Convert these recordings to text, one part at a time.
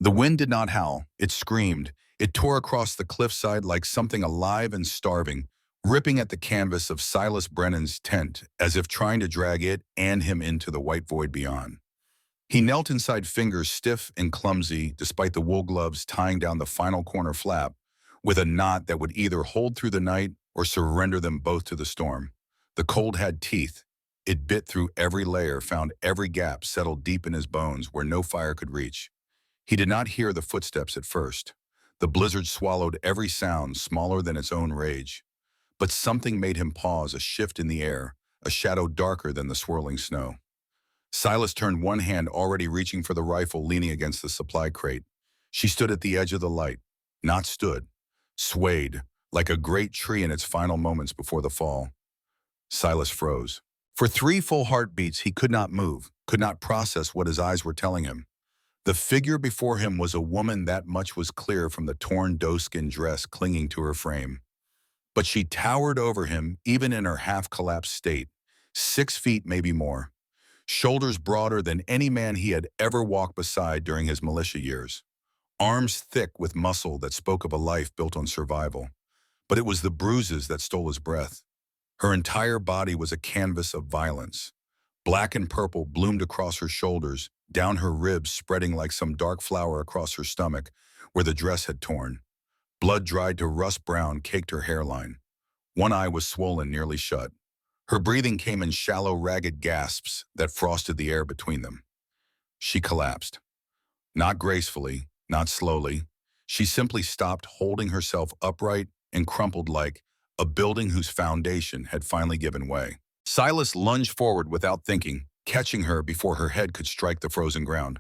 The wind did not howl. It screamed. It tore across the cliffside like something alive and starving, ripping at the canvas of Silas Brennan's tent as if trying to drag it and him into the white void beyond. He knelt inside, fingers stiff and clumsy despite the wool gloves tying down the final corner flap with a knot that would either hold through the night or surrender them both to the storm. The cold had teeth. It bit through every layer, found every gap, settled deep in his bones where no fire could reach. He did not hear the footsteps at first. The blizzard swallowed every sound, smaller than its own rage. But something made him pause, a shift in the air, a shadow darker than the swirling snow. Silas turned, one hand already reaching for the rifle, leaning against the supply crate. She stood at the edge of the light. Not stood. Swayed, like a great tree in its final moments before the fall. Silas froze. For 3 full heartbeats he could not move, could not process what his eyes were telling him. The figure before him was a woman, that much was clear from the torn doeskin dress clinging to her frame. But she towered over him, even in her half-collapsed state, 6 feet, maybe more. Shoulders broader than any man he had ever walked beside during his militia years. Arms thick with muscle that spoke of a life built on survival. But it was the bruises that stole his breath. Her entire body was a canvas of violence. Black and purple bloomed across her shoulders, down her ribs, spreading like some dark flower across her stomach, where the dress had torn. Blood dried to rust brown caked her hairline. One eye was swollen, nearly shut. Her breathing came in shallow, ragged gasps that frosted the air between them. She collapsed. Not gracefully, not slowly. She simply stopped, holding herself upright and crumpled like a building whose foundation had finally given way. Silas lunged forward without thinking, catching her before her head could strike the frozen ground.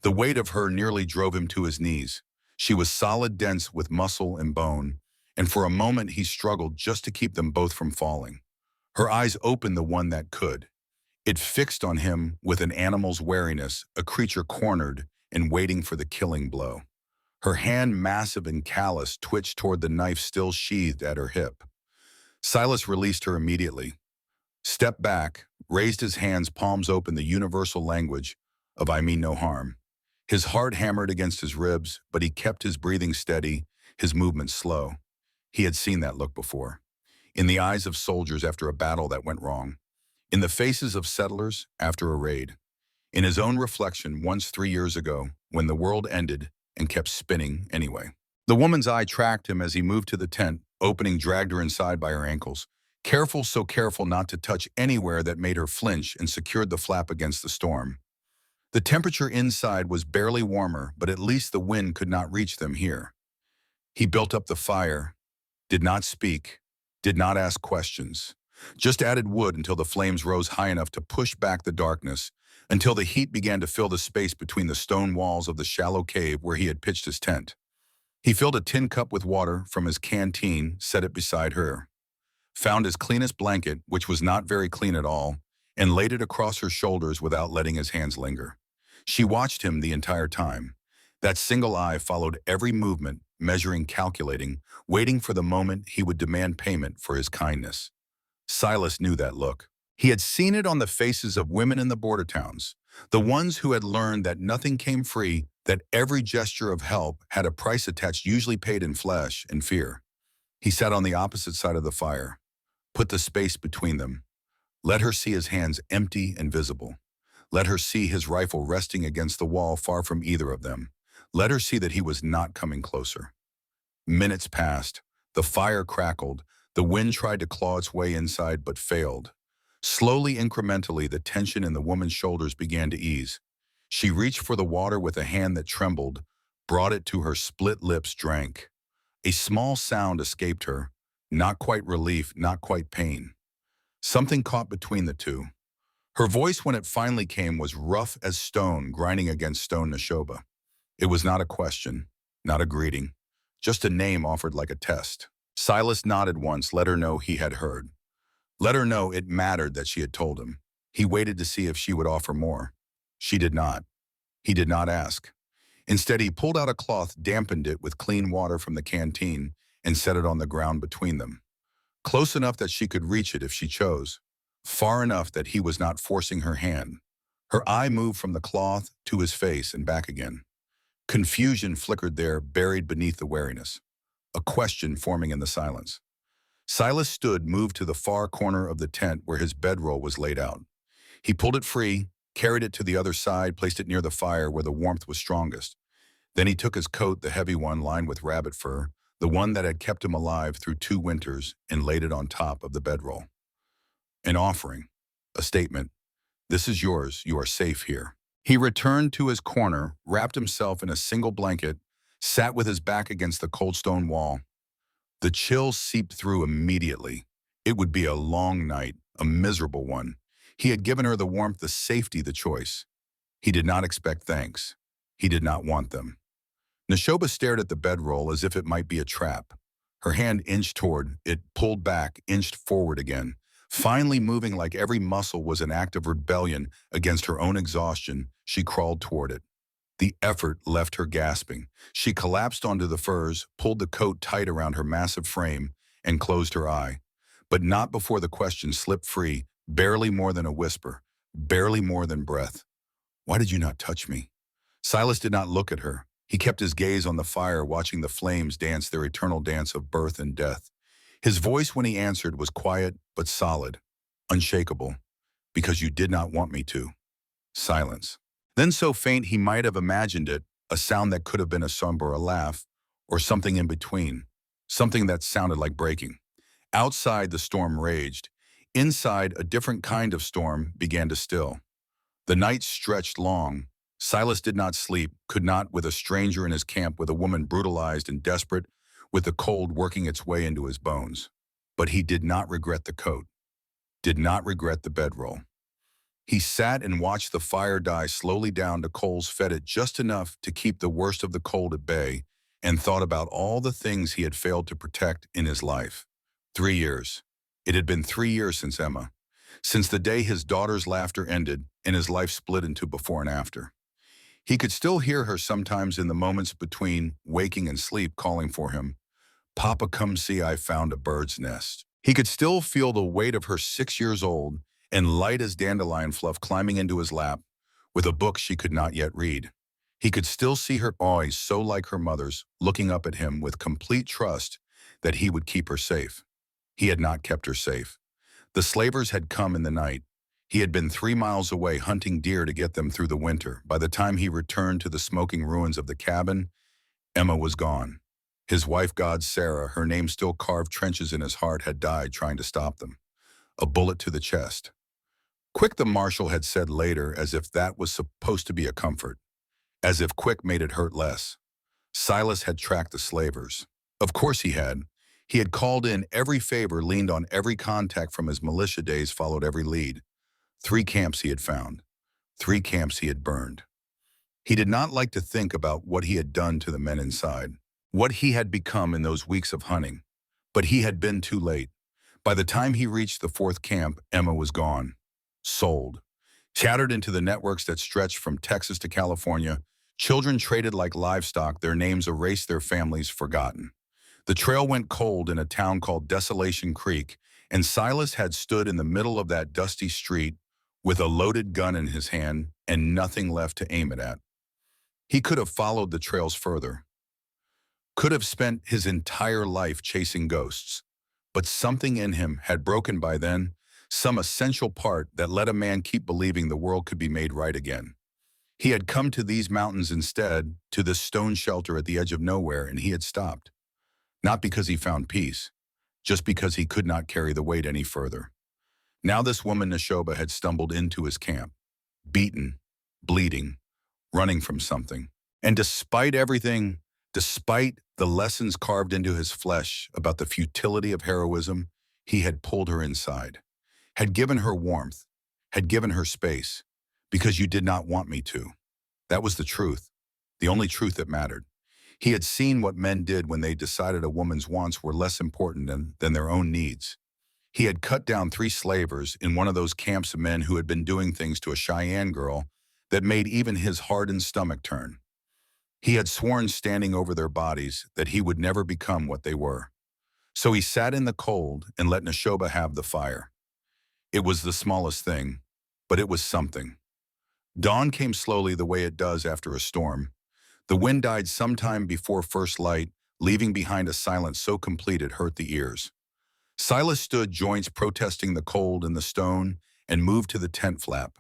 The weight of her nearly drove him to his knees. She was solid, dense with muscle and bone, and for a moment he struggled just to keep them both from falling. Her eyes opened, the one that could. It fixed on him with an animal's wariness, a creature cornered and waiting for the killing blow. Her hand, massive and callous, twitched toward the knife still sheathed at her hip. Silas released her immediately. Stepped back, raised his hands, palms open, the universal language of "I mean no harm." His heart hammered against his ribs, but he kept his breathing steady, his movements slow. He had seen that look before. In the eyes of soldiers after a battle that went wrong. In the faces of settlers after a raid. In his own reflection once 3 years ago, when the world ended and kept spinning anyway. The woman's eye tracked him as he moved to the tent, opening, dragged her inside by her ankles. Careful, so careful not to touch anywhere that made her flinch, and secured the flap against the storm. The temperature inside was barely warmer, but at least the wind could not reach them here. He built up the fire, did not speak, did not ask questions, just added wood until the flames rose high enough to push back the darkness, until the heat began to fill the space between the stone walls of the shallow cave where he had pitched his tent. He filled a tin cup with water from his canteen, set it beside her, found his cleanest blanket, which was not very clean at all, and laid it across her shoulders without letting his hands linger. She watched him the entire time. That single eye followed every movement, measuring, calculating, waiting for the moment he would demand payment for his kindness. Silas knew that look. He had seen it on the faces of women in the border towns, the ones who had learned that nothing came free, that every gesture of help had a price attached, usually paid in flesh and fear. He sat on the opposite side of the fire, put the space between them. Let her see his hands empty and visible. Let her see his rifle resting against the wall far from either of them. Let her see that he was not coming closer. Minutes passed. The fire crackled. The wind tried to claw its way inside but failed. Slowly, incrementally, the tension in the woman's shoulders began to ease. She reached for the water with a hand that trembled, brought it to her split lips, drank. A small sound escaped her, not quite relief, not quite pain. Something caught between the two. Her voice, when it finally came, was rough as stone grinding against stone, Neshoba. It was not a question, not a greeting, just a name offered like a test. Silas nodded once, let her know he had heard. Let her know it mattered that she had told him. He waited to see if she would offer more. She did not. He did not ask. Instead, he pulled out a cloth, dampened it with clean water from the canteen, and set it on the ground between them. Close enough that she could reach it if she chose. Far enough that he was not forcing her hand. Her eye moved from the cloth to his face and back again. Confusion flickered there, buried beneath the wariness. A question forming in the silence. Silas stood, moved to the far corner of the tent where his bedroll was laid out. He pulled it free, carried it to the other side, placed it near the fire where the warmth was strongest. Then he took his coat, the heavy one lined with rabbit fur, the one that had kept him alive through 2 winters, and laid it on top of the bedroll. An offering, a statement. This is yours. You are safe here. He returned to his corner, wrapped himself in a single blanket, sat with his back against the cold stone wall. The chill seeped through immediately. It would be a long night, a miserable one. He had given her the warmth, the safety, the choice. He did not expect thanks. He did not want them. Neshoba stared at the bedroll as if it might be a trap. Her hand inched toward it, pulled back, inched forward again, finally moving like every muscle was an act of rebellion against her own exhaustion. She crawled toward it. The effort left her gasping. She collapsed onto the furs, pulled the coat tight around her massive frame, and closed her eye. But not before the question slipped free, barely more than a whisper, barely more than breath. Why did you not touch me? Silas did not look at her. He kept his gaze on the fire, watching the flames dance their eternal dance of birth and death. His voice when he answered was quiet but solid, unshakable. Because you did not want me to. Silence. Then so faint he might have imagined it, a sound that could have been a sob or a laugh, or something in between, something that sounded like breaking. Outside, the storm raged. Inside, a different kind of storm began to still. The night stretched long. Silas did not sleep, could not with a stranger in his camp, with a woman brutalized and desperate, with the cold working its way into his bones. But he did not regret the coat, did not regret the bedroll. He sat and watched the fire die slowly down to coals, fed it just enough to keep the worst of the cold at bay, and thought about all the things he had failed to protect in his life. 3 years. It had been 3 years since Emma, since the day his daughter's laughter ended and his life split into before and after. He could still hear her sometimes in the moments between waking and sleep calling for him. Papa, come see, I found a bird's nest. He could still feel the weight of her 6 years old and light as dandelion fluff climbing into his lap with a book she could not yet read. He could still see her eyes so like her mother's, looking up at him with complete trust that he would keep her safe. He had not kept her safe. The slavers had come in the night. He had been 3 miles away hunting deer to get them through the winter. By the time he returned to the smoking ruins of the cabin, Emma was gone. His wife, God Sarah, her name still carved trenches in his heart, had died trying to stop them. A bullet to the chest. Quick, the marshal had said later, as if that was supposed to be a comfort. As if Quick made it hurt less. Silas had tracked the slavers. Of course he had. He had called in every favor, leaned on every contact from his militia days, followed every lead. 3 camps he had found. 3 camps he had burned. He did not like to think about what he had done to the men inside, what he had become in those weeks of hunting. But he had been too late. By the time he reached the 4th camp, Emma was gone. Sold. Shattered into the networks that stretched from Texas to California, children traded like livestock, their names erased, their families forgotten. The trail went cold in a town called Desolation Creek, and Silas had stood in the middle of that dusty street with a loaded gun in his hand and nothing left to aim it at. He could have followed the trails further, could have spent his entire life chasing ghosts, but something in him had broken by then, some essential part that let a man keep believing the world could be made right again. He had come to these mountains instead, to this stone shelter at the edge of nowhere, and he had stopped. Not because he found peace, just because he could not carry the weight any further. Now this woman Neshoba had stumbled into his camp, beaten, bleeding, running from something. And despite everything, despite the lessons carved into his flesh about the futility of heroism, he had pulled her inside, had given her warmth, had given her space, because you did not want me to. That was the truth, the only truth that mattered. He had seen what men did when they decided a woman's wants were less important than their own needs. He had cut down 3 slavers in one of those camps of men who had been doing things to a Cheyenne girl that made even his hardened stomach turn. He had sworn standing over their bodies that he would never become what they were. So he sat in the cold and let Neshoba have the fire. It was the smallest thing, but it was something. Dawn came slowly the way it does after a storm. The wind died sometime before first light, leaving behind a silence so complete it hurt the ears. Silas stood, joints protesting the cold and the stone, and moved to the tent flap.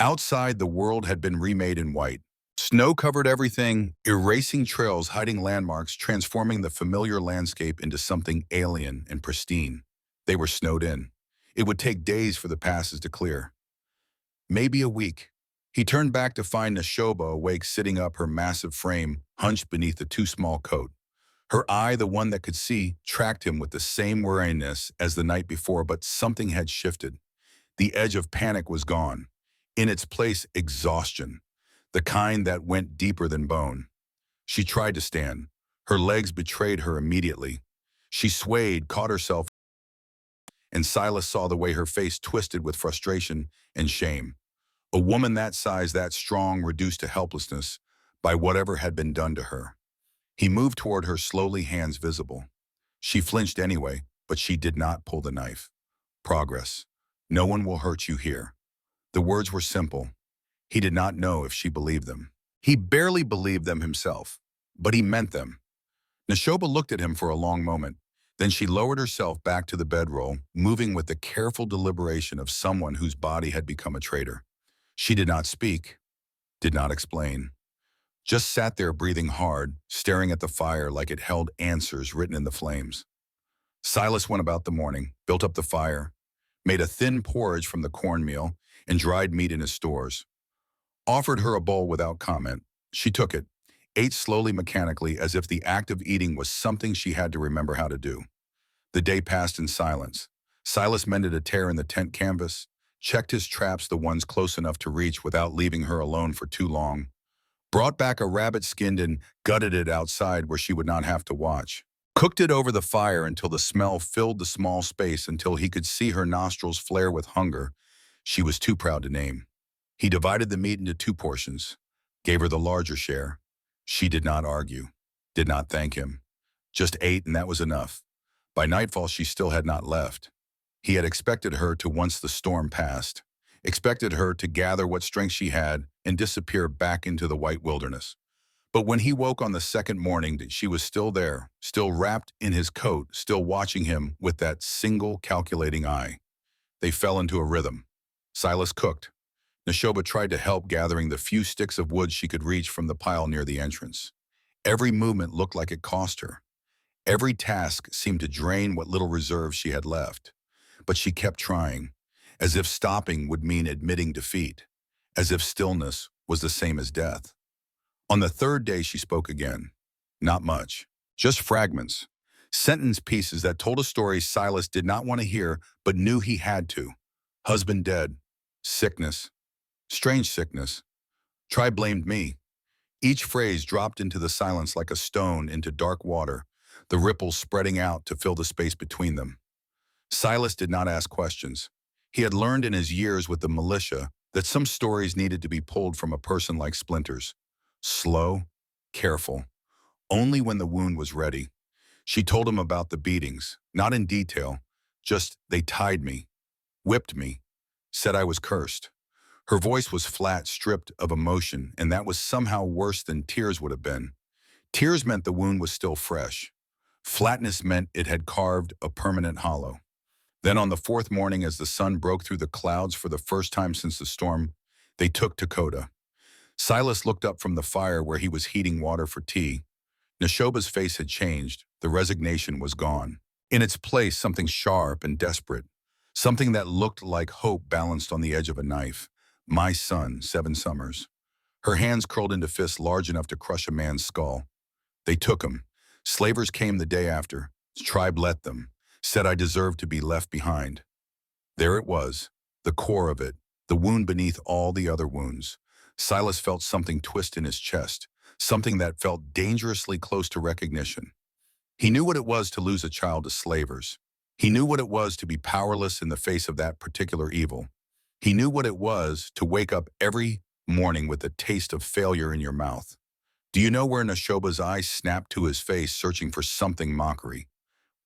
Outside, the world had been remade in white. Snow covered everything, erasing trails, hiding landmarks, transforming the familiar landscape into something alien and pristine. They were snowed in. It would take days for the passes to clear. Maybe a week. He turned back to find Neshoba awake, sitting up, her massive frame hunched beneath the too small coat. Her eye, the one that could see, tracked him with the same wariness as the night before, but something had shifted. The edge of panic was gone. In its place, exhaustion, the kind that went deeper than bone. She tried to stand. Her legs betrayed her immediately. She swayed, caught herself, and Silas saw the way her face twisted with frustration and shame. A woman that size, that strong, reduced to helplessness by whatever had been done to her. He moved toward her, slowly, hands visible. She flinched anyway, but she did not pull the knife. Progress. No one will hurt you here. The words were simple. He did not know if she believed them. He barely believed them himself, but he meant them. Neshoba looked at him for a long moment. Then she lowered herself back to the bedroll, moving with the careful deliberation of someone whose body had become a traitor. She did not speak, did not explain. Just sat there, breathing hard, staring at the fire like it held answers written in the flames. Silas went about the morning, built up the fire, made a thin porridge from the cornmeal and dried meat in his stores. Offered her a bowl without comment. She took it, ate slowly, mechanically, as if the act of eating was something she had to remember how to do. The day passed in silence. Silas mended a tear in the tent canvas, checked his traps, the ones close enough to reach without leaving her alone for too long, brought back a rabbit, skinned and gutted it outside where she would not have to watch, cooked it over the fire until the smell filled the small space, until he could see her nostrils flare with hunger she was too proud to name. He divided the meat into 2 portions, gave her the larger share. She did not argue, did not thank him, just ate, and that was enough. By nightfall, she still had not left. He had expected her to, once the storm passed, expected her to gather what strength she had and disappear back into the white wilderness. But when he woke on the second morning, she was still there, still wrapped in his coat, still watching him with that single calculating eye. They fell into a rhythm. Silas cooked. Neshoba tried to help, gathering the few sticks of wood she could reach from the pile near the entrance. Every movement looked like it cost her. Every task seemed to drain what little reserve she had left. But she kept trying, as if stopping would mean admitting defeat, as if stillness was the same as death. On the 3rd day, she spoke again. Not much, just fragments, sentence pieces that told a story Silas did not want to hear but knew he had to. Husband dead, sickness, strange sickness. Tribe blamed me. Each phrase dropped into the silence like a stone into dark water, the ripples spreading out to fill the space between them. Silas did not ask questions. He had learned in his years with the militia that some stories needed to be pulled from a person like splinters. Slow, careful, only when the wound was ready. She told him about the beatings, not in detail, just they tied me, whipped me, said I was cursed. Her voice was flat, stripped of emotion, and that was somehow worse than tears would have been. Tears meant the wound was still fresh. Flatness meant it had carved a permanent hollow. Then on the 4th morning, as the sun broke through the clouds for the first time since the storm, they took Dakota. Silas looked up from the fire where he was heating water for tea. Neshoba's face had changed. The resignation was gone. In its place, something sharp and desperate, something that looked like hope balanced on the edge of a knife. My son, 7 summers. Her hands curled into fists large enough to crush a man's skull. They took him. Slavers came the day after. His tribe let them, said I deserved to be left behind. There it was, the core of it, the wound beneath all the other wounds. Silas felt something twist in his chest, something that felt dangerously close to recognition. He knew what it was to lose a child to slavers. He knew what it was to be powerless in the face of that particular evil. He knew what it was to wake up every morning with the taste of failure in your mouth. Do you know where Neshoba's eyes snapped to his face, searching for something? Mockery,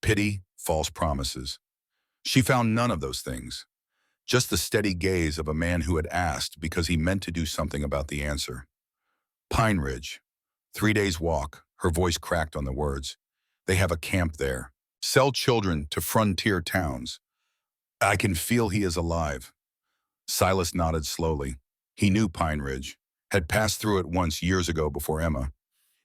pity, false promises. She found none of those things. Just the steady gaze of a man who had asked because he meant to do something about the answer. Pine Ridge. 3 days walk, her voice cracked on the words. They have a camp there. Sell children to frontier towns. I can feel he is alive. Silas nodded slowly. He knew Pine Ridge, had passed through it once years ago before Emma.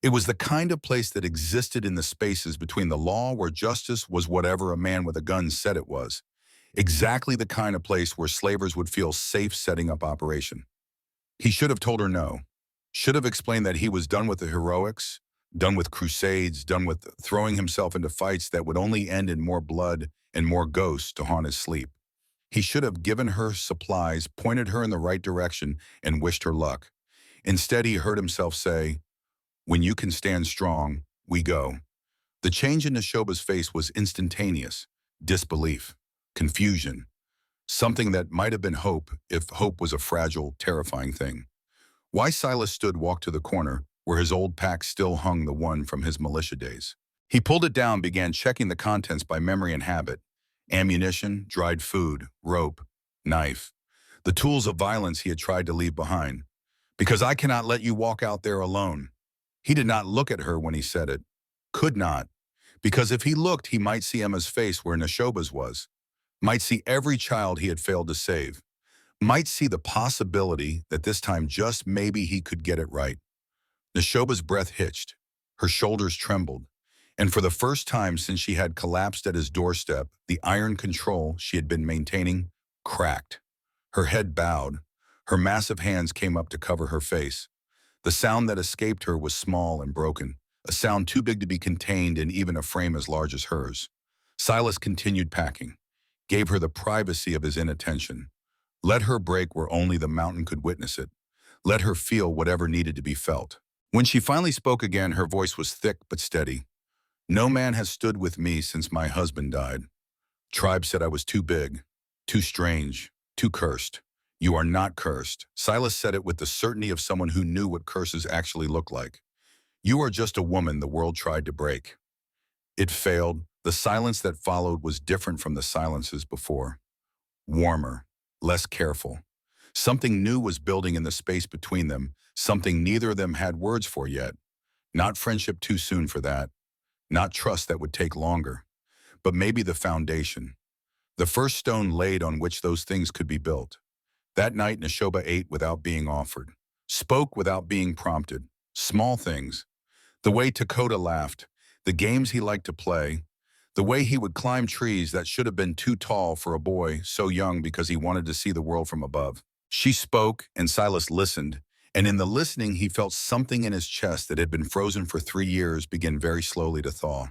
It was the kind of place that existed in the spaces between the law where justice was whatever a man with a gun said it was. Exactly the kind of place where slavers would feel safe setting up operation. He should have told her no. Should have explained that he was done with the heroics, done with crusades, done with throwing himself into fights that would only end in more blood and more ghosts to haunt his sleep. He should have given her supplies, pointed her in the right direction, and wished her luck. Instead, he heard himself say, "When you can stand strong, we go." The change in Neshoba's face was instantaneous. Disbelief, confusion, something that might have been hope if hope was a fragile, terrifying thing. Why Silas stood walked to the corner, where his old pack still hung, the one from his militia days. He pulled it down, began checking the contents by memory and habit. Ammunition, dried food, rope, knife. The tools of violence he had tried to leave behind. "Because I cannot let you walk out there alone." He did not look at her when he said it. Could not. Because if he looked, he might see Emma's face where Neshoba's was. Might see every child he had failed to save. Might see the possibility that this time just maybe he could get it right. Neshoba's breath hitched. Her shoulders trembled. And for the first time since she had collapsed at his doorstep, the iron control she had been maintaining cracked. Her head bowed. Her massive hands came up to cover her face. The sound that escaped her was small and broken, a sound too big to be contained in even a frame as large as hers. Silas continued packing, gave her the privacy of his inattention. Let her break where only the mountain could witness it. Let her feel whatever needed to be felt. When she finally spoke again, her voice was thick but steady. "No man has stood with me since my husband died. Tribe said I was too big, too strange, too cursed. You are not cursed." Silas said it with the certainty of someone who knew what curses actually look like. "You are just a woman the world tried to break." It failed. The silence that followed was different from the silences before. Warmer, less careful. Something new was building in the space between them, something neither of them had words for yet. Not friendship too soon for that. Not trust that would take longer. But maybe the foundation. The first stone laid on which those things could be built. That night, Neshoba ate without being offered, spoke without being prompted. Small things. The way Dakota laughed, the games he liked to play, the way he would climb trees that should have been too tall for a boy so young because he wanted to see the world from above. She spoke, and Silas listened, and in the listening he felt something in his chest that had been frozen for 3 years begin very slowly to thaw.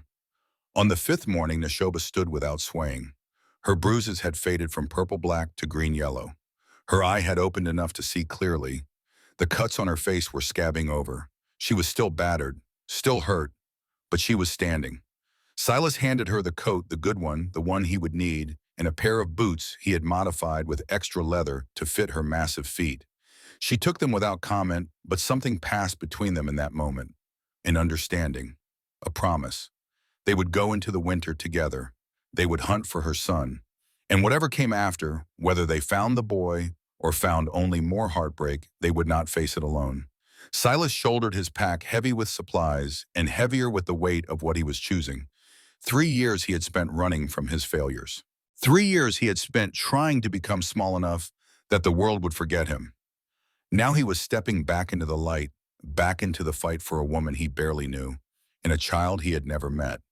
On the 5th morning, Neshoba stood without swaying. Her bruises had faded from purple-black to green-yellow. Her eye had opened enough to see clearly. The cuts on her face were scabbing over. She was still battered, still hurt, but she was standing. Silas handed her the coat, the good one, the one he would need, and a pair of boots he had modified with extra leather to fit her massive feet. She took them without comment, but something passed between them in that moment. An understanding. A promise. They would go into the winter together. They would hunt for her son. And whatever came after, whether they found the boy or found only more heartbreak, they would not face it alone. Silas shouldered his pack heavy with supplies and heavier with the weight of what he was choosing. 3 years he had spent running from his failures. 3 years he had spent trying to become small enough that the world would forget him. Now he was stepping back into the light, back into the fight for a woman he barely knew, and a child he had never met.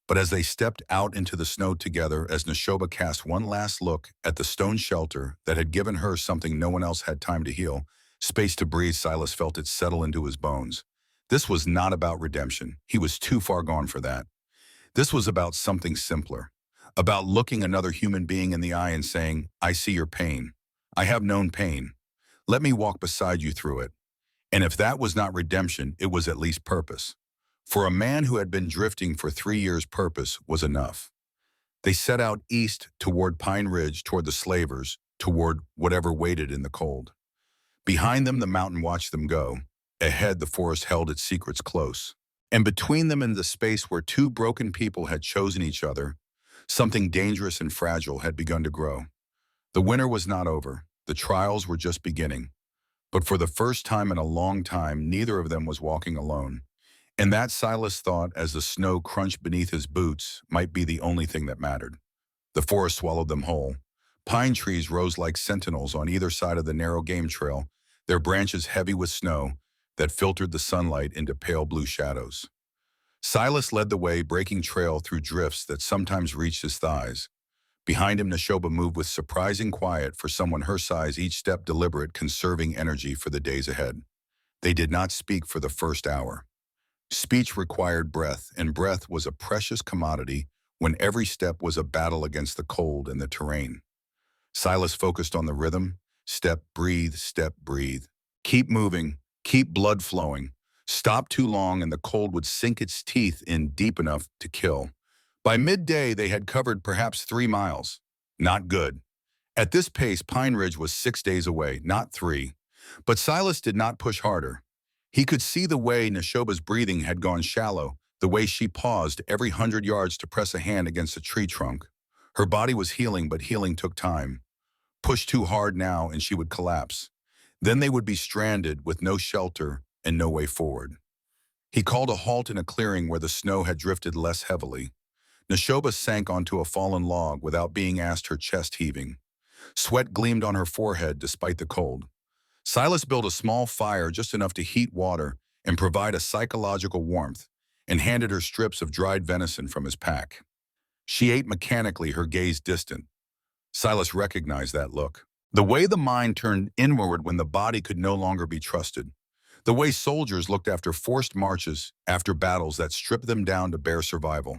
But as they stepped out into the snow together, as Neshoba cast one last look at the stone shelter that had given her something no one else had time to heal, space to breathe, Silas felt it settle into his bones. This was not about redemption. He was too far gone for that. This was about something simpler. About looking another human being in the eye and saying, "I see your pain. I have known pain. Let me walk beside you through it." And if that was not redemption, it was at least purpose. For a man who had been drifting for 3 years, purpose was enough. They set out east toward Pine Ridge, toward the slavers, toward whatever waited in the cold. Behind them, the mountain watched them go. Ahead, the forest held its secrets close. And between them and the space where two broken people had chosen each other, something dangerous and fragile had begun to grow. The winter was not over. The trials were just beginning. But for the first time in a long time, neither of them was walking alone. And that Silas thought, as the snow crunched beneath his boots, might be the only thing that mattered. The forest swallowed them whole. Pine trees rose like sentinels on either side of the narrow game trail, their branches heavy with snow that filtered the sunlight into pale blue shadows. Silas led the way, breaking trail through drifts that sometimes reached his thighs. Behind him, Neshoba moved with surprising quiet for someone her size, each step deliberate, conserving energy for the days ahead. They did not speak for the first hour. Speech required breath, and breath was a precious commodity when every step was a battle against the cold and the terrain. Silas focused on the rhythm: step, breathe. Keep moving, keep blood flowing. Stop too long and the cold would sink its teeth in deep enough to kill. By midday, they had covered perhaps 3 miles. Not good. At this pace, Pine Ridge was 6 days away, not 3. But Silas did not push harder. He could see the way Neshoba's breathing had gone shallow, the way she paused every 100 yards to press a hand against a tree trunk. Her body was healing, but healing took time. Push too hard now and she would collapse. Then they would be stranded with no shelter and no way forward. He called a halt in a clearing where the snow had drifted less heavily. Neshoba sank onto a fallen log without being asked, her chest heaving. Sweat gleamed on her forehead despite the cold. Silas built a small fire, just enough to heat water and provide a psychological warmth, and handed her strips of dried venison from his pack. She ate mechanically, her gaze distant. Silas recognized that look. The way the mind turned inward when the body could no longer be trusted. The way soldiers looked after forced marches, after battles that stripped them down to bare survival.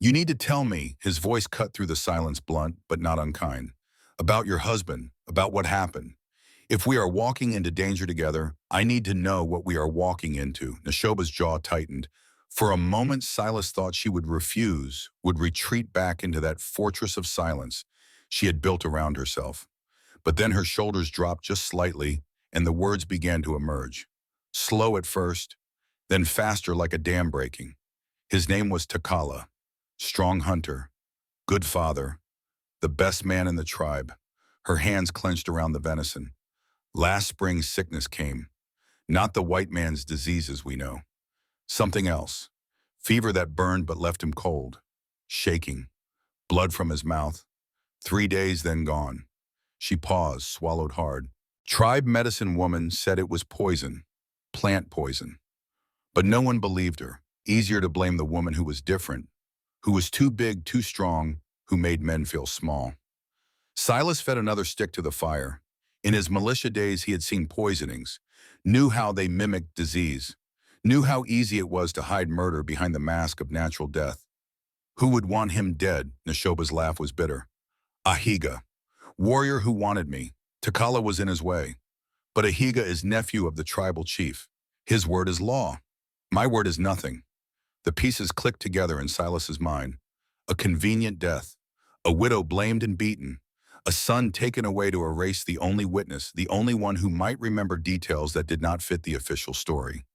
You need to tell me, his voice cut through the silence, blunt but not unkind. About your husband, about what happened. If we are walking into danger together, I need to know what we are walking into. Neshoba's jaw tightened. For a moment, Silas thought she would refuse, would retreat back into that fortress of silence she had built around herself. But then her shoulders dropped just slightly, and the words began to emerge. Slow at first, then faster like a dam breaking. His name was Takala, strong hunter, good father, the best man in the tribe. Her hands clenched around the venison. Last spring sickness came. Not the white man's diseases we know. Something else. Fever that burned but left him cold. Shaking. Blood from his mouth. 3 days, then gone. She paused, swallowed hard. Tribe medicine woman said it was poison. Plant poison. But no one believed her. Easier to blame the woman who was different, who was too big, too strong, who made men feel small. Silas fed another stick to the fire. In his militia days, he had seen poisonings, knew how they mimicked disease, knew how easy it was to hide murder behind the mask of natural death. Who would want him dead? Neshoba's laugh was bitter. Ahiga, warrior who wanted me. Takala was in his way. But Ahiga is nephew of the tribal chief. His word is law. My word is nothing. The pieces clicked together in Silas's mind. A convenient death. A widow blamed and beaten. A son taken away to erase the only witness, the only one who might remember details that did not fit the official story.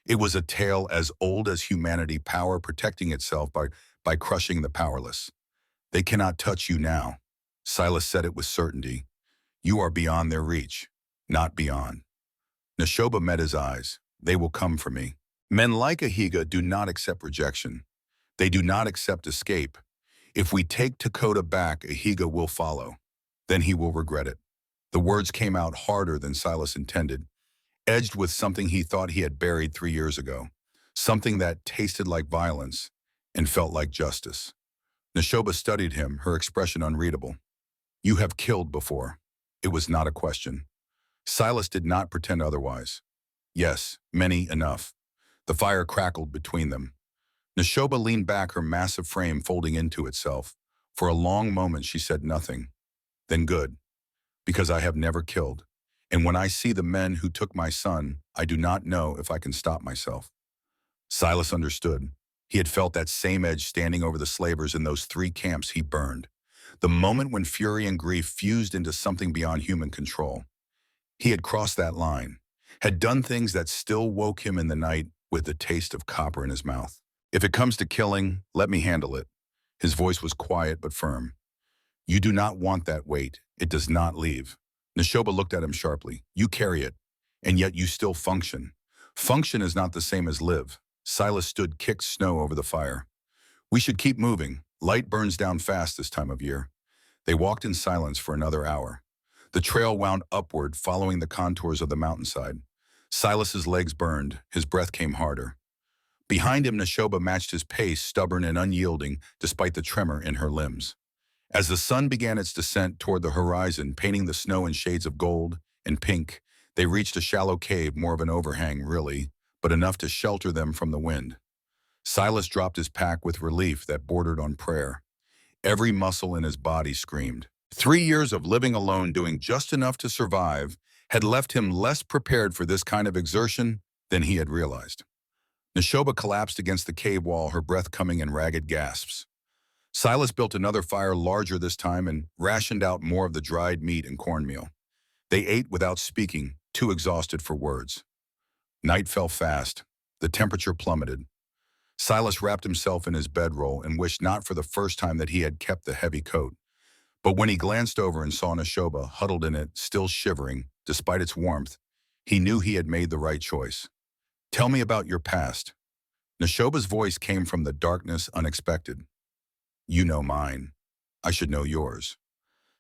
It was a tale as old as humanity, power protecting itself by crushing the powerless. They cannot touch you now. Silas said it with certainty. You are beyond their reach, not beyond. Neshoba met his eyes. They will come for me. Men like Ahiga do not accept rejection. They do not accept escape. If we take Dakota back, Ahiga will follow. Then he will regret it. The words came out harder than Silas intended, edged with something he thought he had buried 3 years ago, something that tasted like violence and felt like justice. Neshoba studied him, her expression unreadable. You have killed before. It was not a question. Silas did not pretend otherwise. Yes, many enough. The fire crackled between them. Neshoba leaned back, her massive frame folding into itself. For a long moment she said nothing. Then good, because I have never killed. And when I see the men who took my son, I do not know if I can stop myself. Silas understood. He had felt that same edge standing over the slavers in those 3 camps he burned. The moment when fury and grief fused into something beyond human control. He had crossed that line, had done things that still woke him in the night with the taste of copper in his mouth. If it comes to killing, let me handle it. His voice was quiet but firm. You do not want that weight. It does not leave. Neshoba looked at him sharply. You carry it. and yet you still function. Function is not the same as live. Silas stood, kicked snow over the fire. We should keep moving. Light burns down fast this time of year. They walked in silence for another hour. The trail wound upward, following the contours of the mountainside. Silas's legs burned. His breath came harder. Behind him, Neshoba matched his pace, stubborn and unyielding, despite the tremor in her limbs. As the sun began its descent toward the horizon, painting the snow in shades of gold and pink, they reached a shallow cave, more of an overhang, really, but enough to shelter them from the wind. Silas dropped his pack with relief that bordered on prayer. Every muscle in his body screamed. 3 years of living alone, doing just enough to survive, had left him less prepared for this kind of exertion than he had realized. Neshoba collapsed against the cave wall, her breath coming in ragged gasps. Silas built another fire, larger this time, and rationed out more of the dried meat and cornmeal. They ate without speaking, too exhausted for words. Night fell fast. The temperature plummeted. Silas wrapped himself in his bedroll and wished not for the first time that he had kept the heavy coat. But when he glanced over and saw Neshoba huddled in it, still shivering, despite its warmth, he knew he had made the right choice. "Tell me about your past." Neshoba's voice came from the darkness, unexpected. "You know mine. I should know yours."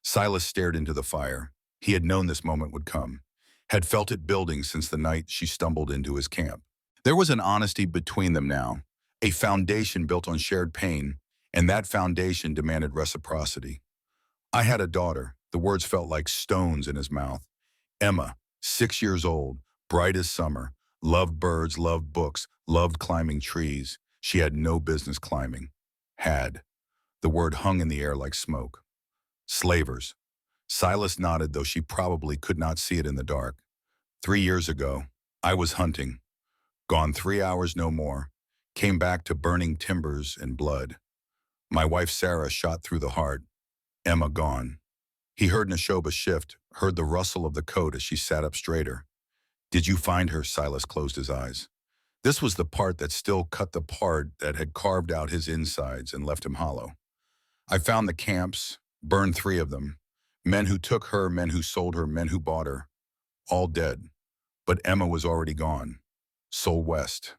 Silas stared into the fire. He had known this moment would come, had felt it building since the night she stumbled into his camp. There was an honesty between them now, a foundation built on shared pain, and that foundation demanded reciprocity. "I had a daughter." The words felt like stones in his mouth. "Emma, 6 years old, bright as summer, loved birds, loved books, loved climbing trees. She had no business climbing." Had. The word hung in the air like smoke. "Slavers." Silas nodded, though she probably could not see it in the dark. 3 years ago, I was hunting. Gone 3 hours, no more. Came back to burning timbers and blood. My wife Sarah shot through the heart. Emma gone." He heard Neshoba shift, heard the rustle of the coat as she sat up straighter. "Did you find her?" Silas closed his eyes. This was the part that still cut the part that had carved out his insides and left him hollow. "I found the camps, burned 3 of them. Men who took her, men who sold her, men who bought her. All dead. But Emma was already gone. Soul west.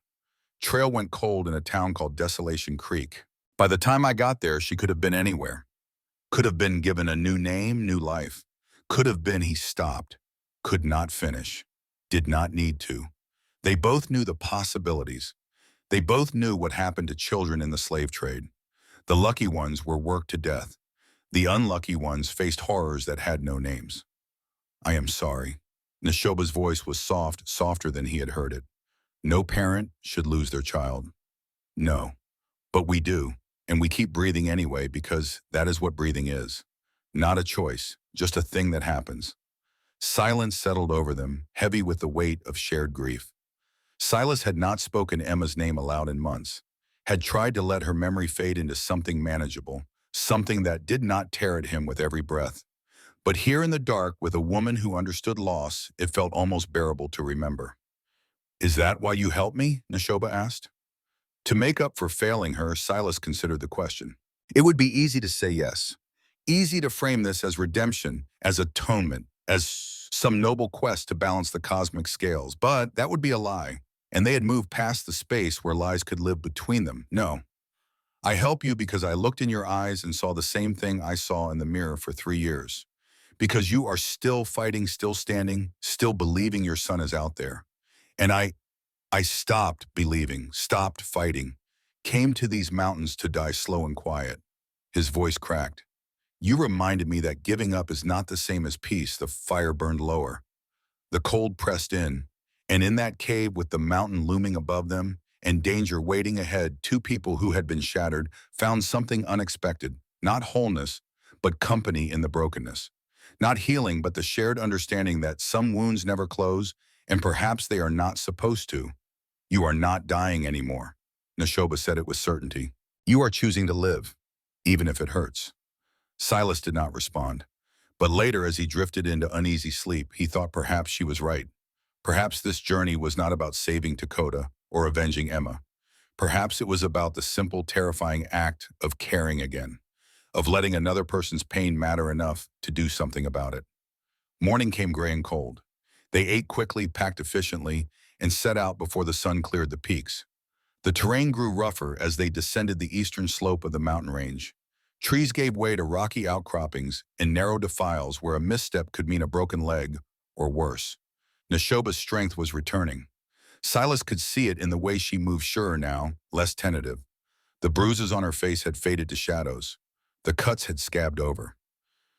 Trail went cold in a town called Desolation Creek. By the time I got there, she could have been anywhere. Could have been given a new name, new life. Could have been." He stopped. Could not finish. Did not need to. They both knew the possibilities. They both knew what happened to children in the slave trade. The lucky ones were worked to death. The unlucky ones faced horrors that had no names. "I am sorry." Neshoba's voice was soft, softer than he had heard it. "No parent should lose their child." "No. But we do. And we keep breathing anyway, because that is what breathing is. Not a choice, just a thing that happens." Silence settled over them, heavy with the weight of shared grief. Silas had not spoken Emma's name aloud in months, had tried to let her memory fade into something manageable, something that did not tear at him with every breath. But here in the dark, with a woman who understood loss, it felt almost bearable to remember. "Is that why you helped me?" Neshoba asked. To make up for failing her, Silas considered the question. It would be easy to say yes. Easy to frame this as redemption, as atonement, as some noble quest to balance the cosmic scales. But that would be a lie, and they had moved past the space where lies could live between them. "No. I help you because I looked in your eyes and saw the same thing I saw in the mirror for 3 years. Because you are still fighting, still standing, still believing your son is out there. And I stopped believing, stopped fighting, came to these mountains to die slow and quiet." His voice cracked. "You reminded me that giving up is not the same as peace." The fire burned lower. The cold pressed in, and in that cave with the mountain looming above them and danger waiting ahead, 2 people who had been shattered found something unexpected, not wholeness, but company in the brokenness. Not healing, but the shared understanding that some wounds never close, and perhaps they are not supposed to. "You are not dying anymore." Neshoba said it with certainty. "You are choosing to live, even if it hurts." Silas did not respond. But later, as he drifted into uneasy sleep, he thought perhaps she was right. Perhaps this journey was not about saving Dakota or avenging Emma. Perhaps it was about the simple, terrifying act of caring again, of letting another person's pain matter enough to do something about it. Morning came gray and cold. They ate quickly, packed efficiently, and set out before the sun cleared the peaks. The terrain grew rougher as they descended the eastern slope of the mountain range. Trees gave way to rocky outcroppings and narrow defiles where a misstep could mean a broken leg or worse. Neshoba's strength was returning. Silas could see it in the way she moved surer now, less tentative. The bruises on her face had faded to shadows. The cuts had scabbed over.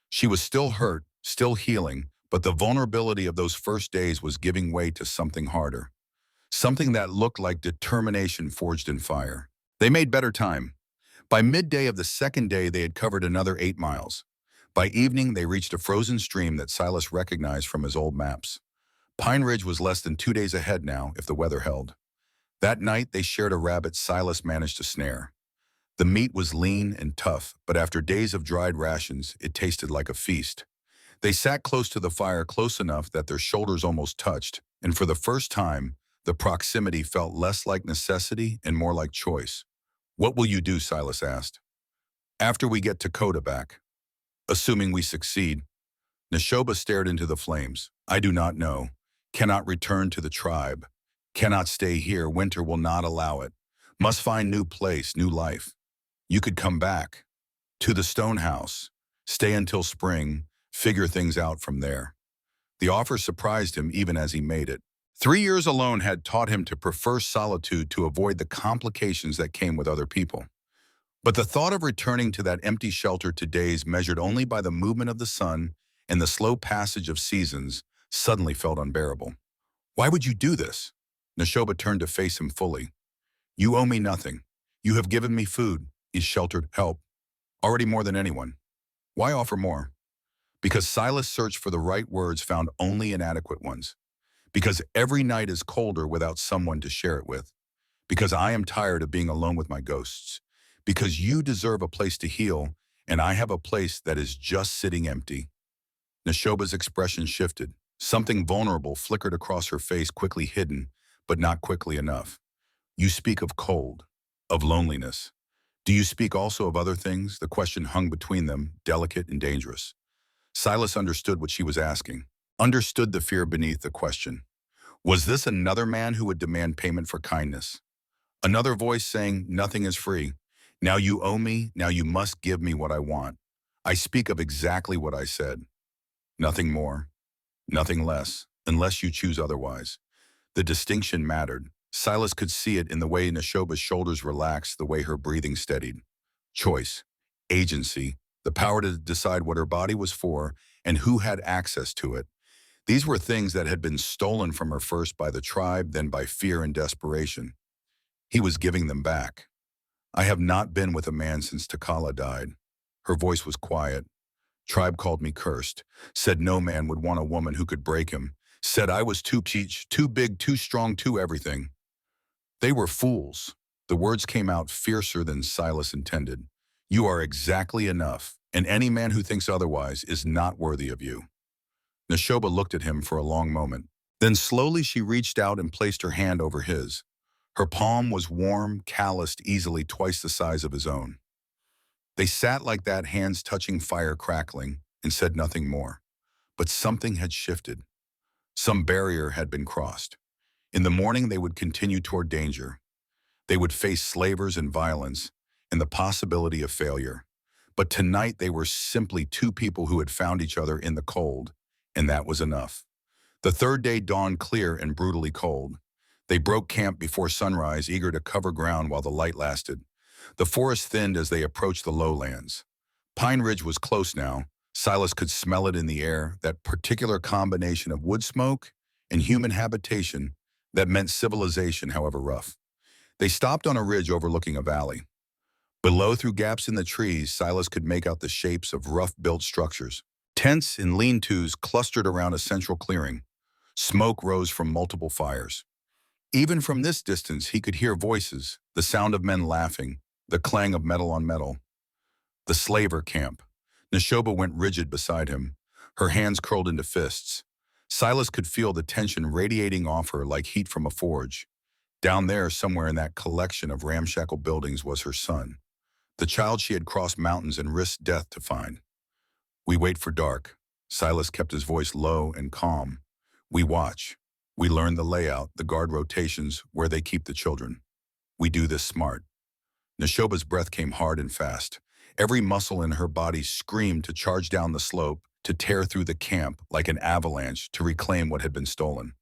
She was still hurt, still healing, but the vulnerability of those first days was giving way to something harder. Something that looked like determination forged in fire. They made better time. By midday of the second day, they had covered another 8 miles. By evening, they reached a frozen stream that Silas recognized from his old maps. Pine Ridge was less than 2 days ahead now, if the weather held. That night, they shared a rabbit Silas managed to snare. The meat was lean and tough, but after days of dried rations, it tasted like a feast. They sat close to the fire, close enough that their shoulders almost touched, and for the first time, the proximity felt less like necessity and more like choice. "What will you do?" Silas asked. "After we get Dakota back. Assuming we succeed." Neshoba stared into the flames. "I do not know. Cannot return to the tribe. Cannot stay here. Winter will not allow it. Must find new place, new life. You could come back. To the stone house. Stay until spring. Figure things out from there." The offer surprised him even as he made it. 3 years alone had taught him to prefer solitude to avoid the complications that came with other people. But the thought of returning to that empty shelter to days measured only by the movement of the sun and the slow passage of seasons suddenly felt unbearable. "Why would you do this?" Neshoba turned to face him fully. "You owe me nothing. You have given me food, is sheltered, help. Already more than anyone. Why offer more?" Because Silas searched for the right words, found only inadequate ones. Because every night is colder without someone to share it with. Because I am tired of being alone with my ghosts. Because you deserve a place to heal, and I have a place that is just sitting empty. Neshoba's expression shifted. Something vulnerable flickered across her face, quickly hidden, but not quickly enough. "You speak of cold, of loneliness. Do you speak also of other things?" The question hung between them, delicate and dangerous. Silas understood what she was asking. Understood the fear beneath the question. Was this another man who would demand payment for kindness? Another voice saying, "Nothing is free. Now you owe me, now you must give me what I want. I speak of exactly what I said. Nothing more, nothing less, unless you choose otherwise." The distinction mattered. Silas could see it in the way Neshoba's shoulders relaxed, the way her breathing steadied. Choice, agency, the power to decide what her body was for and who had access to it. These were things that had been stolen from her first by the tribe, then by fear and desperation. He was giving them back. "I have not been with a man since Takala died." Her voice was quiet. "Tribe called me cursed. Said no man would want a woman who could break him. Said I was too peach, too big, too strong, too everything." They were fools. The words came out fiercer than Silas intended. "You are exactly enough, and any man who thinks otherwise is not worthy of you." Neshoba looked at him for a long moment. Then slowly she reached out and placed her hand over his. Her palm was warm, calloused, easily twice the size of his own. They sat like that, hands touching fire, crackling, and said nothing more. But something had shifted. Some barrier had been crossed. In the morning they would continue toward danger. They would face slavers and violence, and the possibility of failure. But tonight they were simply two people who had found each other in the cold, and that was enough. The third day dawned clear and brutally cold. They broke camp before sunrise, eager to cover ground while the light lasted. The forest thinned as they approached the lowlands. Pine Ridge was close now. Silas could smell it in the air, that particular combination of wood smoke and human habitation that meant civilization, however rough. They stopped on a ridge overlooking a valley. Below, through gaps in the trees, Silas could make out the shapes of rough-built structures. Tents and lean-tos clustered around a central clearing. Smoke rose from multiple fires. Even from this distance, he could hear voices, the sound of men laughing, the clang of metal on metal. The slaver camp. Neshoba went rigid beside him, her hands curled into fists. Silas could feel the tension radiating off her like heat from a forge. Down there, somewhere in that collection of ramshackle buildings, was her son, the child she had crossed mountains and risked death to find. "We wait for dark." Silas kept his voice low and calm. We watch. We learn the layout, the guard rotations, where they keep the children. We do this smart. Neshoba's breath came hard and fast. Every muscle in her body screamed to charge down the slope, to tear through the camp like an avalanche to reclaim what had been stolen.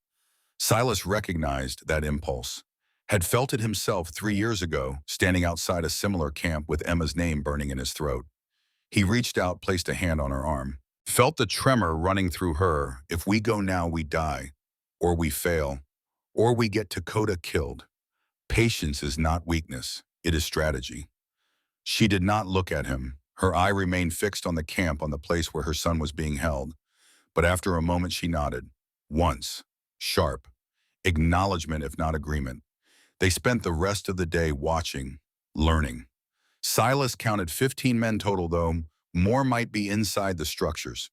Silas recognized that impulse, had felt it himself 3 years ago, standing outside a similar camp with Emma's name burning in his throat. He reached out, placed a hand on her arm, felt the tremor running through her. If we go now, we die, or we fail, or we get Dakota killed. Patience is not weakness, it is strategy. She did not look at him. Her eye remained fixed on the camp, on the place where her son was being held. But after a moment she nodded. Once. Sharp. Acknowledgement if not agreement. They spent the rest of the day watching, learning. Silas counted 15 men total, though more might be inside the structures.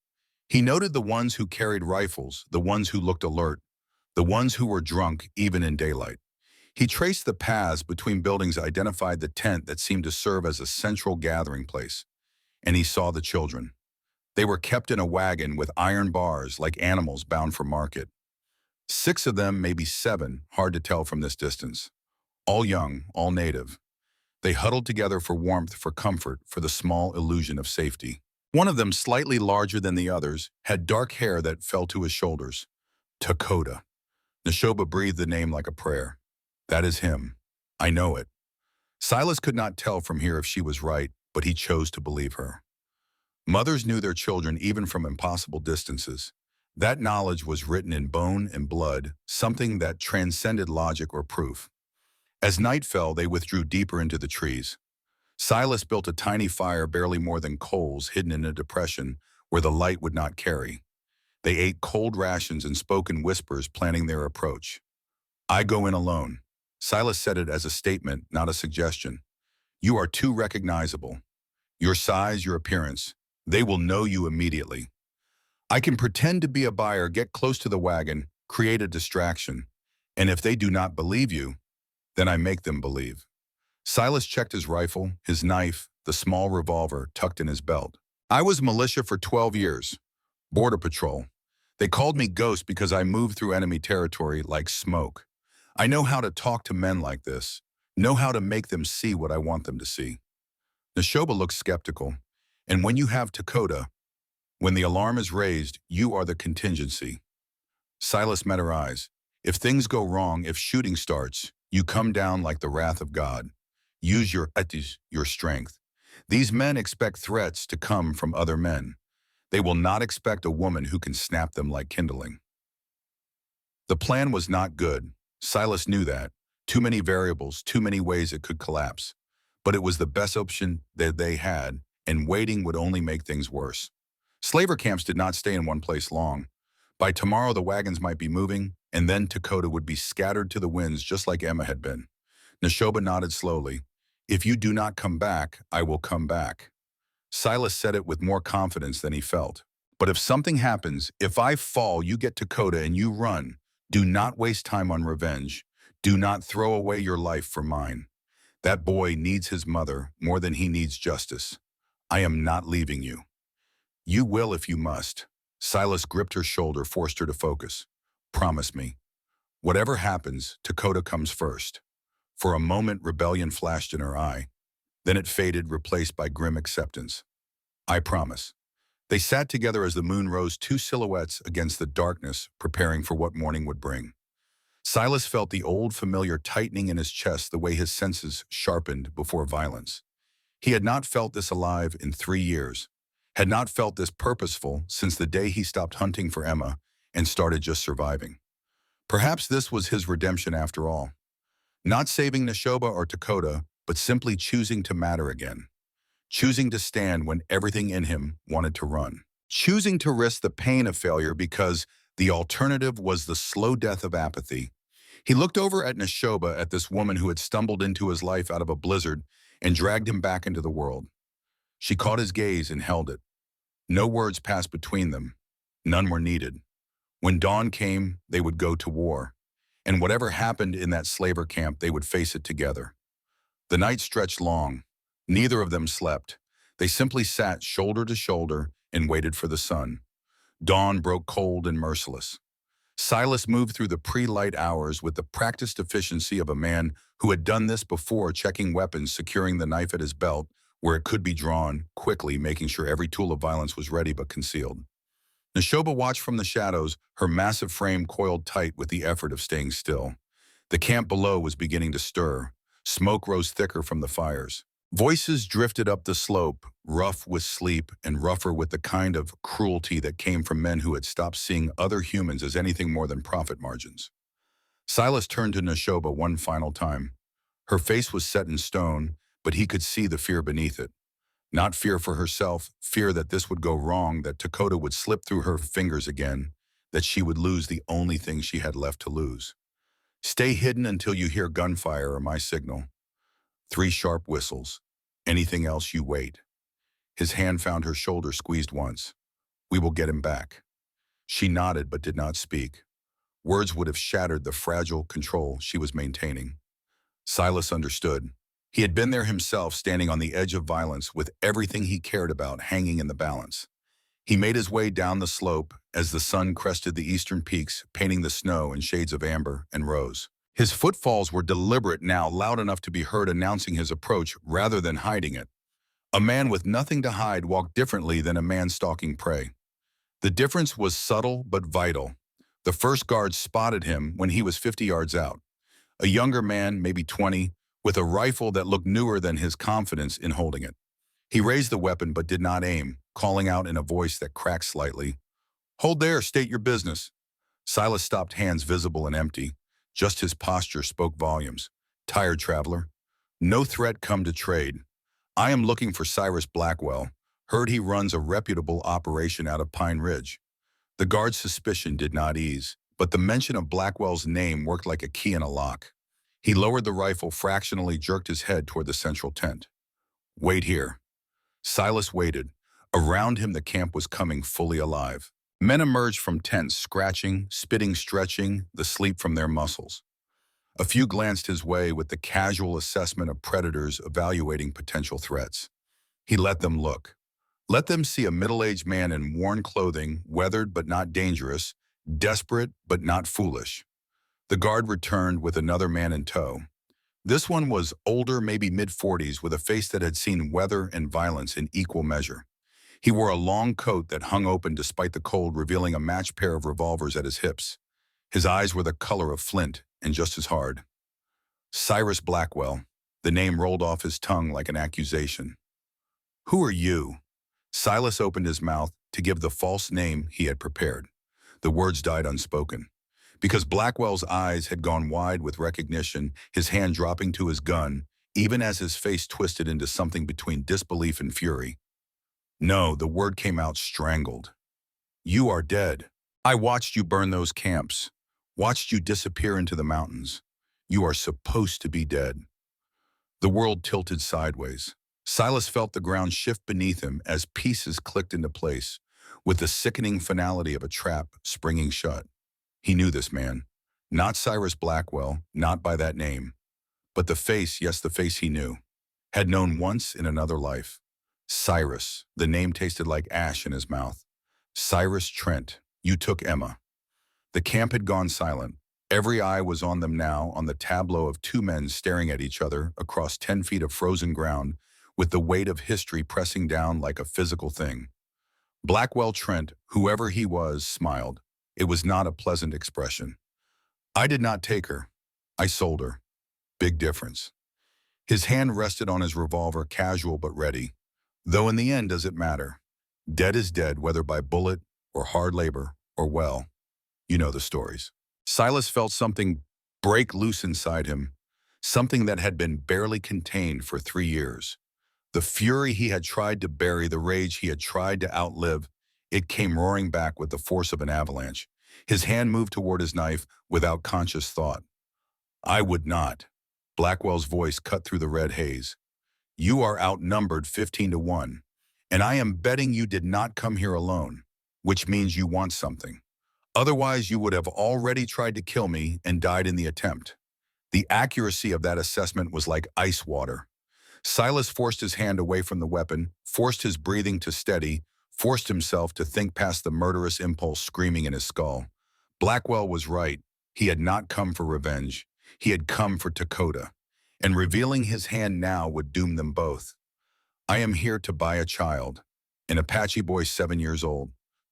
He noted the ones who carried rifles, the ones who looked alert, the ones who were drunk even in daylight. He traced the paths between buildings, identified the tent that seemed to serve as a central gathering place. And he saw the children. They were kept in a wagon with iron bars like animals bound for market. 6 of them, maybe 7, hard to tell from this distance. All young, all native. They huddled together for warmth, for comfort, for the small illusion of safety. One of them, slightly larger than the others, had dark hair that fell to his shoulders. Dakota. Neshoba breathed the name like a prayer. That is him. I know it. Silas could not tell from here if she was right, but he chose to believe her. Mothers knew their children even from impossible distances. That knowledge was written in bone and blood, something that transcended logic or proof. As night fell, they withdrew deeper into the trees. Silas built a tiny fire, barely more than coals, hidden in a depression where the light would not carry. They ate cold rations and spoke in whispers, planning their approach. I go in alone. Silas said it as a statement, not a suggestion. You are too recognizable. Your size, your appearance, they will know you immediately. I can pretend to be a buyer, get close to the wagon, create a distraction, and if they do not believe you, then I make them believe. Silas checked his rifle, his knife, the small revolver tucked in his belt. I was militia for 12 years. Border Patrol. They called me Ghost because I moved through enemy territory like smoke. I know how to talk to men like this, know how to make them see what I want them to see. Neshoba looked skeptical. And when you have Dakota, when the alarm is raised, you are the contingency. Silas met her eyes. If things go wrong, if shooting starts, you come down like the wrath of God. Use your etis, your strength. These men expect threats to come from other men. They will not expect a woman who can snap them like kindling. The plan was not good. Silas knew that. Too many variables, too many ways it could collapse. But it was the best option that they had, and waiting would only make things worse. Slaver camps did not stay in one place long. By tomorrow, the wagons might be moving, and then Dakota would be scattered to the winds just like Emma had been. Neshoba nodded slowly. If you do not come back, I will come back. Silas said it with more confidence than he felt. But if something happens, if I fall, you get Dakota and you run. Do not waste time on revenge. Do not throw away your life for mine. That boy needs his mother more than he needs justice. I am not leaving you. You will if you must. Silas gripped her shoulder, forced her to focus. Promise me. Whatever happens, Dakota comes first. For a moment, rebellion flashed in her eye. Then it faded, replaced by grim acceptance. I promise. They sat together as the moon rose, 2 silhouettes against the darkness, preparing for what morning would bring. Silas felt the old familiar tightening in his chest, the way his senses sharpened before violence. He had not felt this alive in 3 years, had not felt this purposeful since the day he stopped hunting for Emma and started just surviving. Perhaps this was his redemption after all. Not saving Neshoba or Dakota, but simply choosing to matter again. Choosing to stand when everything in him wanted to run. Choosing to risk the pain of failure because the alternative was the slow death of apathy. He looked over at Neshoba, at this woman who had stumbled into his life out of a blizzard and dragged him back into the world. She caught his gaze and held it. No words passed between them. None were needed. When dawn came, they would go to war. And whatever happened in that slaver camp, they would face it together. The night stretched long. Neither of them slept. They simply sat shoulder to shoulder and waited for the sun. Dawn broke cold and merciless. Silas moved through the pre-light hours with the practiced efficiency of a man who had done this before, checking weapons, securing the knife at his belt where it could be drawn, quickly making sure every tool of violence was ready but concealed. Neshoba watched from the shadows, her massive frame coiled tight with the effort of staying still. The camp below was beginning to stir. Smoke rose thicker from the fires. Voices drifted up the slope, rough with sleep and rougher with the kind of cruelty that came from men who had stopped seeing other humans as anything more than profit margins. Silas turned to Neshoba one final time. Her face was set in stone, but he could see the fear beneath it. Not fear for herself, fear that this would go wrong, that Dakota would slip through her fingers again, that she would lose the only thing she had left to lose. Stay hidden until you hear gunfire or my signal. 3 sharp whistles. Anything else, you wait. His hand found her shoulder, squeezed once. We will get him back. She nodded but did not speak. Words would have shattered the fragile control she was maintaining. Silas understood. He had been there himself, standing on the edge of violence with everything he cared about hanging in the balance. He made his way down the slope as the sun crested the eastern peaks, painting the snow in shades of amber and rose. His footfalls were deliberate now, loud enough to be heard, announcing his approach rather than hiding it. A man with nothing to hide walked differently than a man stalking prey. The difference was subtle but vital. The first guard spotted him when he was 50 yards out. A younger man, maybe 20, with a rifle that looked newer than his confidence in holding it. He raised the weapon but did not aim, calling out in a voice that cracked slightly, "Hold there, state your business." Silas stopped, hands visible and empty. Just his posture spoke volumes. "Tired traveler. No threat, come to trade. I am looking for Cyrus Blackwell. Heard he runs a reputable operation out of Pine Ridge." The guard's suspicion did not ease, but the mention of Blackwell's name worked like a key in a lock. He lowered the rifle, fractionally jerked his head toward the central tent. "Wait here." Silas waited. Around him the camp was coming, fully alive. Men emerged from tents, scratching, spitting, stretching the sleep from their muscles. A few glanced his way with the casual assessment of predators evaluating potential threats. He let them look. Let them see a middle-aged man in worn clothing, weathered but not dangerous, desperate but not foolish. The guard returned with another man in tow. This one was older, maybe mid-40s, with a face that had seen weather and violence in equal measure. He wore a long coat that hung open despite the cold, revealing a matched pair of revolvers at his hips. His eyes were the color of flint and just as hard. Cyrus Blackwell. The name rolled off his tongue like an accusation. "Who are you?" Silas opened his mouth to give the false name he had prepared. The words died unspoken. Because Blackwell's eyes had gone wide with recognition, his hand dropping to his gun, even as his face twisted into something between disbelief and fury. "No," the word came out strangled. "You are dead. I watched you burn those camps, watched you disappear into the mountains. You are supposed to be dead." The world tilted sideways. Silas felt the ground shift beneath him as pieces clicked into place, with the sickening finality of a trap springing shut. He knew this man. Not Cyrus Blackwell, not by that name. But the face, yes, the face he knew. Had known once in another life. Cyrus, the name tasted like ash in his mouth. "Cyrus Trent, you took Emma." The camp had gone silent. Every eye was on them now, on the tableau of 2 men staring at each other across 10 feet of frozen ground, with the weight of history pressing down like a physical thing. Blackwell Trent, whoever he was, smiled. It was not a pleasant expression. "I did not take her. I sold her. Big difference." His hand rested on his revolver, casual but ready. Though in the end, does it matter? Dead is dead, whether by bullet or hard labor or, well, you know the stories. Silas felt something break loose inside him, something that had been barely contained for 3 years. The fury he had tried to bury, the rage he had tried to outlive, it came roaring back with the force of an avalanche. His hand moved toward his knife without conscious thought. "I would not." Blackwell's voice cut through the red haze. "You are outnumbered 15-1, and I am betting you did not come here alone, which means you want something. Otherwise, you would have already tried to kill me and died in the attempt." The accuracy of that assessment was like ice water. Silas forced his hand away from the weapon, forced his breathing to steady, forced himself to think past the murderous impulse screaming in his skull. Blackwell was right. He had not come for revenge. He had come for Dakota. And revealing his hand now would doom them both. I am here to buy a child. An Apache boy 7 years old.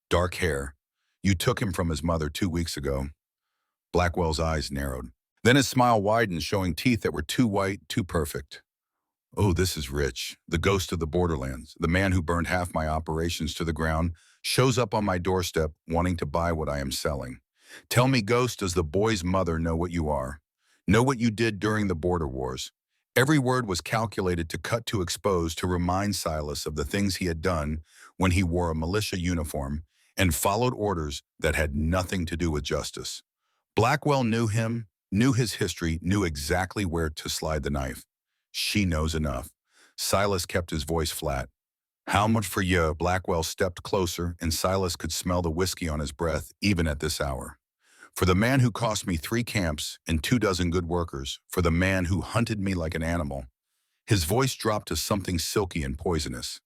Dark hair. You took him from his mother 2 weeks ago. Blackwell's eyes narrowed. Then his smile widened, showing teeth that were too white, too perfect. Oh, this is rich. The ghost of the borderlands, the man who burned half my operations to the ground, shows up on my doorstep wanting to buy what I am selling. Tell me, Ghost, does the boy's mother know what you are? Know what you did during the border wars? Every word was calculated to cut to expose, to remind Silas of the things he had done when he wore a militia uniform and followed orders that had nothing to do with justice. Blackwell knew him, knew his history, knew exactly where to slide the knife. She knows enough. Silas kept his voice flat. How much for you? Blackwell stepped closer, and Silas could smell the whiskey on his breath even at this hour. For the man who cost me 3 camps and 24 good workers, for the man who hunted me like an animal. His voice dropped to something silky and poisonous.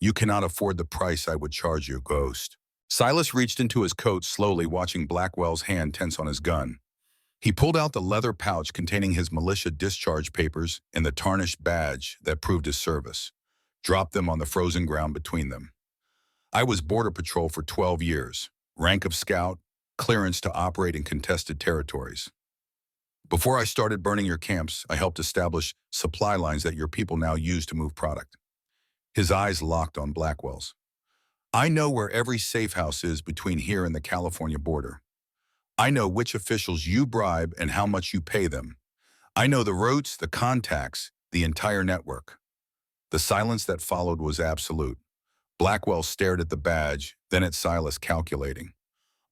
You cannot afford the price I would charge you, Ghost. Silas reached into his coat slowly, watching Blackwell's hand tense on his gun. He pulled out the leather pouch containing his militia discharge papers and the tarnished badge that proved his service, dropped them on the frozen ground between them. I was Border Patrol for 12 years, rank of scout, clearance to operate in contested territories. Before I started burning your camps, I helped establish supply lines that your people now use to move product. His eyes locked on Blackwell's. I know where every safe house is between here and the California border. I know which officials you bribe and how much you pay them. I know the routes, the contacts, the entire network. The silence that followed was absolute. Blackwell stared at the badge, then at Silas, calculating.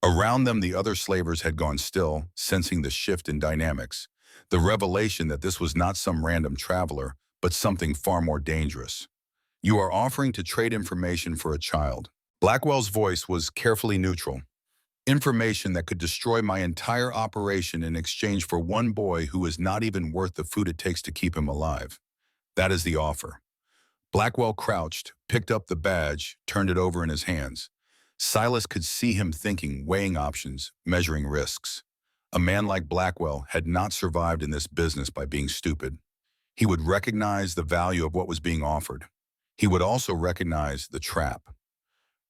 Around them, the other slavers had gone still, sensing the shift in dynamics, the revelation that this was not some random traveler, but something far more dangerous. You are offering to trade information for a child. Blackwell's voice was carefully neutral. Information that could destroy my entire operation in exchange for one boy who is not even worth the food it takes to keep him alive. That is the offer. Blackwell crouched, picked up the badge, turned it over in his hands. Silas could see him thinking, weighing options, measuring risks. A man like Blackwell had not survived in this business by being stupid. He would recognize the value of what was being offered. He would also recognize the trap.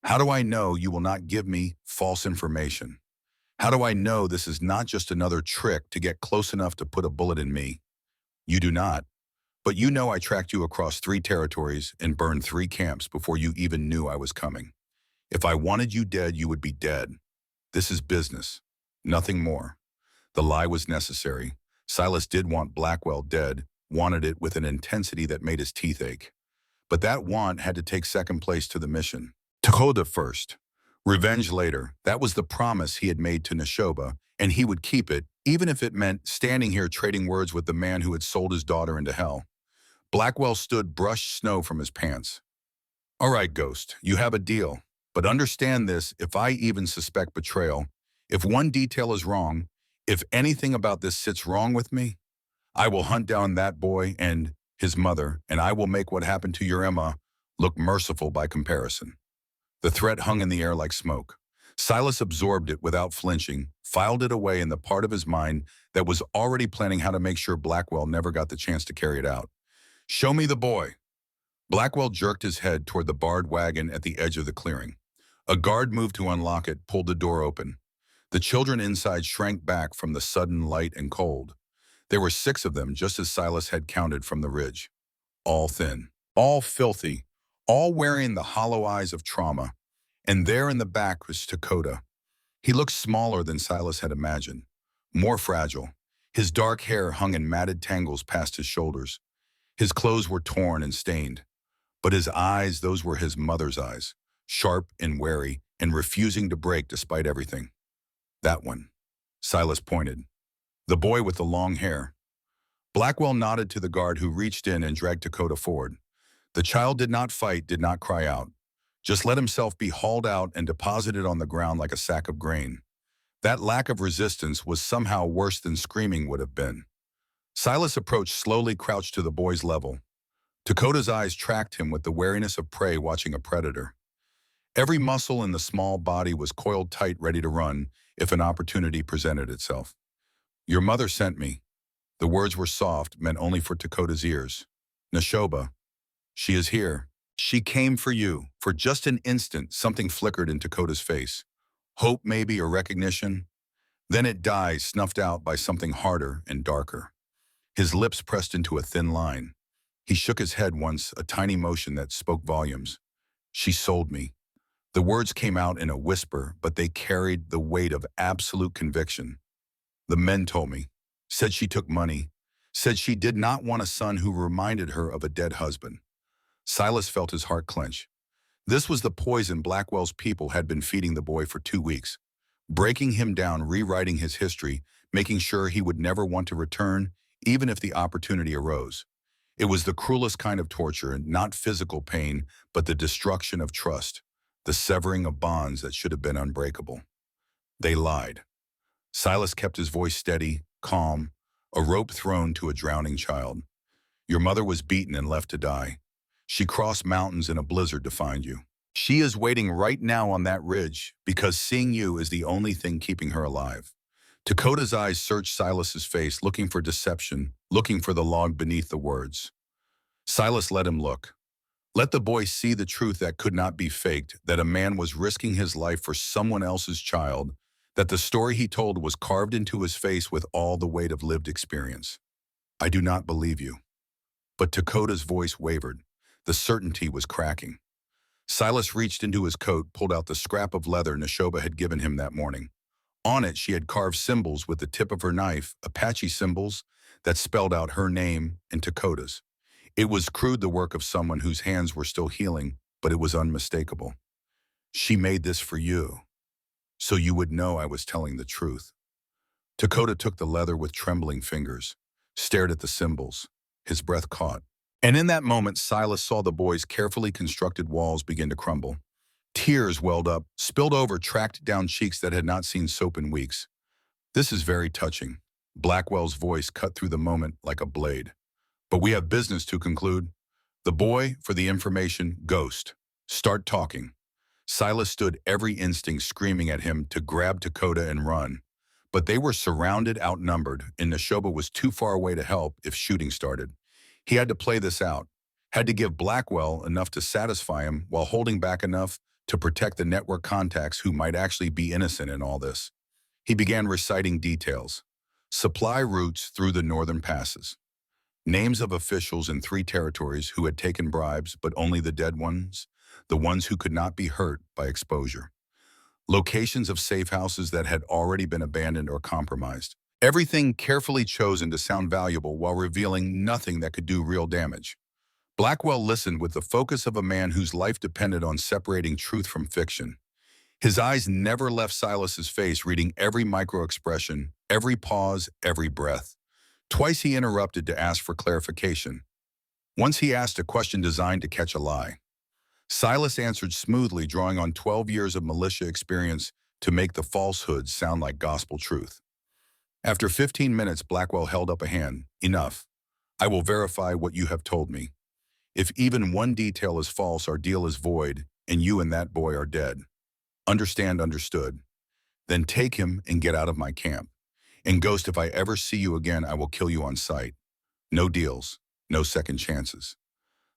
How do I know you will not give me false information? How do I know this is not just another trick to get close enough to put a bullet in me? You do not. But you know I tracked you across 3 territories and burned 3 camps before you even knew I was coming. If I wanted you dead, you would be dead. This is business. Nothing more. The lie was necessary. Silas did want Blackwell dead, wanted it with an intensity that made his teeth ache. But that want had to take second place to the mission. Dakota first. Revenge later. That was the promise he had made to Neshoba, and he would keep it, even if it meant standing here trading words with the man who had sold his daughter into hell. Blackwell stood, brushed snow from his pants. All right, Ghost, you have a deal. But understand this, if I even suspect betrayal, if one detail is wrong, if anything about this sits wrong with me, I will hunt down that boy and his mother, and I will make what happened to your Emma look merciful by comparison. The threat hung in the air like smoke. Silas absorbed it without flinching, filed it away in the part of his mind that was already planning how to make sure Blackwell never got the chance to carry it out. Show me the boy. Blackwell jerked his head toward the barred wagon at the edge of the clearing. A guard moved to unlock it, pulled the door open. The children inside shrank back from the sudden light and cold. There were 6 of them, just as Silas had counted from the ridge. All thin, all filthy, all wearing the hollow eyes of trauma. And there in the back was Dakota. He looked smaller than Silas had imagined, more fragile. His dark hair hung in matted tangles past his shoulders. His clothes were torn and stained. But his eyes, those were his mother's eyes, sharp and wary and refusing to break despite everything. That one. Silas pointed. The boy with the long hair. Blackwell nodded to the guard who reached in and dragged Dakota forward. The child did not fight, did not cry out. Just let himself be hauled out and deposited on the ground like a sack of grain. That lack of resistance was somehow worse than screaming would have been. Silas approached slowly, crouched to the boy's level. Dakota's eyes tracked him with the wariness of prey watching a predator. Every muscle in the small body was coiled tight, ready to run if an opportunity presented itself. Your mother sent me. The words were soft, meant only for Dakota's ears. Neshoba, she is here. She came for you. For just an instant, something flickered in Dakota's face. Hope, maybe, or recognition. Then it dies, snuffed out by something harder and darker. His lips pressed into a thin line. He shook his head once, a tiny motion that spoke volumes. She sold me. The words came out in a whisper, but they carried the weight of absolute conviction. The men told me, said she took money, said she did not want a son who reminded her of a dead husband. Silas felt his heart clench. This was the poison Blackwell's people had been feeding the boy for 2 weeks, breaking him down, rewriting his history, making sure he would never want to return, even if the opportunity arose. It was the cruelest kind of torture, not physical pain, but the destruction of trust, the severing of bonds that should have been unbreakable. They lied. Silas kept his voice steady, calm, a rope thrown to a drowning child. Your mother was beaten and left to die. She crossed mountains in a blizzard to find you. She is waiting right now on that ridge because seeing you is the only thing keeping her alive. Dakota's eyes searched Silas's face, looking for deception, looking for the log beneath the words. Silas let him look. Let the boy see the truth that could not be faked, that a man was risking his life for someone else's child, that the story he told was carved into his face with all the weight of lived experience. I do not believe you. But Dakota's voice wavered. The certainty was cracking. Silas reached into his coat, pulled out the scrap of leather Neshoba had given him that morning. On it, she had carved symbols with the tip of her knife, Apache symbols that spelled out her name and Dakota's. It was crude, the work of someone whose hands were still healing, but it was unmistakable. She made this for you, so you would know I was telling the truth. Dakota took the leather with trembling fingers, stared at the symbols. His breath caught. And in that moment, Silas saw the boy's carefully constructed walls begin to crumble. Tears welled up, spilled over, tracked down cheeks that had not seen soap in weeks. This is very touching. Blackwell's voice cut through the moment like a blade. But we have business to conclude. The boy, for the information, ghost. Start talking. Silas stood, every instinct screaming at him to grab Dakota and run. But they were surrounded, outnumbered, and Neshoba was too far away to help if shooting started. He had to play this out, had to give Blackwell enough to satisfy him while holding back enough to protect the network contacts who might actually be innocent in all this. He began reciting details. Supply routes through the northern passes. Names of officials in 3 territories who had taken bribes, but only the dead ones, the ones who could not be hurt by exposure. Locations of safe houses that had already been abandoned or compromised. Everything carefully chosen to sound valuable while revealing nothing that could do real damage. Blackwell listened with the focus of a man whose life depended on separating truth from fiction. His eyes never left Silas's face, reading every micro-expression, every pause, every breath. Twice he interrupted to ask for clarification. Once he asked a question designed to catch a lie. Silas answered smoothly, drawing on 12 years of militia experience to make the falsehoods sound like gospel truth. After 15 minutes, Blackwell held up a hand. Enough. I will verify what you have told me. If even one detail is false, our deal is void, and you and that boy are dead. Understand, understood. Then take him and get out of my camp. And Ghost, if I ever see you again, I will kill you on sight. No deals, no second chances.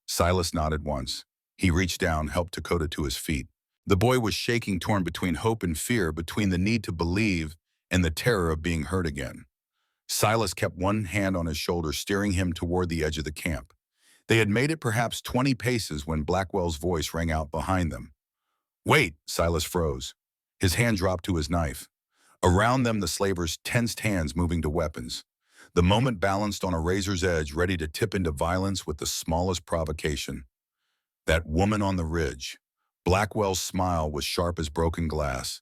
Silas nodded once. He reached down, helped Dakota to his feet. The boy was shaking, torn between hope and fear, between the need to believe and the terror of being hurt again. Silas kept one hand on his shoulder, steering him toward the edge of the camp. They had made it perhaps 20 paces when Blackwell's voice rang out behind them. Wait, Silas froze. His hand dropped to his knife. Around them, the slavers' tensed hands moving to weapons. The moment balanced on a razor's edge, ready to tip into violence with the smallest provocation. That woman on the ridge. Blackwell's smile was sharp as broken glass.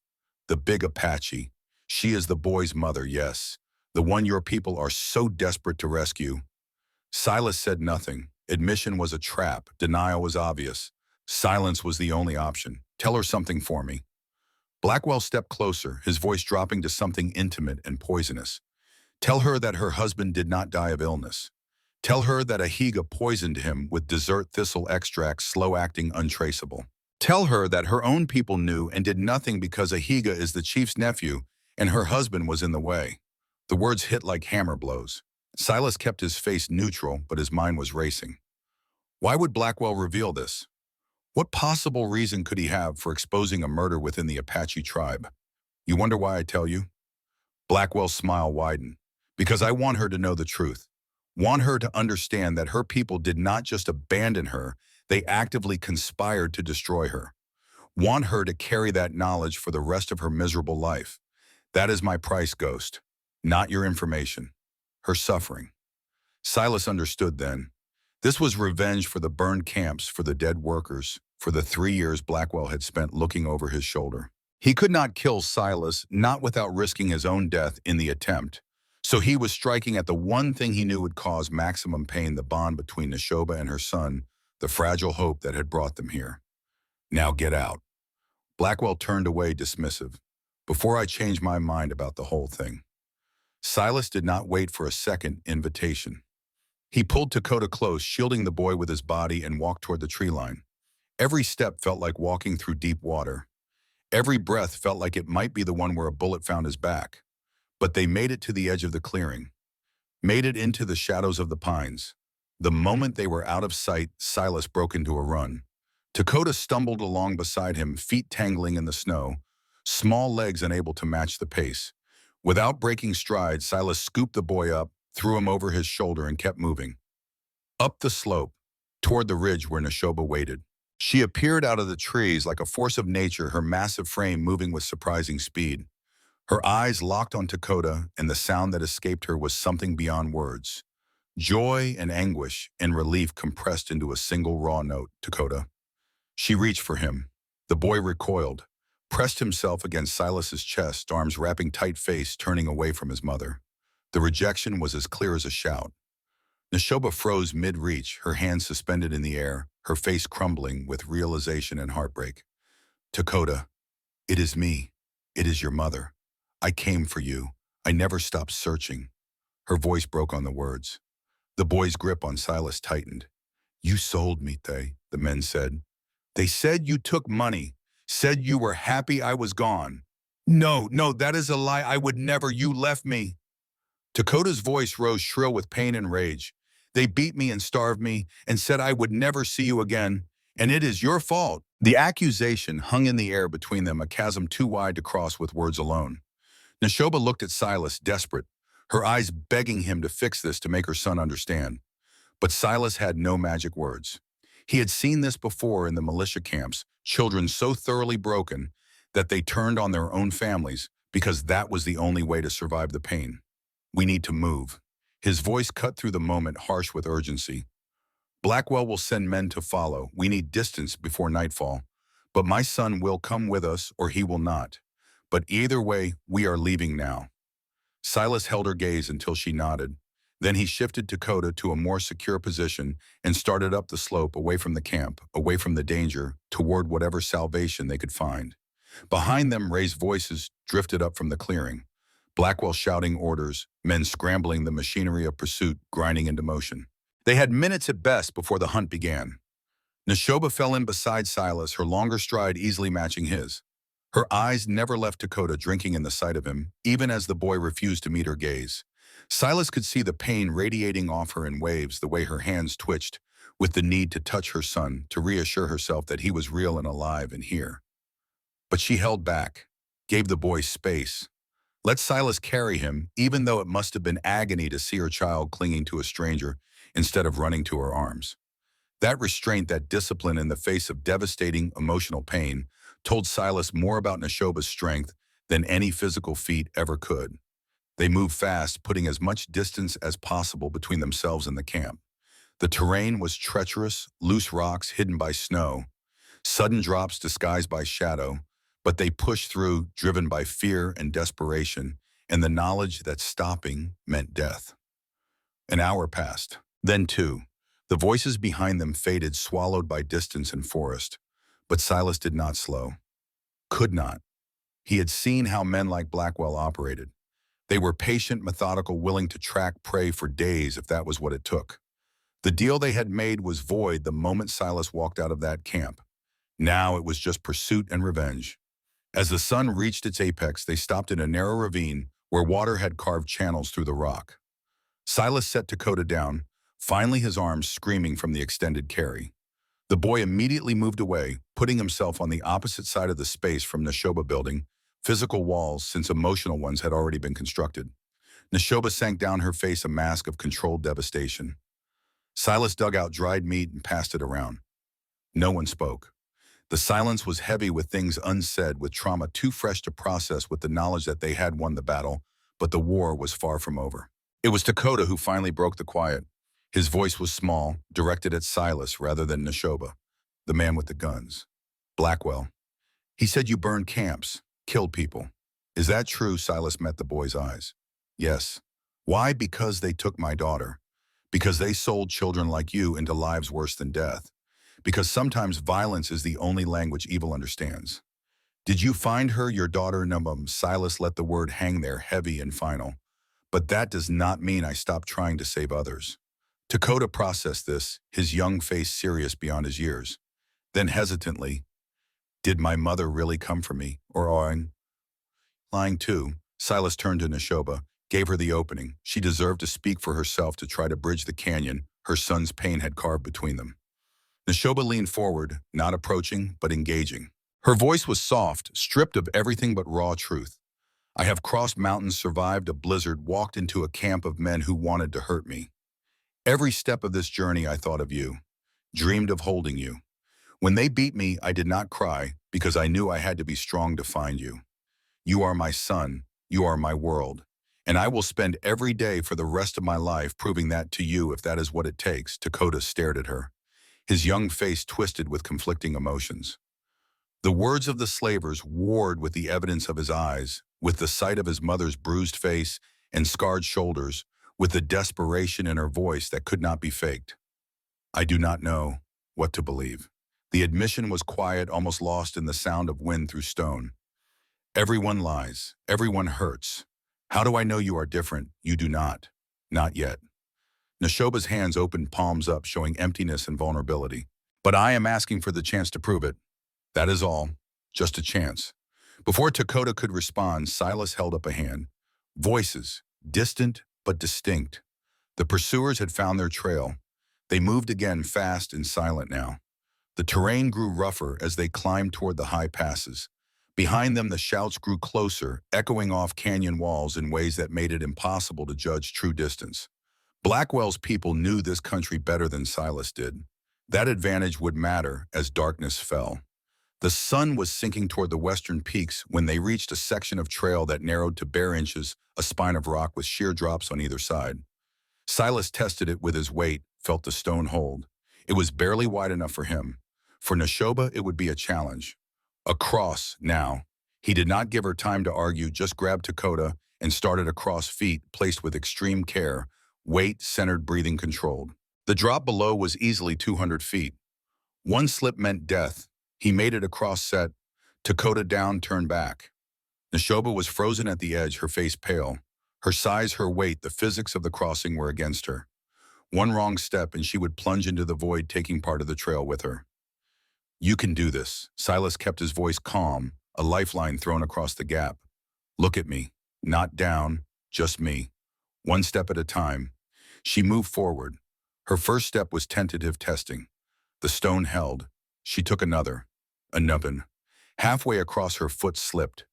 The big Apache. She is the boy's mother, yes. The one your people are so desperate to rescue. Silas said nothing. Admission was a trap. Denial was obvious. Silence was the only option. Tell her something for me. Blackwell stepped closer, his voice dropping to something intimate and poisonous. Tell her that her husband did not die of illness. Tell her that Ahiga poisoned him with dessert thistle extract, slow-acting, untraceable. Tell her that her own people knew and did nothing because Ahiga is the chief's nephew and her husband was in the way. The words hit like hammer blows. Silas kept his face neutral, but his mind was racing. Why would Blackwell reveal this? What possible reason could he have for exposing a murder within the Apache tribe? You wonder why I tell you? Blackwell's smile widened. Because I want her to know the truth. Want her to understand that her people did not just abandon her, they actively conspired to destroy her. Want her to carry that knowledge for the rest of her miserable life. That is my price, Ghost. Not your information. Her suffering. Silas understood then. This was revenge for the burned camps, for the dead workers, for the 3 years Blackwell had spent looking over his shoulder. He could not kill Silas, not without risking his own death in the attempt. So he was striking at the one thing he knew would cause maximum pain, the bond between Neshoba and her son, the fragile hope that had brought them here. Now get out. Blackwell turned away dismissive. Before I change my mind about the whole thing. Silas did not wait for a second invitation. He pulled Dakota close, shielding the boy with his body, and walked toward the tree line. Every step felt like walking through deep water. Every breath felt like it might be the one where a bullet found his back. But they made it to the edge of the clearing, made it into the shadows of the pines. The moment they were out of sight, Silas broke into a run. Dakota stumbled along beside him, feet tangling in the snow, small legs unable to match the pace. Without breaking stride, Silas scooped the boy up, threw him over his shoulder, and kept moving. Up the slope, toward the ridge where Neshoba waited. She appeared out of the trees like a force of nature, her massive frame moving with surprising speed. Her eyes locked on Dakota, and the sound that escaped her was something beyond words. Joy and anguish and relief compressed into a single raw note. Dakota. She reached for him. The boy recoiled, pressed himself against Silas's chest, arms wrapping tight, face turning away from his mother. The rejection was as clear as a shout. Neshoba froze mid-reach, her hands suspended in the air, her face crumbling with realization and heartbreak. Dakota, it is me. It is your mother. I came for you. I never stopped searching. Her voice broke on the words. The boy's grip on Silas tightened. You sold me, the men said. They said you took money, said you were happy I was gone. No, that is a lie. I would never. You left me. Dakota's voice rose shrill with pain and rage. They beat me and starved me and said I would never see you again, and it is your fault. The accusation hung in the air between them, a chasm too wide to cross with words alone. Neshoba looked at Silas, desperate, her eyes begging him to fix this, to make her son understand. But Silas had no magic words. He had seen this before in the militia camps, children so thoroughly broken that they turned on their own families because that was the only way to survive the pain. We need to move. His voice cut through the moment, harsh with urgency. Blackwell will send men to follow. We need distance before nightfall. But my son will come with us or he will not. But either way, we are leaving now. Silas held her gaze until she nodded. Then he shifted Dakota to a more secure position and started up the slope, away from the camp, away from the danger, toward whatever salvation they could find. Behind them, raised voices drifted up from the clearing. Blackwell shouting orders, men scrambling, the machinery of pursuit grinding into motion. They had minutes at best before the hunt began. Neshoba fell in beside Silas, her longer stride easily matching his. Her eyes never left Dakota, drinking in the sight of him, even as the boy refused to meet her gaze. Silas could see the pain radiating off her in waves, the way her hands twitched, with the need to touch her son, to reassure herself that he was real and alive and here. But she held back, gave the boy space. Let Silas carry him, even though it must have been agony to see her child clinging to a stranger instead of running to her arms. That restraint, that discipline in the face of devastating emotional pain, told Silas more about Neshoba's strength than any physical feat ever could. They moved fast, putting as much distance as possible between themselves and the camp. The terrain was treacherous, loose rocks hidden by snow, sudden drops disguised by shadow, but they pushed through, driven by fear and desperation, and the knowledge that stopping meant death. An hour passed, then two. The voices behind them faded, swallowed by distance and forest. But Silas did not slow. Could not. He had seen how men like Blackwell operated. They were patient, methodical, willing to track prey for days if that was what it took. The deal they had made was void the moment Silas walked out of that camp. Now it was just pursuit and revenge. As the sun reached its apex, they stopped in a narrow ravine where water had carved channels through the rock. Silas set Dakota down, finally his arms screaming from the extended carry. The boy immediately moved away, putting himself on the opposite side of the space from Neshoba building, physical walls since emotional ones had already been constructed. Neshoba sank down, her face a mask of controlled devastation. Silas dug out dried meat and passed it around. No one spoke. The silence was heavy with things unsaid, with trauma too fresh to process, with the knowledge that they had won the battle, but the war was far from over. It was Dakota who finally broke the quiet. His voice was small, directed at Silas rather than Neshoba, the man with the guns. Blackwell. He said you burned camps, killed people. Is that true? Silas met the boy's eyes. Yes. Why? Because they took my daughter. Because they sold children like you into lives worse than death. Because sometimes violence is the only language evil understands. Did you find her, your daughter? Numbum? Silas let the word hang there, heavy and final. But that does not mean I stopped trying to save others. Dakota processed this, his young face serious beyond his years. Then hesitantly, did my mother really come for me, or I'm lying too? Silas turned to Neshoba, gave her the opening. She deserved to speak for herself, to try to bridge the canyon her son's pain had carved between them. Neshoba leaned forward, not approaching, but engaging. Her voice was soft, stripped of everything but raw truth. I have crossed mountains, survived a blizzard, walked into a camp of men who wanted to hurt me. Every step of this journey I thought of you, dreamed of holding you. When they beat me, I did not cry because I knew I had to be strong to find you. You are my son, you are my world, and I will spend every day for the rest of my life proving that to you if that is what it takes. Dakota stared at her, his young face twisted with conflicting emotions. The words of the slavers warred with the evidence of his eyes, with the sight of his mother's bruised face and scarred shoulders, with the desperation in her voice that could not be faked. I do not know what to believe. The admission was quiet, almost lost in the sound of wind through stone. Everyone lies. Everyone hurts. How do I know you are different? You do not. Not yet. Neshoba's hands opened, palms up, showing emptiness and vulnerability. But I am asking for the chance to prove it. That is all. Just a chance. Before Dakota could respond, Silas held up a hand. Voices, distant but distinct. The pursuers had found their trail. They moved again, fast and silent now. The terrain grew rougher as they climbed toward the high passes. Behind them, the shouts grew closer, echoing off canyon walls in ways that made it impossible to judge true distance. Blackwell's people knew this country better than Silas did. That advantage would matter as darkness fell. The sun was sinking toward the western peaks when they reached a section of trail that narrowed to bare inches, a spine of rock with sheer drops on either side. Silas tested it with his weight, felt the stone hold. It was barely wide enough for him. For Neshoba, it would be a challenge. A cross, now. He did not give her time to argue, just grabbed Dakota and started across, feet placed with extreme care, weight centered, breathing controlled. The drop below was easily 200 feet. One slip meant death. He made it across, set. Dakota down, turned back. Neshoba was frozen at the edge, her face pale. Her size, her weight, the physics of the crossing were against her. One wrong step and she would plunge into the void, taking part of the trail with her. You can do this. Silas kept his voice calm, a lifeline thrown across the gap. Look at me. Not down, just me. One step at a time. She moved forward. Her first step was tentative testing. The stone held. She took another. A nubbin. Halfway across, her foot slipped.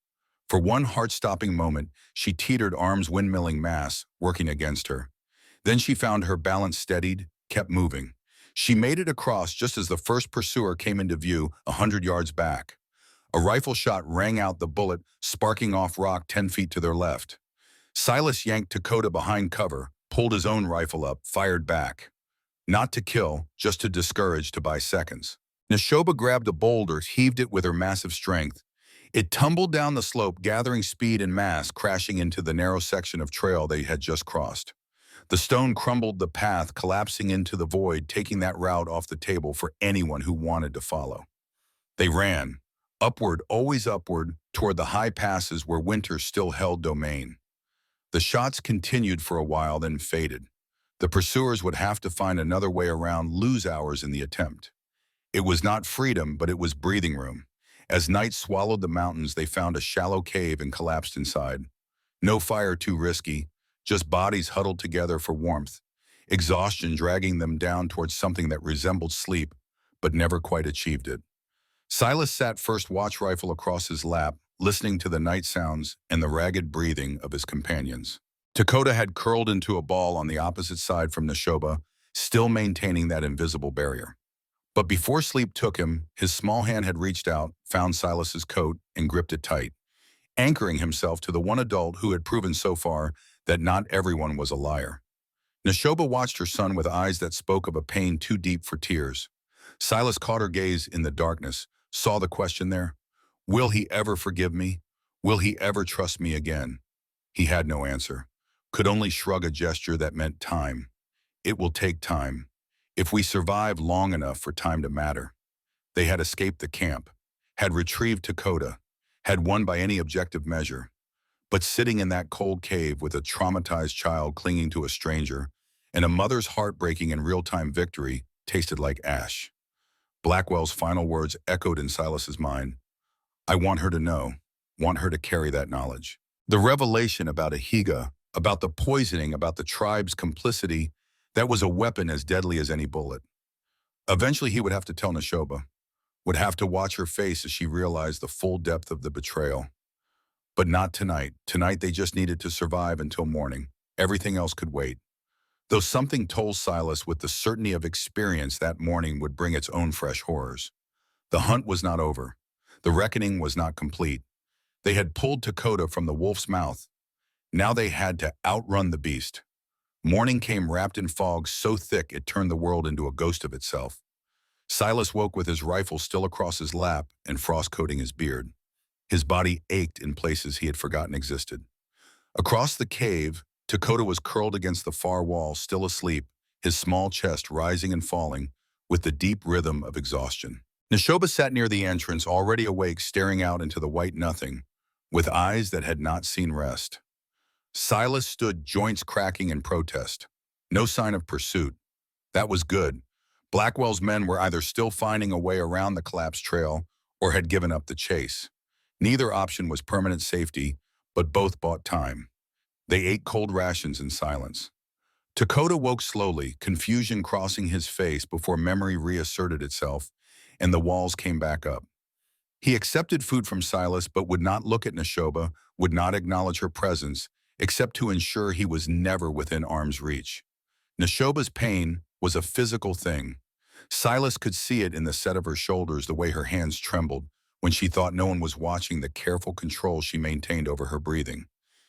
For one heart-stopping moment, she teetered, arms windmilling, mass working against her. Then she found her balance, steadied, kept moving. She made it across just as the first pursuer came into view 100 yards back. A rifle shot rang out, the bullet sparking off rock 10 feet to their left. Silas yanked Dakota behind cover, pulled his own rifle up, fired back. Not to kill, just to discourage, to buy seconds. Neshoba grabbed a boulder, heaved it with her massive strength. It tumbled down the slope, gathering speed and mass, crashing into the narrow section of trail they had just crossed. The stone crumbled the path, collapsing into the void, taking that route off the table for anyone who wanted to follow. They ran, upward, always upward, toward the high passes where winter still held domain. The shots continued for a while, then faded. The pursuers would have to find another way around, lose hours in the attempt. It was not freedom, but it was breathing room. As night swallowed the mountains, they found a shallow cave and collapsed inside. No fire too risky, just bodies huddled together for warmth, exhaustion dragging them down towards something that resembled sleep, but never quite achieved it. Silas sat first watch rifle across his lap, listening to the night sounds and the ragged breathing of his companions. Dakota had curled into a ball on the opposite side from Neshoba, still maintaining that invisible barrier. But before sleep took him, his small hand had reached out, found Silas's coat, and gripped it tight, anchoring himself to the one adult who had proven so far that not everyone was a liar. Neshoba watched her son with eyes that spoke of a pain too deep for tears. Silas caught her gaze in the darkness, saw the question there. Will he ever forgive me? Will he ever trust me again? He had no answer, could only shrug a gesture that meant time. It will take time. If we survive long enough for time to matter. They had escaped the camp, had retrieved Dakota, had won by any objective measure. But sitting in that cold cave with a traumatized child clinging to a stranger and a mother's heartbreaking in real-time victory tasted like ash. Blackwell's final words echoed in Silas's mind. I want her to know, want her to carry that knowledge. The revelation about Ahiga, about the poisoning, about the tribe's complicity, that was a weapon as deadly as any bullet. Eventually he would have to tell Neshoba, would have to watch her face as she realized the full depth of the betrayal. But not tonight. Tonight they just needed to survive until morning. Everything else could wait. Though something told Silas with the certainty of experience that morning would bring its own fresh horrors. The hunt was not over. The reckoning was not complete. They had pulled Dakota from the wolf's mouth. Now they had to outrun the beast. Morning came wrapped in fog so thick it turned the world into a ghost of itself. Silas woke with his rifle still across his lap and frost coating his beard. His body ached in places he had forgotten existed. Across the cave, Dakota was curled against the far wall, still asleep, his small chest rising and falling with the deep rhythm of exhaustion. Neshoba sat near the entrance, already awake, staring out into the white nothing, with eyes that had not seen rest. Silas stood, joints cracking in protest. No sign of pursuit. That was good. Blackwell's men were either still finding a way around the collapsed trail or had given up the chase. Neither option was permanent safety, but both bought time. They ate cold rations in silence. Dakota woke slowly, confusion crossing his face before memory reasserted itself, and the walls came back up. He accepted food from Silas, but would not look at Neshoba, would not acknowledge her presence, except to ensure he was never within arm's reach. Neshoba's pain was a physical thing. Silas could see it in the set of her shoulders, the way her hands trembled when she thought no one was watching, the careful control she maintained over her breathing.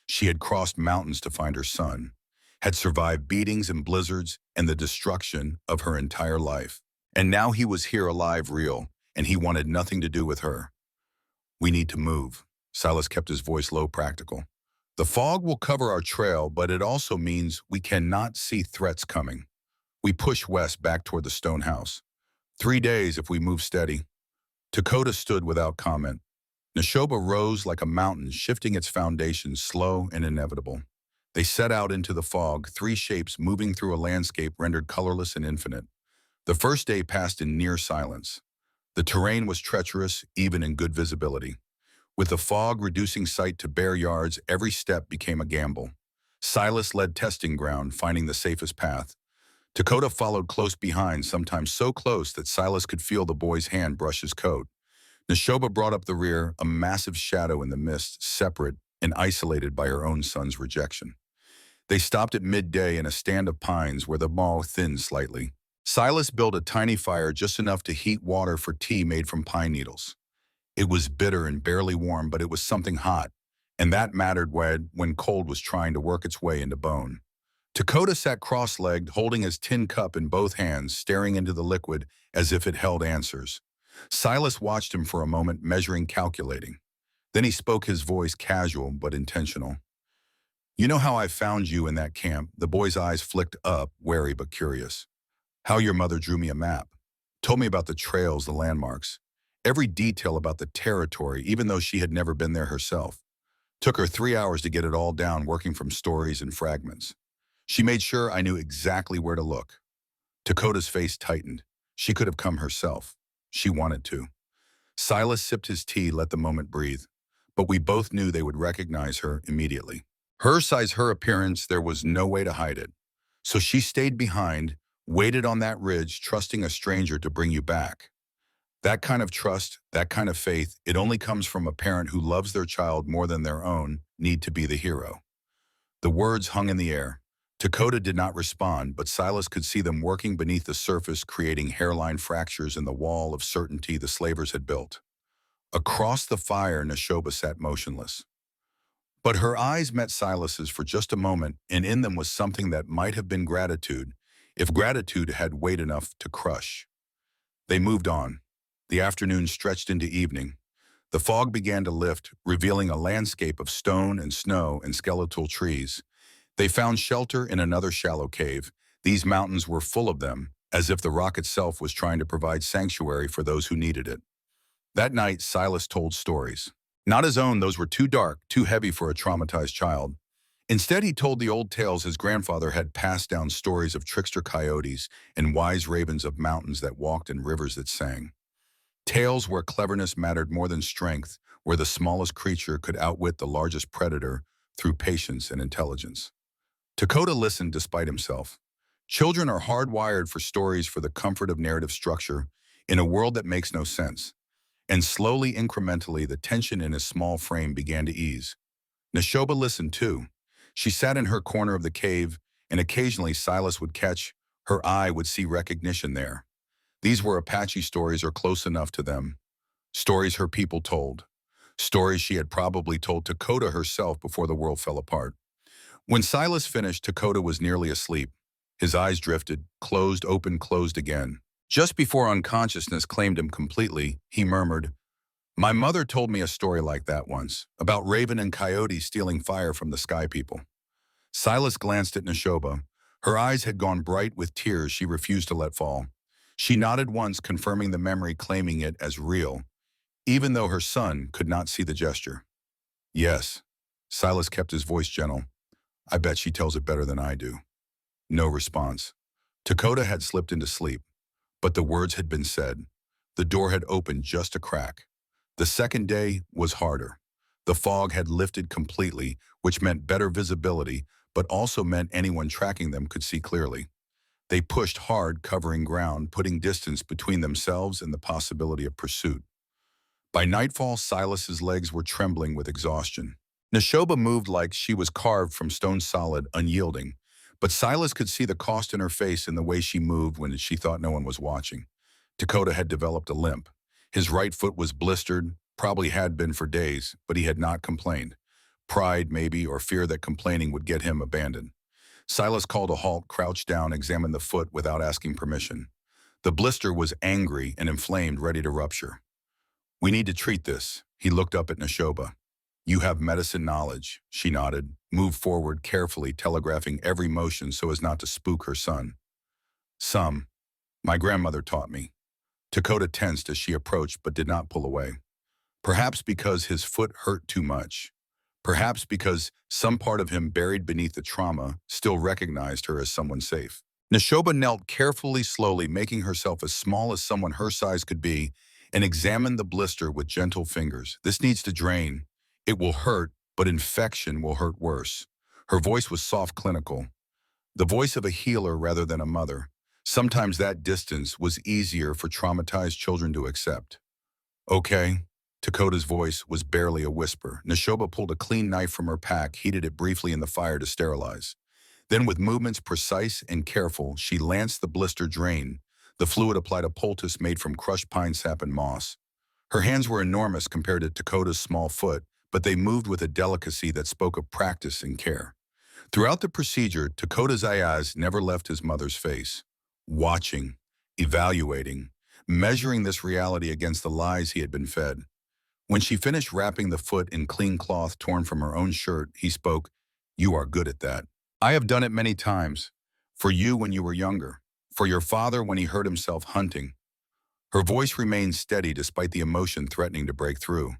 She had crossed mountains to find her son, had survived beatings and blizzards and the destruction of her entire life. And now he was here alive, real, and he wanted nothing to do with her. We need to move. Silas kept his voice low, practical. The fog will cover our trail, but it also means we cannot see threats coming. We push west back toward the stone house. 3 days if we move steady. Dakota stood without comment. Neshoba rose like a mountain, shifting its foundations, slow and inevitable. They set out into the fog, 3 shapes moving through a landscape rendered colorless and infinite. The first day passed in near silence. The terrain was treacherous, even in good visibility. With the fog reducing sight to bare yards, every step became a gamble. Silas led testing ground, finding the safest path. Dakota followed close behind, sometimes so close that Silas could feel the boy's hand brush his coat. Neshoba brought up the rear, a massive shadow in the mist, separate and isolated by her own son's rejection. They stopped at midday in a stand of pines where the moss thinned slightly. Silas built a tiny fire, just enough to heat water for tea made from pine needles. It was bitter and barely warm, but it was something hot, and that mattered when cold was trying to work its way into bone. Dakota sat cross-legged, holding his tin cup in both hands, staring into the liquid as if it held answers. Silas watched him for a moment, measuring, calculating. Then he spoke, his voice casual but intentional. You know how I found you in that camp? The boy's eyes flicked up, wary but curious. How your mother drew me a map. Told me about the trails, the landmarks. Every detail about the territory, even though she had never been there herself. Took her 3 hours to get it all down, working from stories and fragments. She made sure I knew exactly where to look. Dakota's face tightened. She could have come herself. She wanted to. Silas sipped his tea, let the moment breathe. But we both knew they would recognize her immediately. Her size, her appearance, there was no way to hide it. So she stayed behind, waited on that ridge, trusting a stranger to bring you back. That kind of trust, that kind of faith, it only comes from a parent who loves their child more than their own, need to be the hero. The words hung in the air. Dakota did not respond, but Silas could see them working beneath the surface, creating hairline fractures in the wall of certainty the slavers had built. Across the fire, Neshoba sat motionless. But her eyes met Silas's for just a moment, and in them was something that might have been gratitude, if gratitude had weight enough to crush. They moved on. The afternoon stretched into evening. The fog began to lift, revealing a landscape of stone and snow and skeletal trees. They found shelter in another shallow cave. These mountains were full of them, as if the rock itself was trying to provide sanctuary for those who needed it. That night, Silas told stories. Not his own, those were too dark, too heavy for a traumatized child. Instead, he told the old tales his grandfather had passed down, stories of trickster coyotes and wise ravens, of mountains that walked and rivers that sang. Tales where cleverness mattered more than strength, where the smallest creature could outwit the largest predator through patience and intelligence. Dakota listened despite himself. Children are hardwired for stories, for the comfort of narrative structure, in a world that makes no sense. And slowly, incrementally, the tension in his small frame began to ease. Neshoba listened too. She sat in her corner of the cave, and occasionally Silas would catch her eye, would see recognition there. These were Apache stories, or close enough to them. Stories her people told. Stories she had probably told Dakota herself before the world fell apart. When Silas finished, Dakota was nearly asleep. His eyes drifted, closed, opened, closed again. Just before unconsciousness claimed him completely, he murmured, "My mother told me a story like that once, about raven and coyote stealing fire from the sky people." Silas glanced at Neshoba. Her eyes had gone bright with tears she refused to let fall. She nodded once, confirming the memory, claiming it as real, even though her son could not see the gesture. "Yes." Silas kept his voice gentle. "I bet she tells it better than I do." No response. Dakota had slipped into sleep. But the words had been said. The door had opened just a crack. The second day was harder. The fog had lifted completely, which meant better visibility, but also meant anyone tracking them could see clearly. They pushed hard, covering ground, putting distance between themselves and the possibility of pursuit. By nightfall, Silas's legs were trembling with exhaustion. Neshoba moved like she was carved from stone, solid, unyielding. But Silas could see the cost in her face in the way she moved when she thought no one was watching. Dakota had developed a limp. His right foot was blistered, probably had been for days, but he had not complained. Pride, maybe, or fear that complaining would get him abandoned. Silas called a halt, crouched down, examined the foot without asking permission. The blister was angry and inflamed, ready to rupture. "We need to treat this." He looked up at Neshoba. "You have medicine knowledge." She nodded, moved forward carefully, telegraphing every motion so as not to spook her son. "Some. My grandmother taught me." Dakota tensed as she approached but did not pull away. Perhaps because his foot hurt too much. Perhaps because some part of him, buried beneath the trauma, still recognized her as someone safe. Neshoba knelt carefully, slowly, making herself as small as someone her size could be, and examined the blister with gentle fingers. "This needs to drain. It will hurt, but infection will hurt worse." Her voice was soft, clinical. The voice of a healer rather than a mother. Sometimes that distance was easier for traumatized children to accept. "Okay." Dakota's voice was barely a whisper. Neshoba pulled a clean knife from her pack, heated it briefly in the fire to sterilize. Then, with movements precise and careful, she lanced the blister drain. The fluid applied a poultice made from crushed pine sap and moss. Her hands were enormous compared to Dakota's small foot, but they moved with a delicacy that spoke of practice and care. Throughout the procedure, Dakota's eyes never left his mother's face, watching, evaluating, measuring this reality against the lies he had been fed. When she finished wrapping the foot in clean cloth torn from her own shirt, he spoke, "You are good at that. I have done it many times. For you when you were younger. For your father when he hurt himself hunting." Her voice remained steady despite the emotion threatening to break through.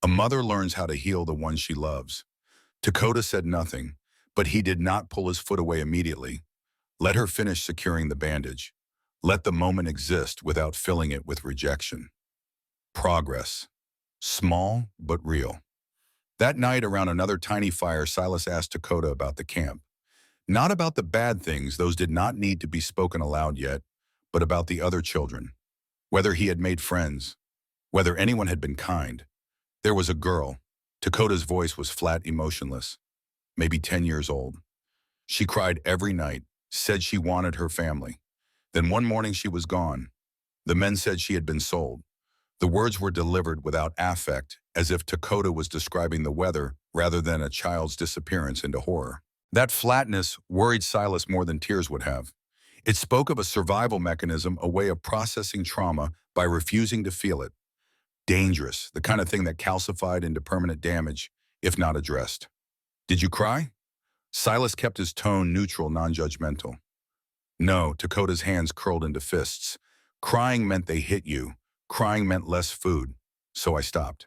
A mother learns how to heal the one she loves. Dakota said nothing, but he did not pull his foot away immediately. Let her finish securing the bandage. Let the moment exist without filling it with rejection. Progress. Small, but real. That night around another tiny fire, Silas asked Dakota about the camp. Not about the bad things, those did not need to be spoken aloud yet, but about the other children. Whether he had made friends, whether anyone had been kind. There was a girl. Dakota's voice was flat, emotionless, maybe 10 years old. She cried every night, said she wanted her family. Then one morning she was gone. The men said she had been sold. The words were delivered without affect, as if Dakota was describing the weather rather than a child's disappearance into horror. That flatness worried Silas more than tears would have. It spoke of a survival mechanism, a way of processing trauma by refusing to feel it. Dangerous, the kind of thing that calcified into permanent damage, if not addressed. Did you cry? Silas kept his tone neutral, non-judgmental. No, Dakota's hands curled into fists. Crying meant they hit you. Crying meant less food. So I stopped.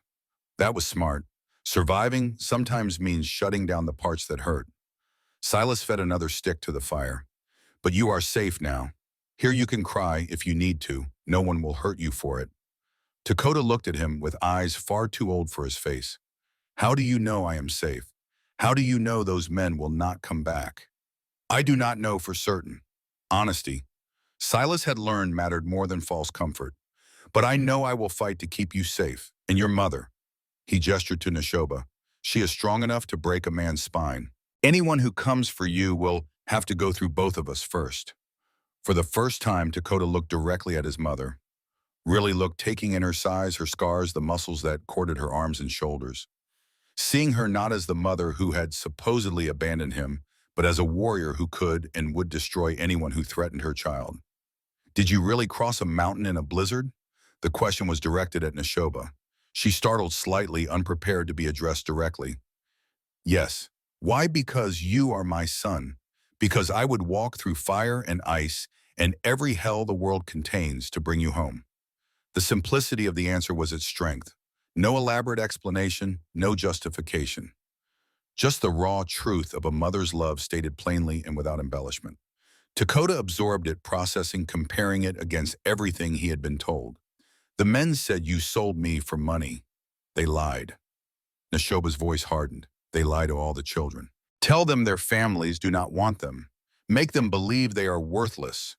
That was smart. Surviving sometimes means shutting down the parts that hurt. Silas fed another stick to the fire. But you are safe now. Here you can cry if you need to. No one will hurt you for it. Dakota looked at him with eyes far too old for his face. How do you know I am safe? How do you know those men will not come back? I do not know for certain. Honesty. Silas had learned mattered more than false comfort. But I know I will fight to keep you safe. And your mother. He gestured to Neshoba. She is strong enough to break a man's spine. Anyone who comes for you will have to go through both of us first. For the first time, Dakota looked directly at his mother. Really looked, taking in her size, her scars, the muscles that corded her arms and shoulders. Seeing her not as the mother who had supposedly abandoned him, but as a warrior who could and would destroy anyone who threatened her child. Did you really cross a mountain in a blizzard? The question was directed at Neshoba. She startled slightly, unprepared to be addressed directly. Yes. Why? Because you are my son. Because I would walk through fire and ice and every hell the world contains to bring you home. The simplicity of the answer was its strength. No elaborate explanation, no justification. Just the raw truth of a mother's love stated plainly and without embellishment. Dakota absorbed it, processing, comparing it against everything he had been told. The men said you sold me for money. They lied. Neshoba's voice hardened. They lie to all the children. Tell them their families do not want them. Make them believe they are worthless.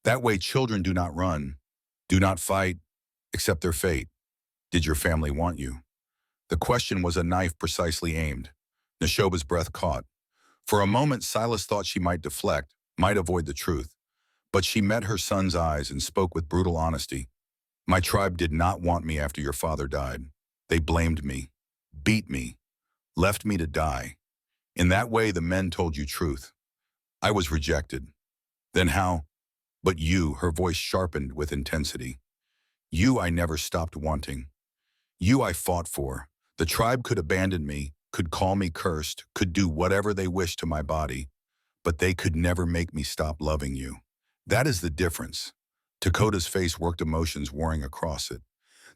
That way children do not run, do not fight, accept their fate. Did your family want you? The question was a knife precisely aimed. Neshoba's breath caught. For a moment, Silas thought she might deflect, might avoid the truth. But she met her son's eyes and spoke with brutal honesty. My tribe did not want me after your father died. They blamed me, beat me, left me to die. In that way, the men told you truth. I was rejected. Then how? But you, her voice sharpened with intensity. You I never stopped wanting. You I fought for. The tribe could abandon me, could call me cursed, could do whatever they wished to my body, but they could never make me stop loving you. That is the difference. Dakota's face worked, emotions warring across it.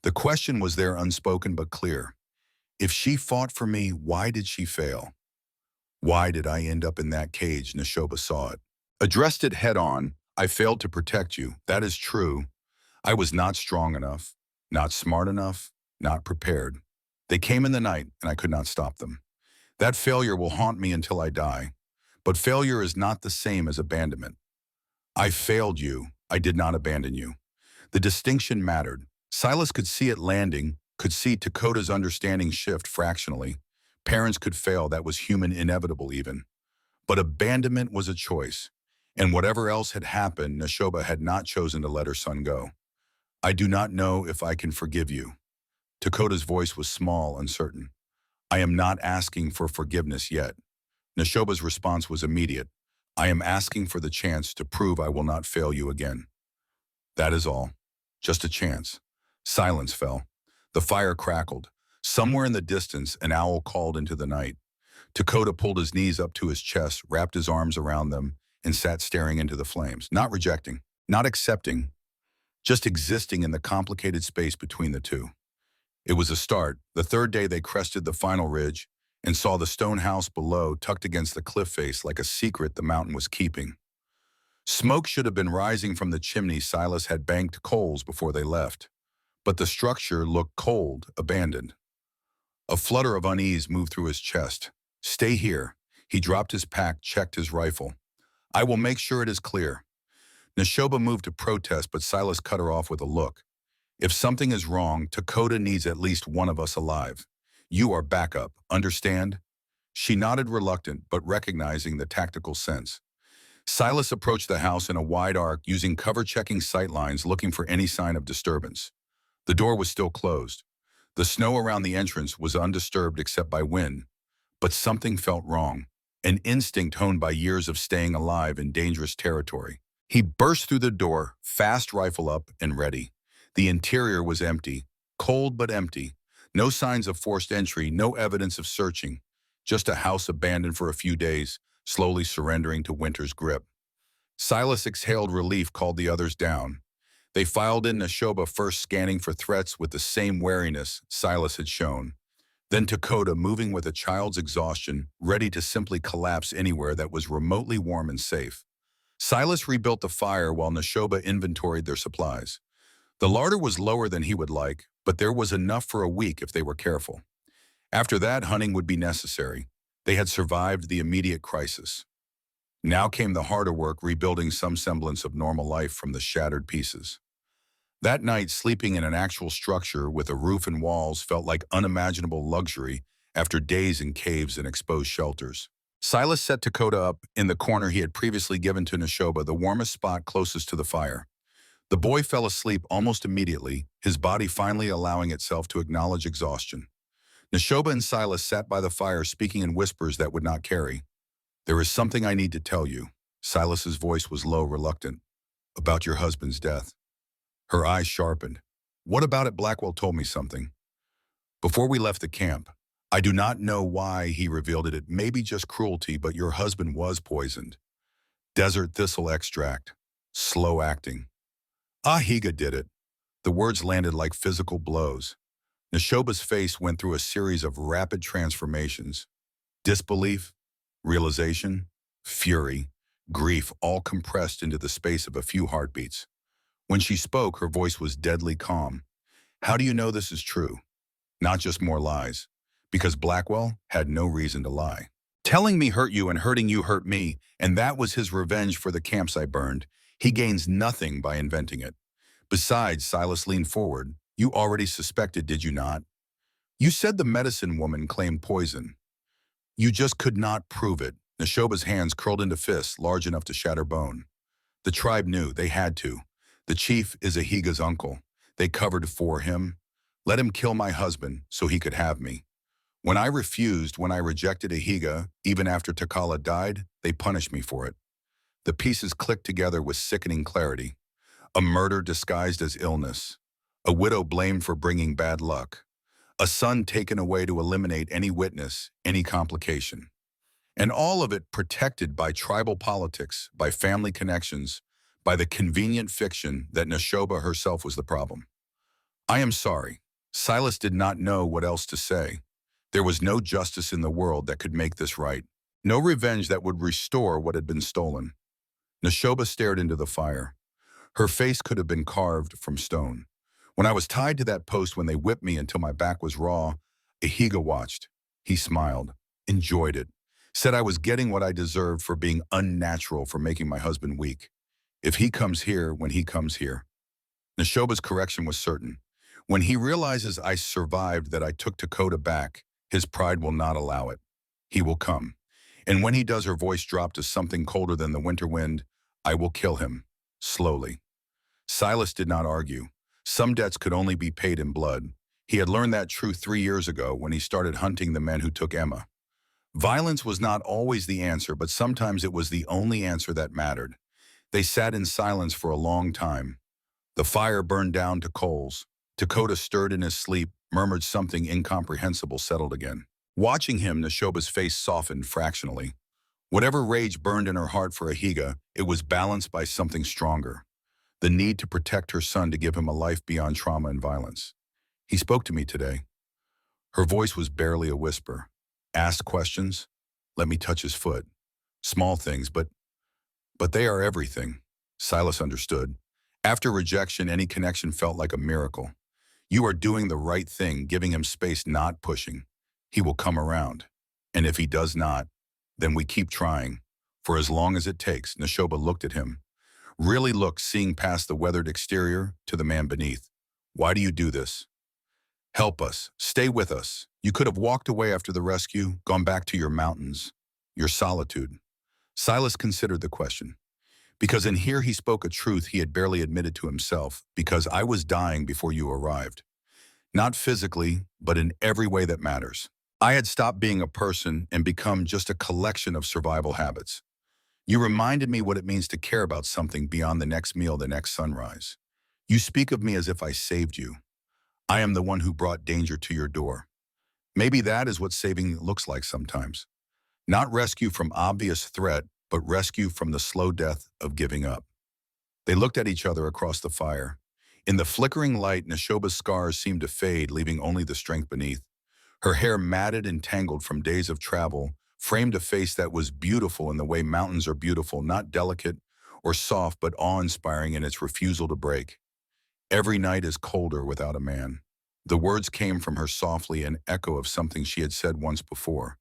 The question was there, unspoken but clear. If she fought for me, why did she fail? Why did I end up in that cage? Neshoba saw it. Addressed it head on. I failed to protect you. That is true. I was not strong enough, not smart enough, not prepared. They came in the night, and I could not stop them. That failure will haunt me until I die. But failure is not the same as abandonment. I failed you. I did not abandon you. The distinction mattered. Silas could see it landing, could see Dakota's understanding shift fractionally. Parents could fail, that was human, inevitable even. But abandonment was a choice. And whatever else had happened, Neshoba had not chosen to let her son go. I do not know if I can forgive you. Dakota's voice was small, uncertain. I am not asking for forgiveness yet. Neshoba's response was immediate. I am asking for the chance to prove I will not fail you again. That is all. Just a chance. Silence fell. The fire crackled. Somewhere in the distance, an owl called into the night. Dakota pulled his knees up to his chest, wrapped his arms around them, and sat staring into the flames, not rejecting, not accepting, just existing in the complicated space between the two. It was a start. The third day they crested the final ridge and saw the stone house below tucked against the cliff face like a secret the mountain was keeping. Smoke should have been rising from the chimney Silas had banked coals before they left, but the structure looked cold, abandoned. A flutter of unease moved through his chest. Stay here. He dropped his pack, checked his rifle. I will make sure it is clear. Neshoba moved to protest, but Silas cut her off with a look. If something is wrong, Dakota needs at least one of us alive. You are backup, understand? She nodded reluctant, but recognizing the tactical sense. Silas approached the house in a wide arc, using cover-checking sightlines, looking for any sign of disturbance. The door was still closed. The snow around the entrance was undisturbed except by wind, but something felt wrong, an instinct honed by years of staying alive in dangerous territory. He burst through the door, fast rifle up and ready. The interior was empty, cold but empty. No signs of forced entry, no evidence of searching. Just a house abandoned for a few days, slowly surrendering to winter's grip. Silas exhaled relief, called the others down. They filed in, Neshoba first scanning for threats with the same wariness Silas had shown. Then Dakota moving with a child's exhaustion, ready to simply collapse anywhere that was remotely warm and safe. Silas rebuilt the fire while Neshoba inventoried their supplies. The larder was lower than he would like, but there was enough for a week if they were careful. After that, hunting would be necessary. They had survived the immediate crisis. Now came the harder work, rebuilding some semblance of normal life from the shattered pieces. That night, sleeping in an actual structure with a roof and walls felt like unimaginable luxury after days in caves and exposed shelters. Silas set Dakota up in the corner he had previously given to Neshoba, the warmest spot closest to the fire. The boy fell asleep almost immediately, his body finally allowing itself to acknowledge exhaustion. Neshoba and Silas sat by the fire, speaking in whispers that would not carry. There is something I need to tell you. Silas's voice was low, reluctant. About your husband's death. Her eyes sharpened. What about it? Blackwell told me something. Before we left the camp. I do not know why he revealed it. It may be just cruelty, but your husband was poisoned. Desert thistle extract. Slow acting. Ahiga did it. The words landed like physical blows. Neshoba's face went through a series of rapid transformations. Disbelief, realization, fury, grief, all compressed into the space of a few heartbeats. When she spoke, her voice was deadly calm. How do you know this is true? Not just more lies. Because Blackwell had no reason to lie. Telling me hurt you and hurting you hurt me, and that was his revenge for the camps I burned. He gains nothing by inventing it. Besides, Silas leaned forward. You already suspected, did you not? You said the medicine woman claimed poison. You just could not prove it. Neshoba's hands curled into fists large enough to shatter bone. The tribe knew. They had to. The chief is Ahiga's uncle. They covered for him. Let him kill my husband so he could have me. When I refused, when I rejected Ahiga, even after Takala died, they punished me for it. The pieces clicked together with sickening clarity. A murder disguised as illness. A widow blamed for bringing bad luck. A son taken away to eliminate any witness, any complication. And all of it protected by tribal politics, by family connections, by the convenient fiction that Neshoba herself was the problem. I am sorry. Silas did not know what else to say. There was no justice in the world that could make this right. No revenge that would restore what had been stolen. Neshoba stared into the fire. Her face could have been carved from stone. When I was tied to that post, when they whipped me until my back was raw, Ahiga watched. He smiled, enjoyed it, said I was getting what I deserved for being unnatural, for making my husband weak. If he comes here, when he comes here. Neshoba's correction was certain. When he realizes I survived, that I took Dakota back, his pride will not allow it. He will come. And when he does, her voice dropped to something colder than the winter wind. I will kill him. Slowly. Silas did not argue. Some debts could only be paid in blood. He had learned that truth 3 years ago when he started hunting the men who took Emma. Violence was not always the answer, but sometimes it was the only answer that mattered. They sat in silence for a long time. The fire burned down to coals. Dakota stirred in his sleep, murmured something incomprehensible, settled again. Watching him, Neshoba's face softened fractionally. Whatever rage burned in her heart for Ahiga, it was balanced by something stronger. The need to protect her son, to give him a life beyond trauma and violence. He spoke to me today. Her voice was barely a whisper. Asked questions. Let me touch his foot. Small things, but But they are everything. Silas understood. After rejection, any connection felt like a miracle. You are doing the right thing, giving him space, not pushing. He will come around. And if he does not, then we keep trying. For as long as it takes, Neshoba looked at him. Really looked, seeing past the weathered exterior to the man beneath. Why do you do this? Help us. Stay with us. You could have walked away after the rescue, gone back to your mountains, your solitude. Silas considered the question. Because in here he spoke a truth he had barely admitted to himself, because I was dying before you arrived. Not physically, but in every way that matters. I had stopped being a person and become just a collection of survival habits. You reminded me what it means to care about something beyond the next meal, the next sunrise. You speak of me as if I saved you. I am the one who brought danger to your door. Maybe that is what saving looks like sometimes. Not rescue from obvious threat, but rescue from the slow death of giving up. They looked at each other across the fire. In the flickering light, Neshoba's scars seemed to fade, leaving only the strength beneath. Her hair, matted and tangled from days of travel, framed a face that was beautiful in the way mountains are beautiful, not delicate or soft, but awe-inspiring in its refusal to break. Every night is colder without a man. The words came from her softly, an echo of something she had said once before.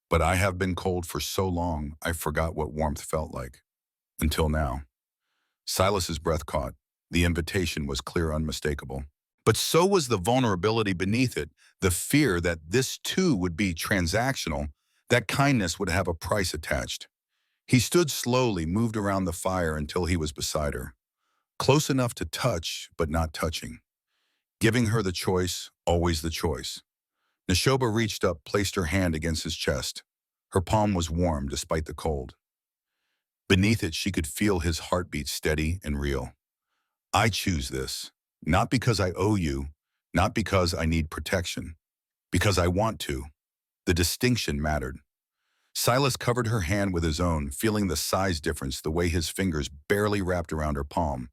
But I have been cold for so long, I forgot what warmth felt like. Until now. Silas's breath caught. The invitation was clear, unmistakable. But so was the vulnerability beneath it, the fear that this too would be transactional, that kindness would have a price attached. He stood slowly, moved around the fire until he was beside her. Close enough to touch, but not touching. Giving her the choice, always the choice. Neshoba reached up, placed her hand against his chest. Her palm was warm despite the cold. Beneath it, she could feel his heartbeat, steady and real. I choose this, not because I owe you, not because I need protection, because I want to. The distinction mattered. Silas covered her hand with his own, feeling the size difference, the way his fingers barely wrapped around her palm.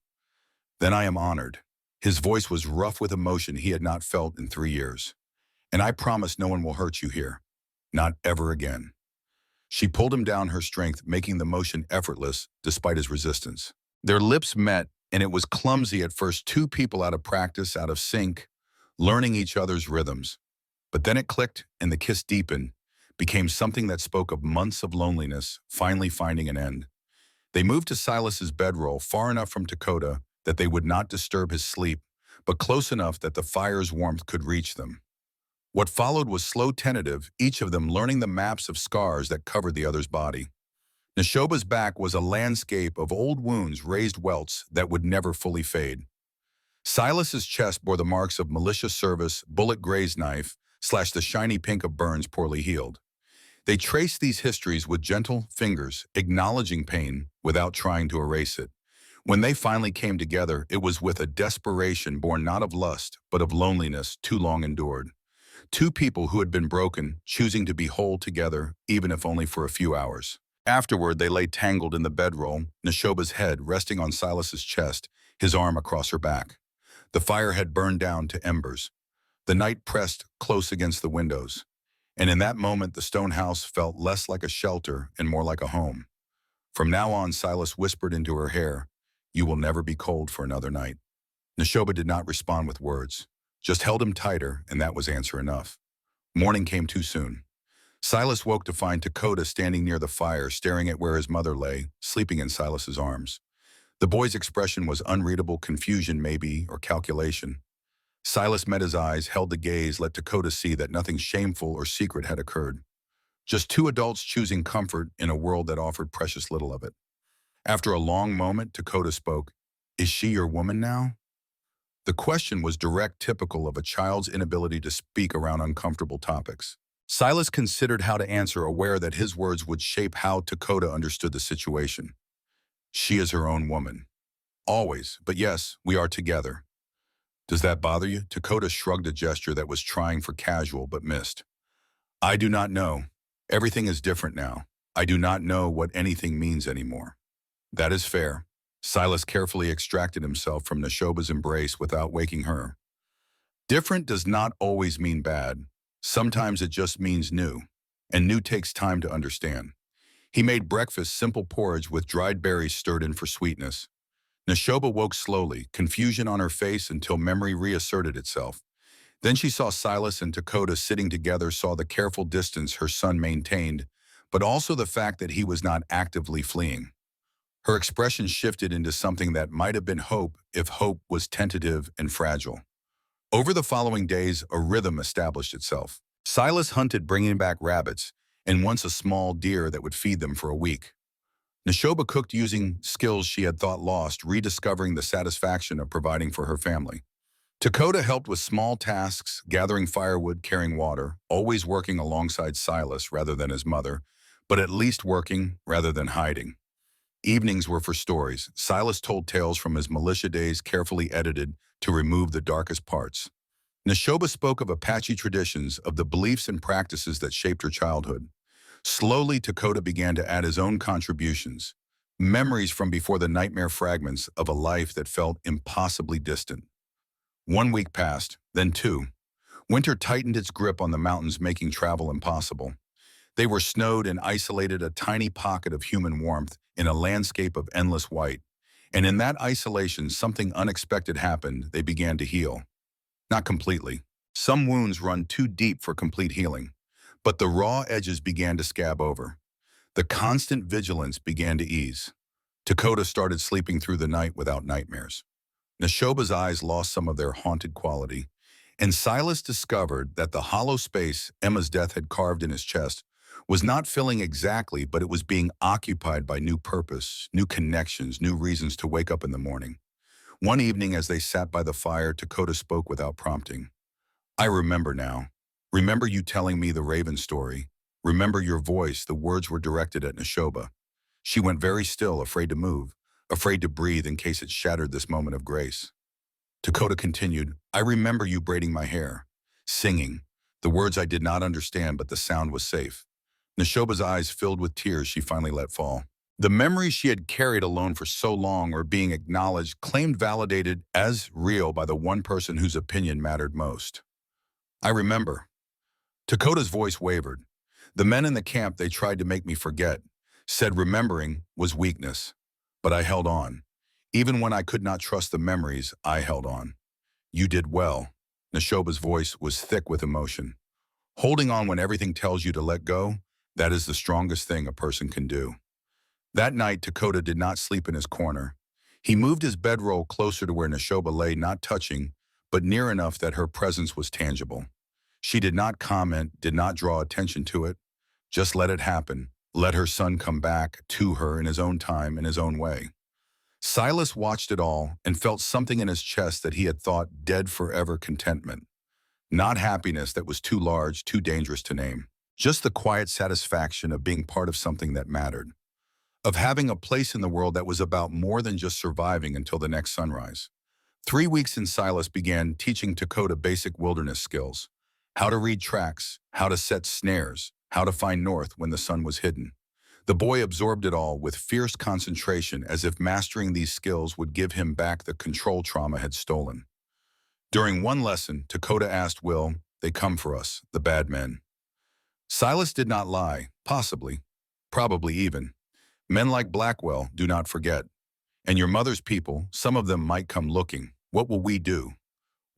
Then I am honored. His voice was rough with emotion he had not felt in 3 years. And I promise no one will hurt you here. Not ever again. She pulled him down, her strength making the motion effortless despite his resistance. Their lips met, and it was clumsy at first, two people out of practice, out of sync, learning each other's rhythms. But then it clicked, and the kiss deepened, became something that spoke of months of loneliness, finally finding an end. They moved to Silas's bedroll, far enough from Dakota that they would not disturb his sleep, but close enough that the fire's warmth could reach them. What followed was slow, tentative, each of them learning the maps of scars that covered the other's body. Neshoba's back was a landscape of old wounds, raised welts that would never fully fade. Silas's chest bore the marks of militia service, bullet grazed knife, / the shiny pink of burns poorly healed. They traced these histories with gentle fingers, acknowledging pain without trying to erase it. When they finally came together, it was with a desperation born not of lust, but of loneliness too long endured. Two people who had been broken, choosing to be whole together, even if only for a few hours. Afterward, they lay tangled in the bedroll, Neshoba's head resting on Silas's chest, his arm across her back. The fire had burned down to embers. The night pressed close against the windows. And in that moment, the stone house felt less like a shelter and more like a home. From now on, Silas whispered into her hair, "You will never be cold for another night." Neshoba did not respond with words, just held him tighter, and that was answer enough. Morning came too soon. Silas woke to find Dakota standing near the fire, staring at where his mother lay, sleeping in Silas's arms. The boy's expression was unreadable, confusion maybe, or calculation. Silas met his eyes, held the gaze, let Dakota see that nothing shameful or secret had occurred. Just two adults choosing comfort in a world that offered precious little of it. After a long moment, Dakota spoke. "Is she your woman now?" The question was direct, typical of a child's inability to speak around uncomfortable topics. Silas considered how to answer, aware that his words would shape how Dakota understood the situation. "She is her own woman. Always, but yes, we are together." "Does that bother you?" Dakota shrugged, a gesture that was trying for casual but missed. "I do not know. Everything is different now. I do not know what anything means anymore." "That is fair." Silas carefully extracted himself from Neshoba's embrace without waking her. Different does not always mean bad. Sometimes it just means new, and new takes time to understand. He made breakfast simple porridge with dried berries stirred in for sweetness. Neshoba woke slowly, confusion on her face until memory reasserted itself. Then she saw Silas and Dakota sitting together, saw the careful distance her son maintained, but also the fact that he was not actively fleeing. Her expression shifted into something that might have been hope if hope was tentative and fragile. Over the following days, a rhythm established itself. Silas hunted, bringing back rabbits, and once a small deer that would feed them for a week. Neshoba cooked using skills she had thought lost, rediscovering the satisfaction of providing for her family. Dakota helped with small tasks, gathering firewood, carrying water, always working alongside Silas rather than his mother, but at least working rather than hiding. Evenings were for stories. Silas told tales from his militia days, carefully edited to remove the darkest parts. Neshoba spoke of Apache traditions, of the beliefs and practices that shaped her childhood. Slowly, Dakota began to add his own contributions, memories from before the nightmare, fragments of a life that felt impossibly distant. 1 week passed, then two. Winter tightened its grip on the mountains, making travel impossible. They were snowed and isolated, a tiny pocket of human warmth in a landscape of endless white. And in that isolation, something unexpected happened. They began to heal. Not completely. Some wounds run too deep for complete healing. But the raw edges began to scab over. The constant vigilance began to ease. Dakota started sleeping through the night without nightmares. Neshoba's eyes lost some of their haunted quality, and Silas discovered that the hollow space Emma's death had carved in his chest was not filling exactly, but it was being occupied by new purpose, new connections, new reasons to wake up in the morning. One evening, as they sat by the fire, Dakota spoke without prompting. "I remember now. Remember you telling me the raven story. Remember your voice." The words were directed at Neshoba. She went very still, afraid to move, afraid to breathe in case it shattered this moment of grace. Dakota continued, "I remember you braiding my hair, singing. The words I did not understand, but the sound was safe." Neshoba's eyes filled with tears she finally let fall. The memories she had carried alone for so long were being acknowledged, claimed, validated as real by the one person whose opinion mattered most. "I remember." Dakota's voice wavered. "The men in the camp, they tried to make me forget, said remembering was weakness. But I held on. Even when I could not trust the memories, I held on." "You did well." Neshoba's voice was thick with emotion. "Holding on when everything tells you to let go, that is the strongest thing a person can do." That night, Dakota did not sleep in his corner. He moved his bedroll closer to where Neshoba lay, not touching, but near enough that her presence was tangible. She did not comment, did not draw attention to it. Just let it happen. Let her son come back to her in his own time, in his own way. Silas watched it all and felt something in his chest that he had thought dead forever: contentment. Not happiness that was too large, too dangerous to name. Just the quiet satisfaction of being part of something that mattered. Of having a place in the world that was about more than just surviving until the next sunrise. 3 weeks in, Silas began teaching Dakota basic wilderness skills. How to read tracks, how to set snares, how to find north when the sun was hidden. The boy absorbed it all with fierce concentration, as if mastering these skills would give him back the control trauma had stolen. During one lesson, Dakota asked, "Will they come for us, the bad men?" Silas did not lie. Possibly. Probably even. "Men like Blackwell do not forget. And your mother's people, some of them might come looking. What will we do?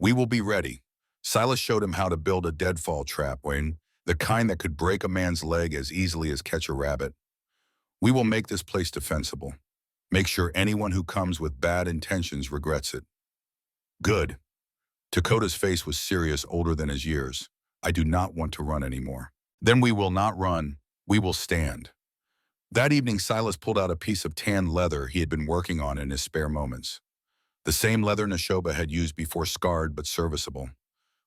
We will be ready." Silas showed him how to build a deadfall trap, Wayne, the kind that could break a man's leg as easily as catch a rabbit. "We will make this place defensible. Make sure anyone who comes with bad intentions regrets it." "Good." Dakota's face was serious, older than his years. "I do not want to run anymore." "Then we will not run. We will stand." That evening, Silas pulled out a piece of tan leather he had been working on in his spare moments. The same leather Neshoba had used before, scarred but serviceable.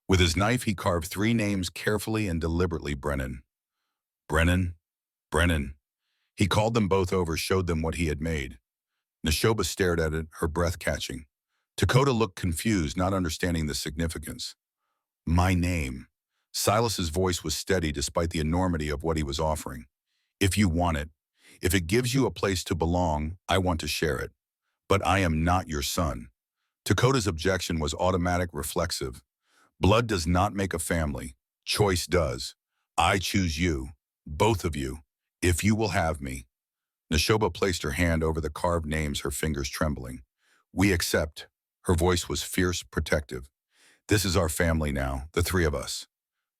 With his knife, he carved 3 names carefully and deliberately: Brennan. Brennan. Brennan. He called them both over, showed them what he had made. Neshoba stared at it, her breath catching. Dakota looked confused, not understanding the significance. "My name." Silas's voice was steady despite the enormity of what he was offering. "If you want it, if it gives you a place to belong, I want to share it. But I am not your son." Dakota's objection was automatic, reflexive. "Blood does not make a family. Choice does. I choose you, both of you, If you will have me. Neshoba placed her hand over the carved names, her fingers trembling. We accept. Her voice was fierce, protective. This is our family now, the three of us.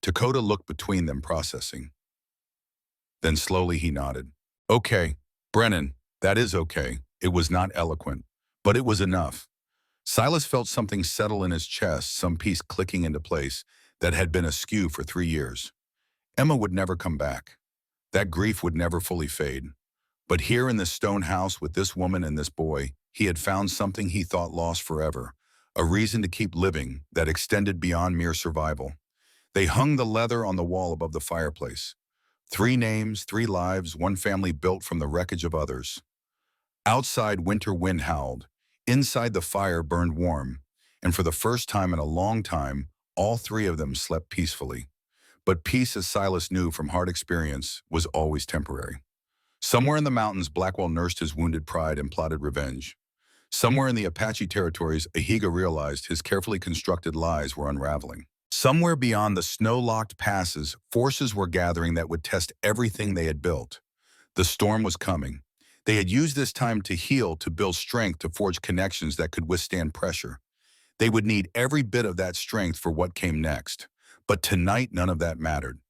Dakota looked between them, processing. Then slowly he nodded. Okay, Brennan, that is okay. It was not eloquent, but it was enough. Silas felt something settle in his chest, some piece clicking into place that had been askew for 3 years. Emma would never come back. That grief would never fully fade. But here in this stone house with this woman and this boy, he had found something he thought lost forever, a reason to keep living that extended beyond mere survival. They hung the leather on the wall above the fireplace. 3 names, 3 lives, one family built from the wreckage of others. Outside, winter wind howled. Inside, the fire burned warm. And for the first time in a long time, all 3 of them slept peacefully. But peace, as Silas knew from hard experience, was always temporary. Somewhere in the mountains, Blackwell nursed his wounded pride and plotted revenge. Somewhere in the Apache territories, Ahiga realized his carefully constructed lies were unraveling. Somewhere beyond the snow-locked passes, forces were gathering that would test everything they had built. The storm was coming. They had used this time to heal, to build strength, to forge connections that could withstand pressure. They would need every bit of that strength for what came next. But tonight, none of that mattered.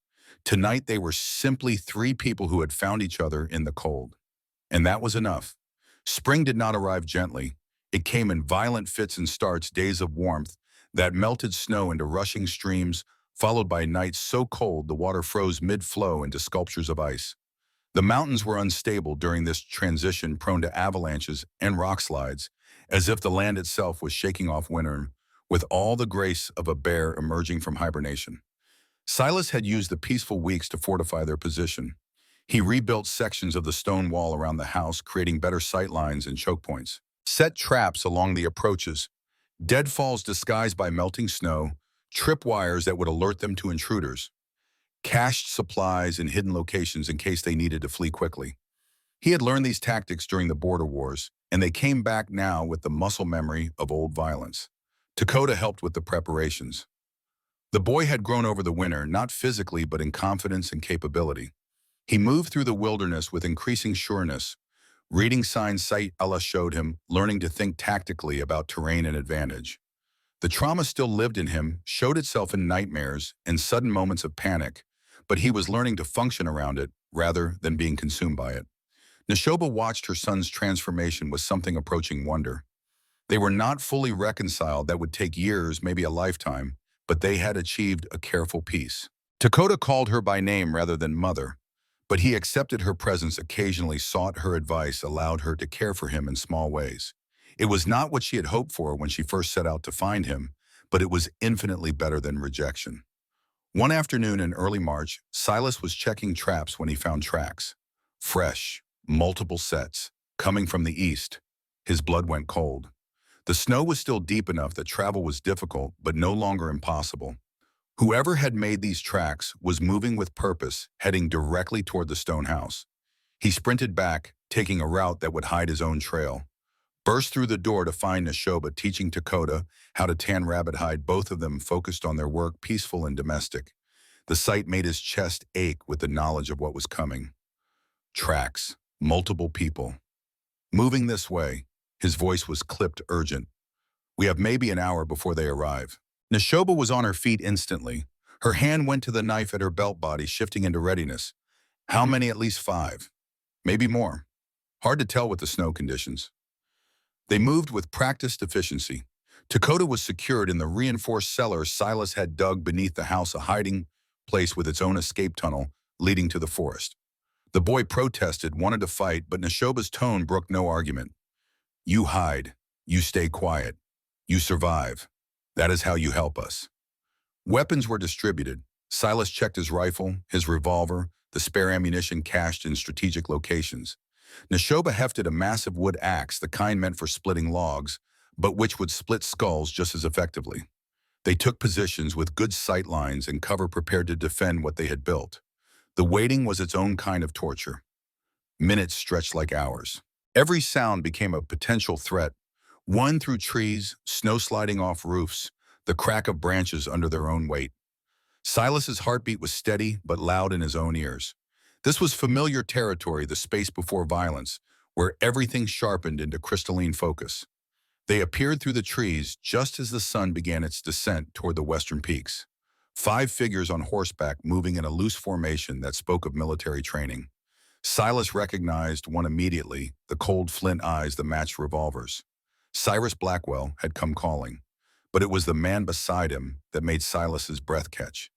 Tonight, they were simply 3 people who had found each other in the cold. And that was enough. Spring did not arrive gently. It came in violent fits and starts, days of warmth that melted snow into rushing streams, followed by nights so cold the water froze mid-flow into sculptures of ice. The mountains were unstable during this transition, prone to avalanches and rock slides, as if the land itself was shaking off winter, with all the grace of a bear emerging from hibernation. Silas had used the peaceful weeks to fortify their position. He rebuilt sections of the stone wall around the house, creating better sight lines and choke points. Set traps along the approaches, deadfalls disguised by melting snow, tripwires that would alert them to intruders, cached supplies in hidden locations in case they needed to flee quickly. He had learned these tactics during the border wars, and they came back now with the muscle memory of old violence. Dakota helped with the preparations. The boy had grown over the winter, not physically but in confidence and capability. He moved through the wilderness with increasing sureness, reading signs sight Allah showed him, learning to think tactically about terrain and advantage. The trauma still lived in him, showed itself in nightmares and sudden moments of panic, but he was learning to function around it rather than being consumed by it. Neshoba watched her son's transformation with something approaching wonder. They were not fully reconciled, that would take years, maybe a lifetime, but they had achieved a careful peace. Dakota called her by name rather than mother, but he accepted her presence occasionally, sought her advice, allowed her to care for him in small ways. It was not what she had hoped for when she first set out to find him, but it was infinitely better than rejection. One afternoon in early March, Silas was checking traps when he found tracks. Fresh, multiple sets, coming from the east. His blood went cold. The snow was still deep enough that travel was difficult, but no longer impossible. Whoever had made these tracks was moving with purpose, heading directly toward the stone house. He sprinted back, taking a route that would hide his own trail. Burst through the door to find Neshoba teaching Dakota how to tan rabbit hide, both of them focused on their work, peaceful and domestic. The sight made his chest ache with the knowledge of what was coming. Tracks, multiple people. Moving this way, his voice was clipped, urgent. We have maybe an hour before they arrive. Neshoba was on her feet instantly. Her hand went to the knife at her belt body, shifting into readiness. How many? At least 5. Maybe more. Hard to tell with the snow conditions. They moved with practiced efficiency. Dakota was secured in the reinforced cellar Silas had dug beneath the house, a hiding place with its own escape tunnel leading to the forest. The boy protested, wanted to fight, but Neshoba's tone brooked no argument. You hide. You stay quiet. You survive. That is how you help us. Weapons were distributed. Silas checked his rifle, his revolver, the spare ammunition cached in strategic locations. Neshoba hefted a massive wood axe, the kind meant for splitting logs, but which would split skulls just as effectively. They took positions with good sight lines and cover, prepared to defend what they had built. The waiting was its own kind of torture. Minutes stretched like hours. Every sound became a potential threat. One through trees, snow sliding off roofs, the crack of branches under their own weight. Silas's heartbeat was steady but loud in his own ears. This was familiar territory, the space before violence, where everything sharpened into crystalline focus. They appeared through the trees just as the sun began its descent toward the western peaks. 5 figures on horseback moving in a loose formation that spoke of military training. Silas recognized one immediately, the cold flint eyes that matched revolvers. Cyrus Blackwell had come calling, but it was the man beside him that made Silas's breath catch.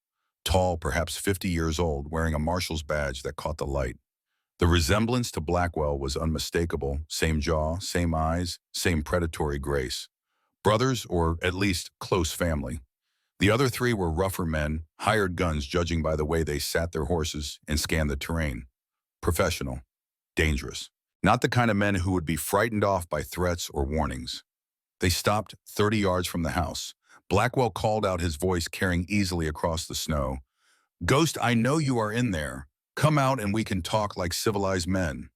Tall, perhaps 50 years old, wearing a marshal's badge that caught the light. The resemblance to Blackwell was unmistakable, same jaw, same eyes, same predatory grace. Brothers, or at least close family. The other 3 were rougher men, hired guns judging by the way they sat their horses and scanned the terrain. Professional. Dangerous. Not the kind of men who would be frightened off by threats or warnings. They stopped 30 yards from the house. Blackwell called out, his voice carrying easily across the snow. "Ghost, I know you are in there. Come out and we can talk like civilized men."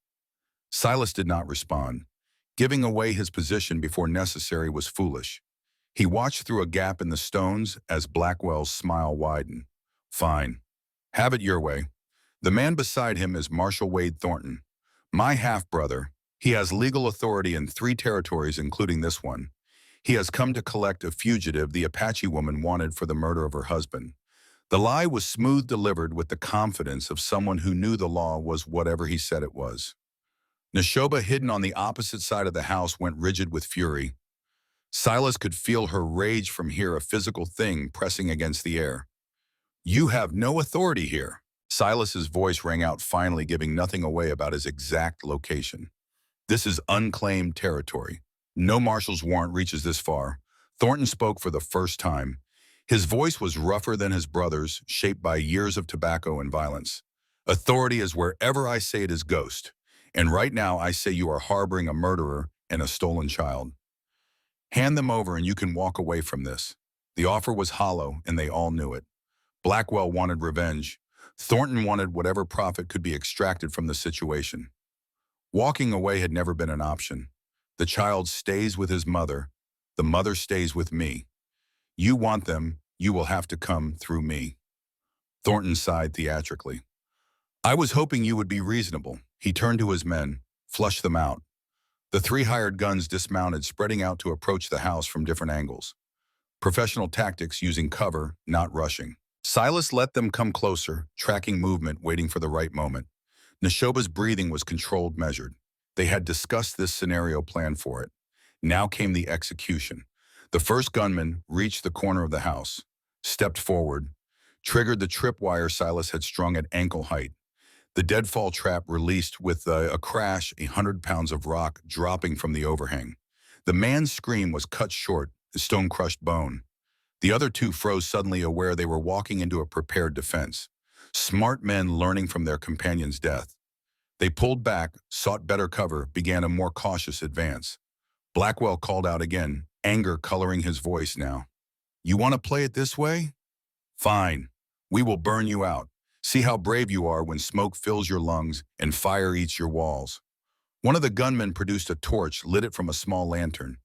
Silas did not respond. Giving away his position before necessary was foolish. He watched through a gap in the stones as Blackwell's smile widened. "Fine. Have it your way. The man beside him is Marshal Wade Thornton, my half-brother. He has legal authority in 3 territories, including this one. He has come to collect a fugitive the Apache woman wanted for the murder of her husband." The lie was smooth delivered with the confidence of someone who knew the law was whatever he said it was. Neshoba, hidden on the opposite side of the house, went rigid with fury. Silas could feel her rage from here, a physical thing pressing against the air. "You have no authority here." Silas's voice rang out finally, giving nothing away about his exact location. "This is unclaimed territory. No marshal's warrant reaches this far." Thornton spoke for the first time. His voice was rougher than his brother's, shaped by years of tobacco and violence. "Authority is wherever I say it is, Ghost. And right now I say you are harboring a murderer and a stolen child. Hand them over and you can walk away from this." The offer was hollow, and they all knew it. Blackwell wanted revenge. Thornton wanted whatever profit could be extracted from the situation. Walking away had never been an option. The child stays with his mother. The mother stays with me. You want them, you will have to come through me. Thornton sighed theatrically. "I was hoping you would be reasonable." He turned to his men, flushed them out. The 3 hired guns dismounted, spreading out to approach the house from different angles. Professional tactics, using cover, not rushing. Silas let them come closer, tracking movement, waiting for the right moment. Neshoba's breathing was controlled, measured. They had discussed this scenario plan for it. Now came the execution. The first gunman reached the corner of the house, stepped forward, triggered the tripwire Silas had strung at ankle height. The deadfall trap released with a crash, 100 pounds of rock dropping from the overhang. The man's scream was cut short, his stone-crushed bone. The other 2 froze, suddenly aware they were walking into a prepared defense. Smart men learning from their companion's death. They pulled back, sought better cover, began a more cautious advance. Blackwell called out again, anger coloring his voice now. "You want to play it this way? Fine. We will burn you out. See how brave you are when smoke fills your lungs and fire eats your walls." One of the gunmen produced a torch, lit it from a small lantern,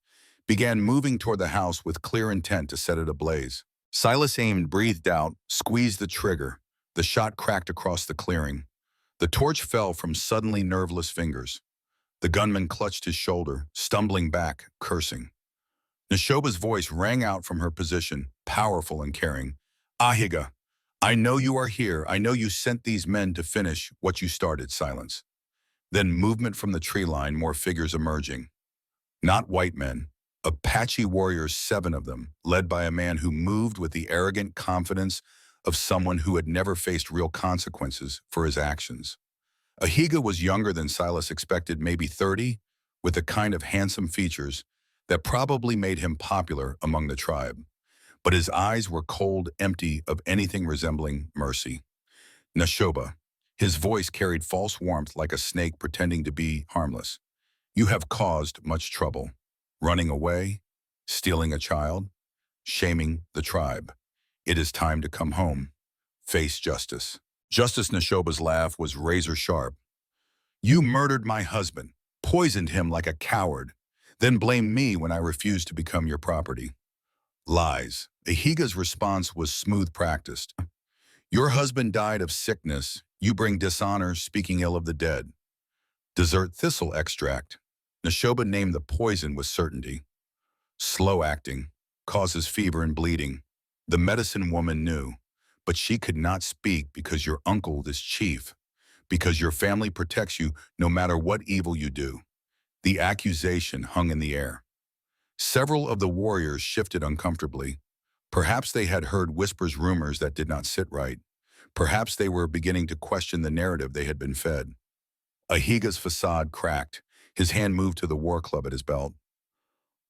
began moving toward the house with clear intent to set it ablaze. Silas aimed, breathed out, squeezed the trigger. The shot cracked across the clearing. The torch fell from suddenly nerveless fingers. The gunman clutched his shoulder, stumbling back, cursing. Neshoba's voice rang out from her position, powerful and caring. "Ahiga, I know you are here. I know you sent these men to finish what you started." Silence. Then movement from the tree line, more figures emerging. Not white men. Apache warriors, 7 of them, led by a man who moved with the arrogant confidence of someone who had never faced real consequences for his actions. Ahiga was younger than Silas expected, maybe 30, with the kind of handsome features that probably made him popular among the tribe. But his eyes were cold, empty of anything resembling mercy. "Neshoba." His voice carried false warmth like a snake pretending to be harmless. "You have caused much trouble. Running away, stealing a child, shaming the tribe. It is time to come home. Face justice." Justice Neshoba's laugh was razor sharp. "You murdered my husband, poisoned him like a coward, then blamed me when I refused to become your property." Lies. Ahiga's response was smooth, practiced. "Your husband died of sickness. You bring dishonor, speaking ill of the dead. Dessert thistle extract. Neshoba named the poison with certainty. Slow acting. Causes fever and bleeding. The medicine woman knew, but she could not speak because your uncle is chief, because your family protects you no matter what evil you do. The accusation hung in the air. Several of the warriors shifted uncomfortably. Perhaps they had heard whispers, rumors that did not sit right. Perhaps they were beginning to question the narrative they had been fed. Ahiga's facade cracked. His hand moved to the war club at his belt.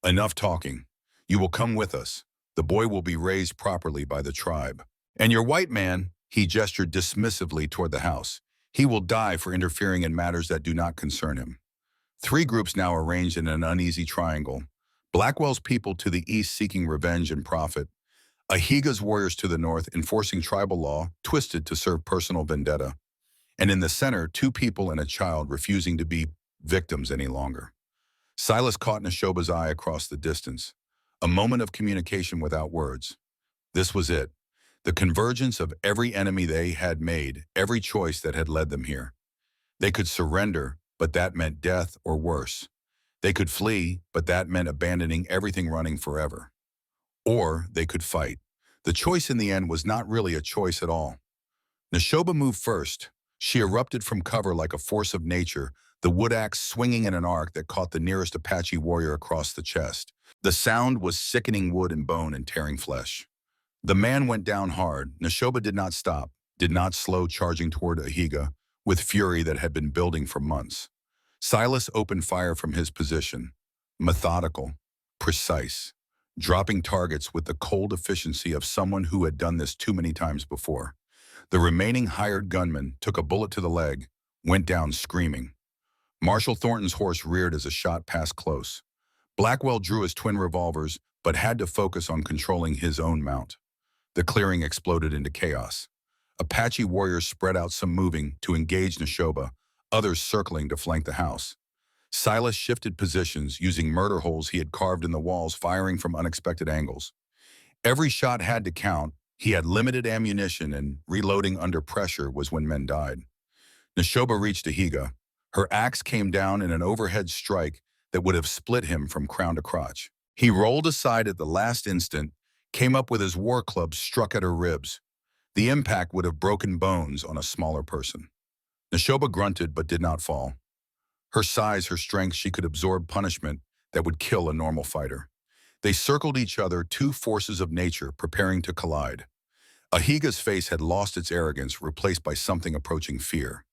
Enough talking. You will come with us. The boy will be raised properly by the tribe. And your white man, he gestured dismissively toward the house. He will die for interfering in matters that do not concern him. Three groups now arranged in an uneasy triangle. Blackwell's people to the east seeking revenge and profit. Ahiga's warriors to the north enforcing tribal law, twisted to serve personal vendetta. And in the center, two people and a child refusing to be victims any longer. Silas caught Neshoba's eye across the distance. A moment of communication without words. This was it. The convergence of every enemy they had made, every choice that had led them here. They could surrender, but that meant death or worse. They could flee, but that meant abandoning everything, running forever. Or they could fight. The choice in the end was not really a choice at all. Neshoba moved first. She erupted from cover like a force of nature, the wood axe swinging in an arc that caught the nearest Apache warrior across the chest. The sound was sickening wood and bone and tearing flesh. The man went down hard. Neshoba did not stop, did not slow, charging toward Ahiga with fury that had been building for months. Silas opened fire from his position, methodical, precise, dropping targets with the cold efficiency of someone who had done this too many times before. The remaining hired gunman took a bullet to the leg, went down screaming. Marshal Thornton's horse reared as a shot passed close. Blackwell drew his twin revolvers, but had to focus on controlling his own mount. The clearing exploded into chaos. Apache warriors spread out, some moving to engage Neshoba, others circling to flank the house. Silas shifted positions, using murder holes he had carved in the walls, firing from unexpected angles. Every shot had to count. He had limited ammunition, and reloading under pressure was when men died. Neshoba reached Ahiga. Her axe came down in an overhead strike that would have split him from crown to crotch. He rolled aside at the last instant, came up with his war club, struck at her ribs. The impact would have broken bones on a smaller person. Neshoba grunted but did not fall. Her size, her strength, she could absorb punishment that would kill a normal fighter. They circled each other, two forces of nature preparing to collide. Ahiga's face had lost its arrogance, replaced by something approaching fear.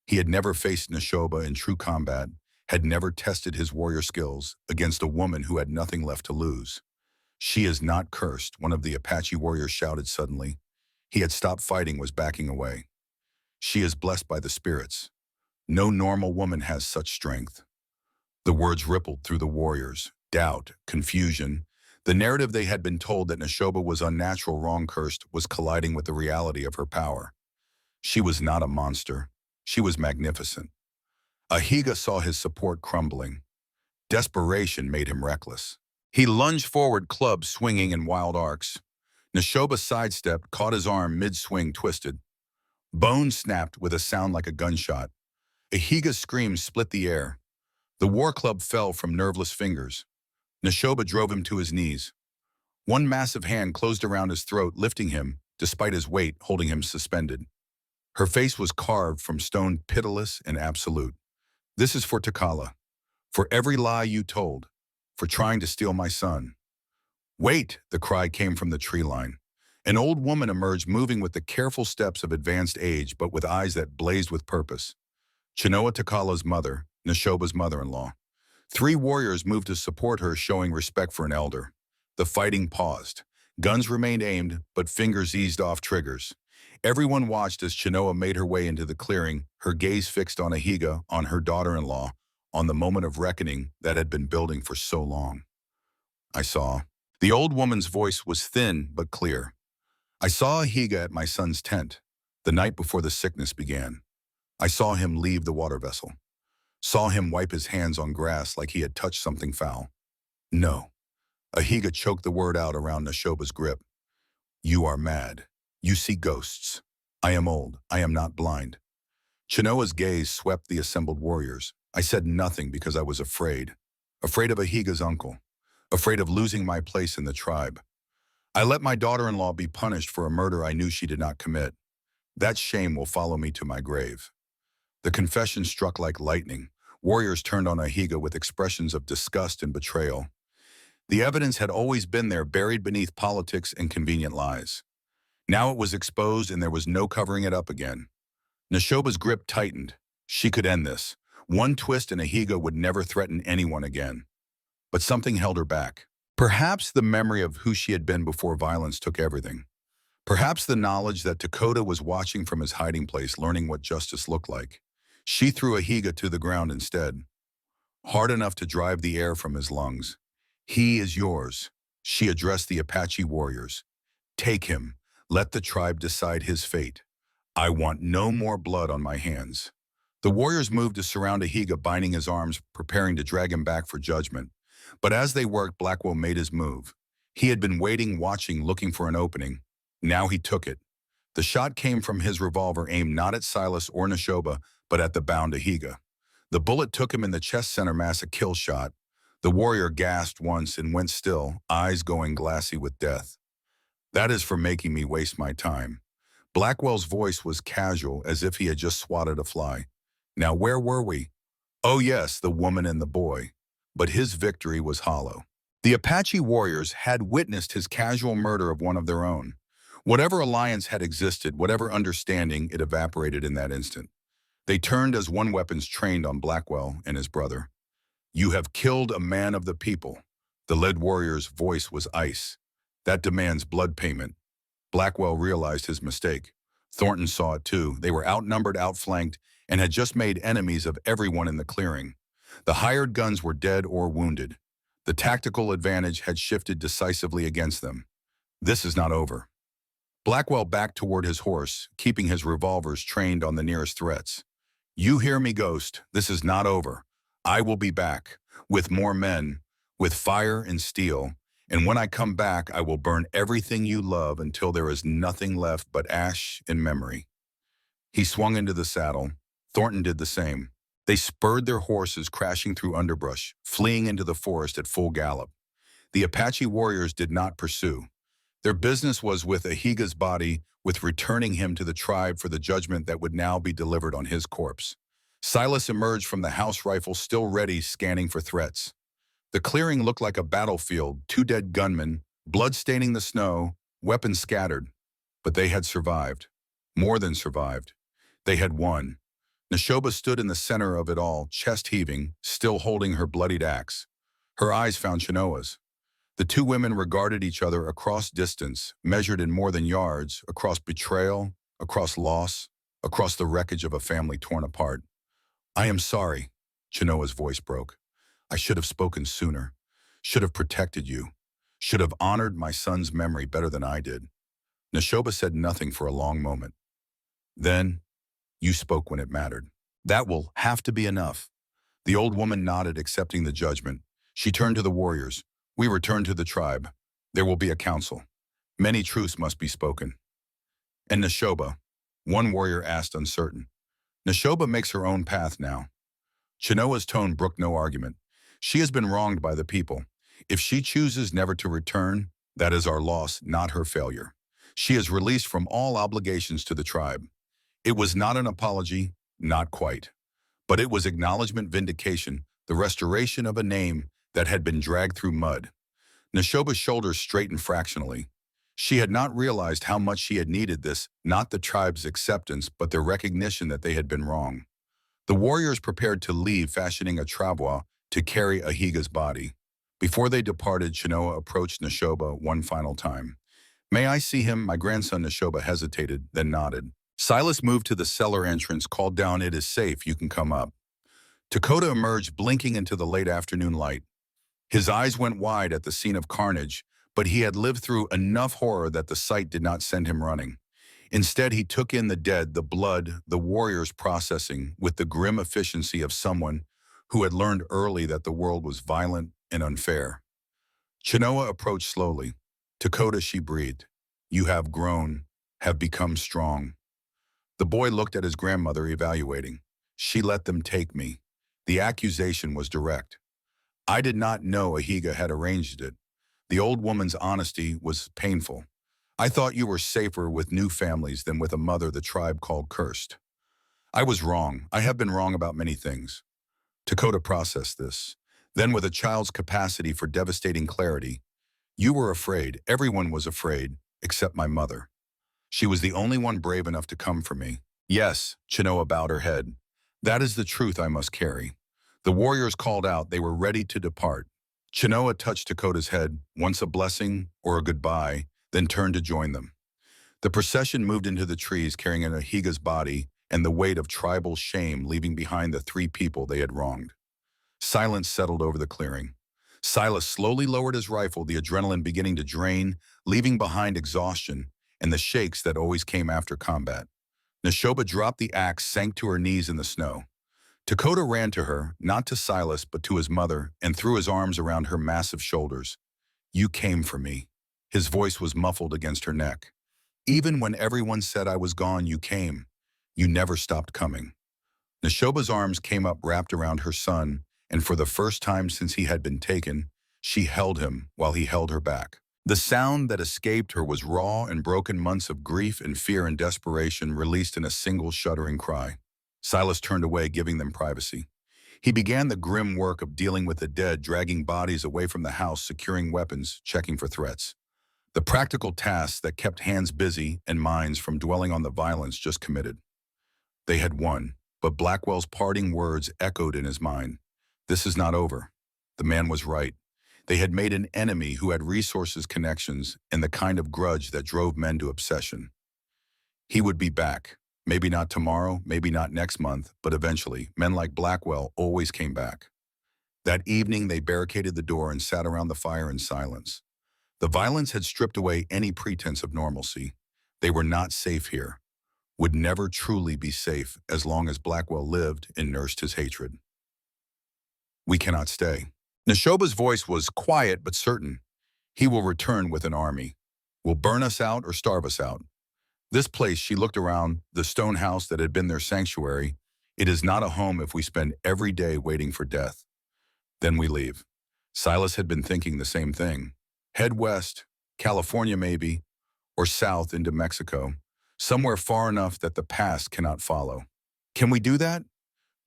He had never faced Neshoba in true combat, had never tested his warrior skills against a woman who had nothing left to lose. She is not cursed, one of the Apache warriors shouted suddenly. He had stopped fighting, was backing away. She is blessed by the spirits. No normal woman has such strength. The words rippled through the warriors. Doubt, confusion. The narrative they had been told that Neshoba was unnatural, wrong, cursed, was colliding with the reality of her power. She was not a monster. She was magnificent. Ahiga saw his support crumbling. Desperation made him reckless. He lunged forward, club swinging in wild arcs. Neshoba sidestepped, caught his arm mid-swing, twisted. Bone snapped with a sound like a gunshot. Ahiga's screams split the air. The war club fell from nerveless fingers. Neshoba drove him to his knees. One massive hand closed around his throat, lifting him, despite his weight, holding him suspended. Her face was carved from stone, pitiless and absolute. This is for Takala, for every lie you told, for trying to steal my son. Wait, the cry came from the tree line. An old woman emerged, moving with the careful steps of advanced age, but with eyes that blazed with purpose. Chinoa Takala's mother, Neshoba's mother-in-law. Three warriors moved to support her, showing respect for an elder. The fighting paused. Guns remained aimed, but fingers eased off triggers. Everyone watched as Chinoa made her way into the clearing, her gaze fixed on Ahiga, on her daughter-in-law, on the moment of reckoning that had been building for so long. I saw. The old woman's voice was thin but clear. I saw Ahiga at my son's tent, the night before the sickness began. I saw him leave the water vessel. Saw him wipe his hands on grass like he had touched something foul. No. Ahiga choked the word out around Neshoba's grip. You are mad. You see ghosts. I am old. I am not blind. Chinoa's gaze swept the assembled warriors. I said nothing because I was afraid. Afraid of Ahiga's uncle. Afraid of losing my place in the tribe. I let my daughter-in-law be punished for a murder I knew she did not commit. That shame will follow me to my grave. The confession struck like lightning. Warriors turned on Ahiga with expressions of disgust and betrayal. The evidence had always been there, buried beneath politics and convenient lies. Now it was exposed and there was no covering it up again. Neshoba's grip tightened. She could end this. One twist and Ahiga would never threaten anyone again. But something held her back. Perhaps the memory of who she had been before violence took everything. Perhaps the knowledge that Dakota was watching from his hiding place, learning what justice looked like. She threw Ahiga to the ground instead, hard enough to drive the air from his lungs. He is yours, she addressed the Apache warriors. Take him. Let the tribe decide his fate. I want no more blood on my hands. The warriors moved to surround Ahiga, binding his arms, preparing to drag him back for judgment. But as they worked, Blackwell made his move. He had been waiting, watching, looking for an opening. Now he took it. The shot came from his revolver, aimed not at Silas or Neshoba, but at the bound Ahiga. The bullet took him in the chest center mass, a kill shot. The warrior gasped once and went still, eyes going glassy with death. That is for making me waste my time. Blackwell's voice was casual, as if he had just swatted a fly. Now where were we? Oh yes, the woman and the boy. But his victory was hollow. The Apache warriors had witnessed his casual murder of one of their own. Whatever alliance had existed, whatever understanding, it evaporated in that instant. They turned as one, weapons trained on Blackwell and his brother. You have killed a man of the people. The lead warrior's voice was ice. That demands blood payment. Blackwell realized his mistake. Thornton saw it too. They were outnumbered, outflanked, and had just made enemies of everyone in the clearing. The hired guns were dead or wounded. The tactical advantage had shifted decisively against them. This is not over. Blackwell backed toward his horse, keeping his revolvers trained on the nearest threats. You hear me, Ghost. This is not over. I will be back, with more men, with fire and steel, and when I come back, I will burn everything you love until there is nothing left but ash and memory. He swung into the saddle. Thornton did the same. They spurred their horses, crashing through underbrush, fleeing into the forest at full gallop. The Apache warriors did not pursue. Their business was with Ahiga's body, with returning him to the tribe for the judgment that would now be delivered on his corpse. Silas emerged from the house rifle, still ready, scanning for threats. The clearing looked like a battlefield, 2 dead gunmen, blood staining the snow, weapons scattered. But they had survived. More than survived. They had won. Neshoba stood in the center of it all, chest heaving, still holding her bloodied axe. Her eyes found Chinoa's. The 2 women regarded each other across distance, measured in more than yards, across betrayal, across loss, across the wreckage of a family torn apart. I am sorry, Chinoa's voice broke. I should have spoken sooner, should have protected you, should have honored my son's memory better than I did. Neshoba said nothing for a long moment. Then, you spoke when it mattered. That will have to be enough. The old woman nodded, accepting the judgment. She turned to the warriors. We return to the tribe. There will be a council. Many truths must be spoken. And Neshoba, one warrior asked, uncertain. Neshoba makes her own path now. Chinoa's tone brooked no argument. She has been wronged by the people. If she chooses never to return, that is our loss, not her failure. She is released from all obligations to the tribe. It was not an apology, not quite. But it was acknowledgement, vindication, the restoration of a name that had been dragged through mud. Neshoba's shoulders straightened fractionally. She had not realized how much she had needed this, not the tribe's acceptance, but their recognition that they had been wrong. The warriors prepared to leave, fashioning a travois to carry Ahiga's body. Before they departed, Chinoa approached Neshoba one final time. May I see him? My grandson Neshoba hesitated, then nodded. Silas moved to the cellar entrance, called down, It is safe, you can come up. Dakota emerged, blinking into the late afternoon light. His eyes went wide at the scene of carnage, but he had lived through enough horror that the sight did not send him running. Instead, he took in the dead, the blood, the warriors processing with the grim efficiency of someone who had learned early that the world was violent and unfair. Chinoa approached slowly. Dakota, she breathed. You have grown, have become strong. The boy looked at his grandmother, evaluating. She let them take me. The accusation was direct. I did not know Ahiga had arranged it. The old woman's honesty was painful. I thought you were safer with new families than with a mother the tribe called cursed. I was wrong. I have been wrong about many things. Dakota processed this. Then with a child's capacity for devastating clarity, you were afraid. Everyone was afraid, except my mother. She was the only one brave enough to come for me. Yes, Chinoa bowed her head. That is the truth I must carry. The warriors called out. They were ready to depart. Chinoa touched Dakota's head, once a blessing or a goodbye, then turned to join them. The procession moved into the trees carrying Ahiga's body and the weight of tribal shame, leaving behind the three people they had wronged. Silence settled over the clearing. Silas slowly lowered his rifle, the adrenaline beginning to drain, leaving behind exhaustion and the shakes that always came after combat. Neshoba dropped the axe, sank to her knees in the snow. Dakota ran to her, not to Silas, but to his mother, and threw his arms around her massive shoulders. You came for me. His voice was muffled against her neck. Even when everyone said I was gone, you came. You never stopped coming. Neshoba's arms came up wrapped around her son, and for the first time since he had been taken, she held him while he held her back. The sound that escaped her was raw and broken months of grief and fear and desperation released in a single shuddering cry. Silas turned away, giving them privacy. He began the grim work of dealing with the dead, dragging bodies away from the house, securing weapons, checking for threats. The practical tasks that kept hands busy and minds from dwelling on the violence just committed. They had won, but Blackwell's parting words echoed in his mind. This is not over. The man was right. They had made an enemy who had resources, connections, and the kind of grudge that drove men to obsession. He would be back. Maybe not tomorrow, maybe not next month, but eventually, men like Blackwell always came back. That evening, they barricaded the door and sat around the fire in silence. The violence had stripped away any pretense of normalcy. They were not safe here, would never truly be safe as long as Blackwell lived and nursed his hatred. We cannot stay. Neshoba's voice was quiet but certain. He will return with an army. Will burn us out or starve us out. This place, she looked around, the stone house that had been their sanctuary, it is not a home if we spend every day waiting for death. Then we leave. Silas had been thinking the same thing. Head west, California maybe, or south into Mexico, somewhere far enough that the past cannot follow. Can we do that?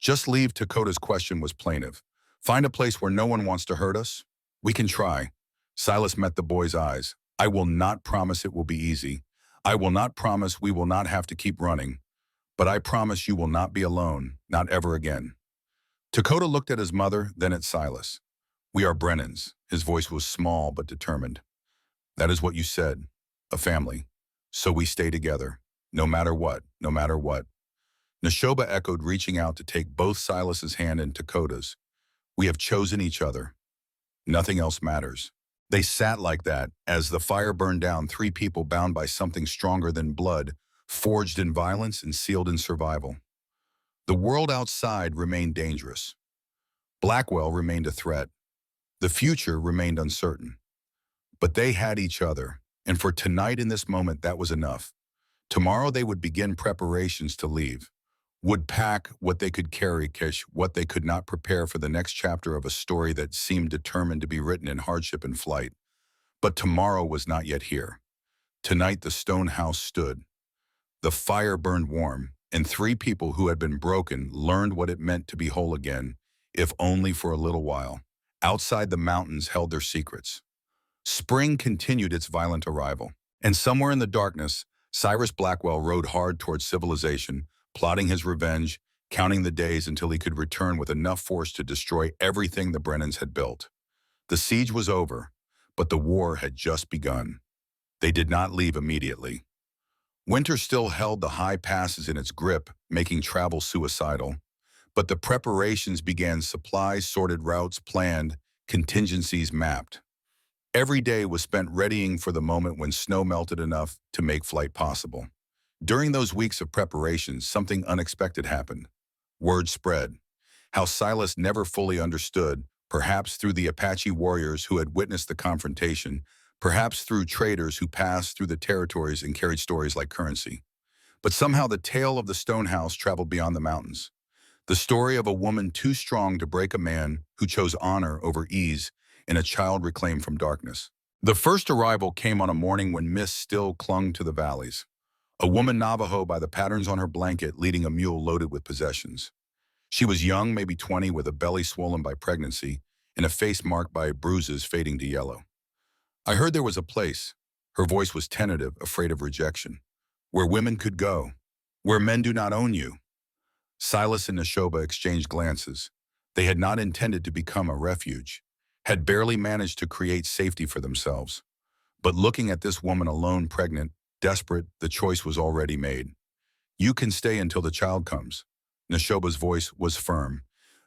Just leave. Dakota's question was plaintive. Find a place where no one wants to hurt us? We can try. Silas met the boy's eyes. I will not promise it will be easy. I will not promise we will not have to keep running. But I promise you will not be alone, not ever again. Dakota looked at his mother, then at Silas. We are Brennans. His voice was small but determined. That is what you said. A family. So we stay together. No matter what, no matter what. Neshoba echoed, reaching out to take both Silas's hand and Dakota's. We have chosen each other. Nothing else matters. They sat like that as the fire burned down, three people bound by something stronger than blood, forged in violence and sealed in survival. The world outside remained dangerous. Blackwell remained a threat. The future remained uncertain. But they had each other, and for tonight in this moment that was enough. Tomorrow they would begin preparations to leave. Would pack what they could carry, what they could not prepare for the next chapter of a story that seemed determined to be written in hardship and flight. But tomorrow was not yet here. Tonight the stone house stood. The fire burned warm, and three people who had been broken learned what it meant to be whole again, if only for a little while. Outside the mountains held their secrets. Spring continued its violent arrival, and somewhere in the darkness, Cyrus Blackwell rode hard towards civilization, plotting his revenge, counting the days until he could return with enough force to destroy everything the Brennans had built. The siege was over, but the war had just begun. They did not leave immediately. Winter still held the high passes in its grip, making travel suicidal. But the preparations began, supplies sorted, routes planned, contingencies mapped. Every day was spent readying for the moment when snow melted enough to make flight possible. During those weeks of preparations, something unexpected happened. Word spread. How Silas never fully understood, perhaps through the Apache warriors who had witnessed the confrontation, perhaps through traders who passed through the territories and carried stories like currency. But somehow the tale of the stone house traveled beyond the mountains. The story of a woman too strong to break a man who chose honor over ease and a child reclaimed from darkness. The first arrival came on a morning when mist still clung to the valleys. A woman Navajo by the patterns on her blanket leading a mule loaded with possessions. She was young, maybe 20, with a belly swollen by pregnancy and a face marked by bruises fading to yellow. I heard there was a place. Her voice was tentative, afraid of rejection. Where women could go. Where men do not own you. Silas and Neshoba exchanged glances. They had not intended to become a refuge, had barely managed to create safety for themselves. But looking at this woman alone, pregnant, desperate, the choice was already made. You can stay until the child comes. Neshoba's voice was firm.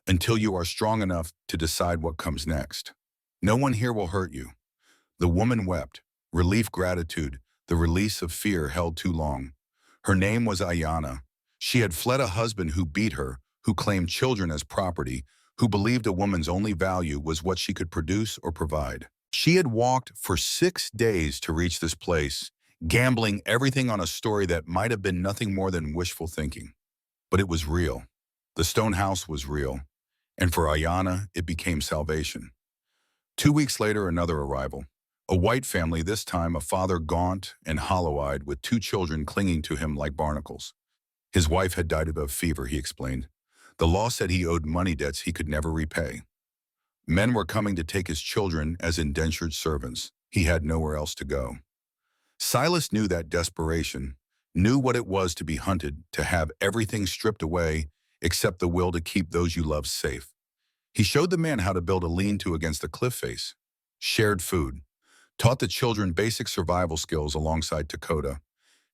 Until you are strong enough to decide what comes next. No one here will hurt you. The woman wept. Relief, gratitude, the release of fear held too long. Her name was Ayana. She had fled a husband who beat her, who claimed children as property, who believed a woman's only value was what she could produce or provide. She had walked for 6 days to reach this place, gambling everything on a story that might have been nothing more than wishful thinking. But it was real. The stone house was real. And for Ayana, it became salvation. 2 weeks later, another arrival. A white family, this time a father gaunt and hollow-eyed with 2 children clinging to him like barnacles. His wife had died of a fever, he explained. The law said he owed money debts he could never repay. Men were coming to take his children as indentured servants. He had nowhere else to go. Silas knew that desperation, knew what it was to be hunted, to have everything stripped away except the will to keep those you love safe. He showed the man how to build a lean-to against the cliff face, shared food, taught the children basic survival skills alongside Dakota,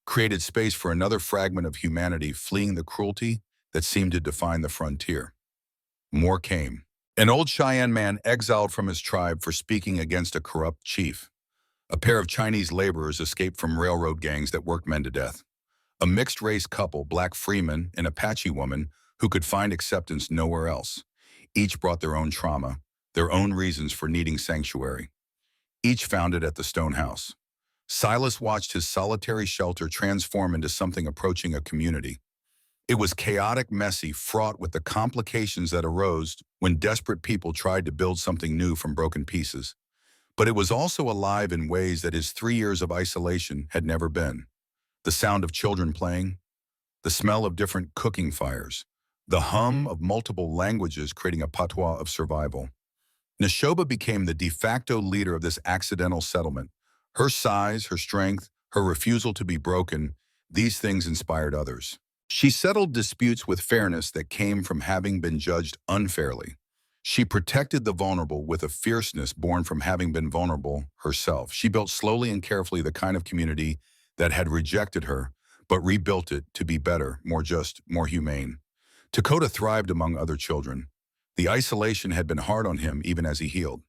created space for another fragment of humanity fleeing the cruelty that seemed to define the frontier. More came. An old Cheyenne man exiled from his tribe for speaking against a corrupt chief. A pair of Chinese laborers escaped from railroad gangs that worked men to death. A mixed-race couple, black freeman and Apache woman, who could find acceptance nowhere else. Each brought their own trauma, their own reasons for needing sanctuary. Each found it at the stone house. Silas watched his solitary shelter transform into something approaching a community. It was chaotic, messy, fraught with the complications that arose when desperate people tried to build something new from broken pieces. But it was also alive in ways that his 3 years of isolation had never been. The sound of children playing, the smell of different cooking fires, the hum of multiple languages creating a patois of survival. Neshoba became the de facto leader of this accidental settlement. Her size, her strength, her refusal to be broken, these things inspired others. She settled disputes with fairness that came from having been judged unfairly. She protected the vulnerable with a fierceness born from having been vulnerable herself. She built slowly and carefully the kind of community that had rejected her, but rebuilt it to be better, more just, more humane. Dakota thrived among other children. The isolation had been hard on him even as he healed.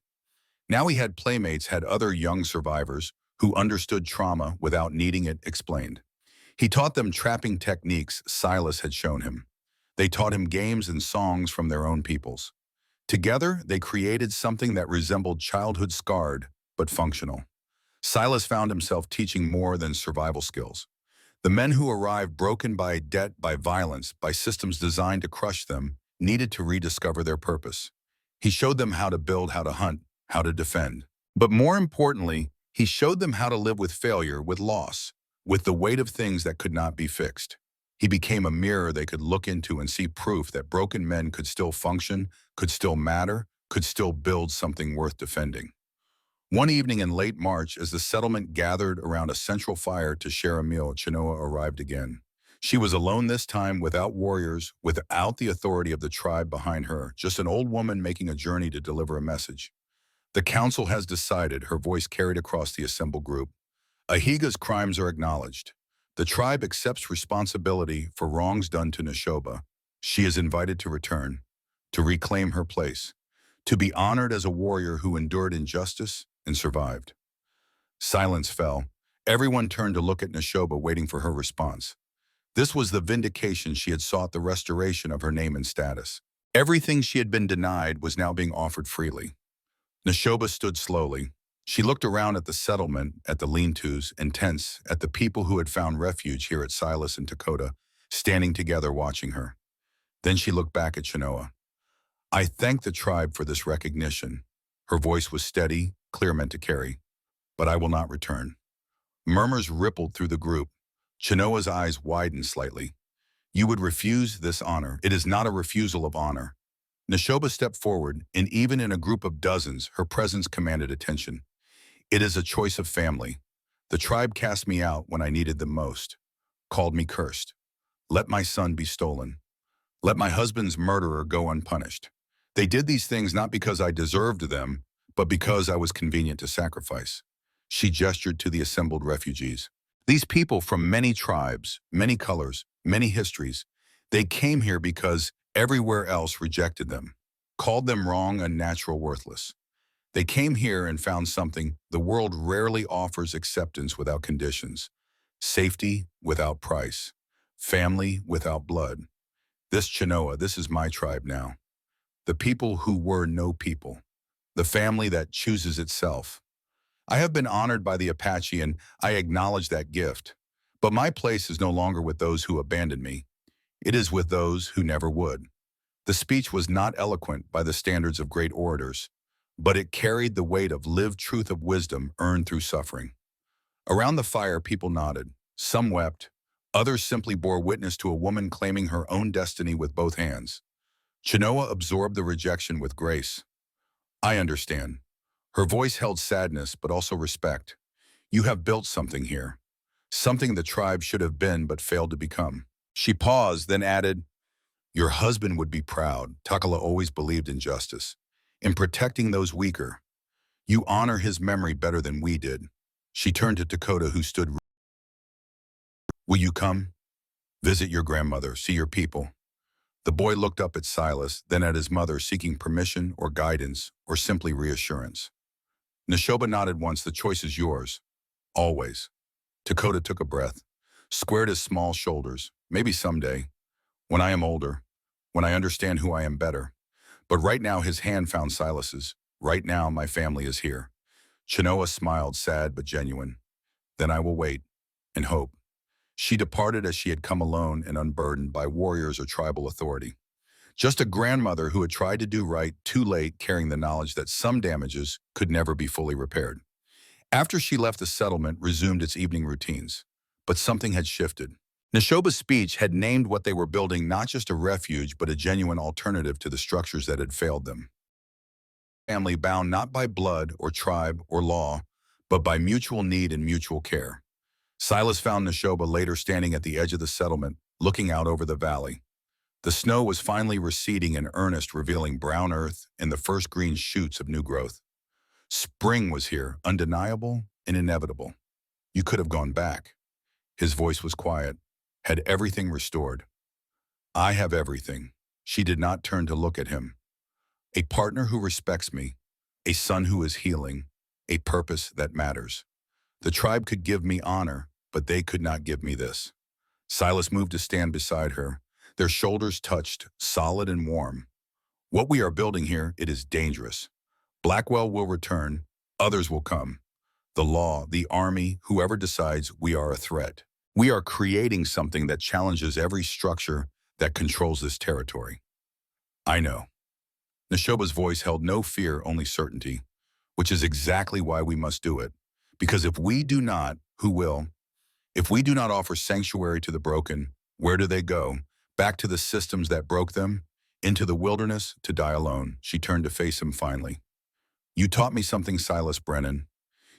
Now he had playmates, had other young survivors who understood trauma without needing it explained. He taught them trapping techniques Silas had shown him. They taught him games and songs from their own peoples. Together, they created something that resembled childhood scarred, but functional. Silas found himself teaching more than survival skills. The men who arrived broken by debt, by violence, by systems designed to crush them, needed to rediscover their purpose. He showed them how to build, how to hunt, how to defend. But more importantly, he showed them how to live with failure, with loss, with the weight of things that could not be fixed. He became a mirror they could look into and see proof that broken men could still function, could still matter, could still build something worth defending. One evening in late March, as the settlement gathered around a central fire to share a meal, Chenoa arrived again. She was alone this time, without warriors, without the authority of the tribe behind her, just an old woman making a journey to deliver a message. The council has decided, her voice carried across the assembled group. Ahiga's crimes are acknowledged. The tribe accepts responsibility for wrongs done to Neshoba. She is invited to return, to reclaim her place, to be honored as a warrior who endured injustice and survived. Silence fell. Everyone turned to look at Neshoba, waiting for her response. This was the vindication she had sought, the restoration of her name and status. Everything she had been denied was now being offered freely. Neshoba stood slowly. She looked around at the settlement, at the lean-tos and tents, at the people who had found refuge here at Silas and Dakota, standing together watching her. Then she looked back at Chenoa. I thank the tribe for this recognition. Her voice was steady, clear meant to carry. But I will not return. Murmurs rippled through the group. Chenoa's eyes widened slightly. You would refuse this honor. It is not a refusal of honor. Neshoba stepped forward, and even in a group of dozens, her presence commanded attention. It is a choice of family. The tribe cast me out when I needed them most, called me cursed. Let my son be stolen. Let my husband's murderer go unpunished. They did these things not because I deserved them, but because I was convenient to sacrifice. She gestured to the assembled refugees. These people from many tribes, many colors, many histories, they came here because everywhere else rejected them, called them wrong, unnatural, worthless. They came here and found something the world rarely offers: acceptance without conditions, safety without price, family without blood. This Chenoa, this is my tribe now. The people who were no people. The family that chooses itself. I have been honored by the Apache and I acknowledge that gift. But my place is no longer with those who abandoned me. It is with those who never would. The speech was not eloquent by the standards of great orators, but it carried the weight of lived truth of wisdom earned through suffering. Around the fire, people nodded. Some wept. Others simply bore witness to a woman claiming her own destiny with both hands. Chenoa absorbed the rejection with grace. I understand. Her voice held sadness, but also respect. You have built something here. Something the tribe should have been but failed to become. She paused, then added, your husband would be proud. Takala always believed in justice, in protecting those weaker. You honor his memory better than we did. She turned to Dakota, who stood. Will you come? Visit your grandmother, see your people. The boy looked up at Silas, then at his mother, seeking permission or guidance or simply reassurance. Neshoba nodded once. The choice is yours. Always. Dakota took a breath, squared his small shoulders. Maybe someday, when I am older, when I understand who I am better. But right now his hand found Silas's. Right now my family is here. Chenoa smiled, sad but genuine. Then I will wait and hope. She departed as she had come, alone and unburdened by warriors or tribal authority. Just a grandmother who had tried to do right, too late, carrying the knowledge that some damages could never be fully repaired. After she left, the settlement resumed its evening routines. But something had shifted. Neshoba's speech had named what they were building not just a refuge, but a genuine alternative to the structures that had failed them. Family bound not by blood or tribe or law, but by mutual need and mutual care. Silas found Neshoba later standing at the edge of the settlement, looking out over the valley. The snow was finally receding in earnest, revealing brown earth and the first green shoots of new growth. Spring was here, undeniable and inevitable. You could have gone back. His voice was quiet. Had everything restored? I have everything. She did not turn to look at him. A partner who respects me, a son who is healing, a purpose that matters. The tribe could give me honor, but they could not give me this. Silas moved to stand beside her. Their shoulders touched, solid and warm. What we are building here, it is dangerous. Blackwell will return. Others will come. The law, the army, whoever decides we are a threat. We are creating something that challenges every structure that controls this territory. I know. Neshoba's voice held no fear, only certainty, which is exactly why we must do it. Because if we do not, who will? If we do not offer sanctuary to the broken, where do they go? Back to the systems that broke them? Into the wilderness to die alone. She turned to face him finally. You taught me something, Silas Brennan.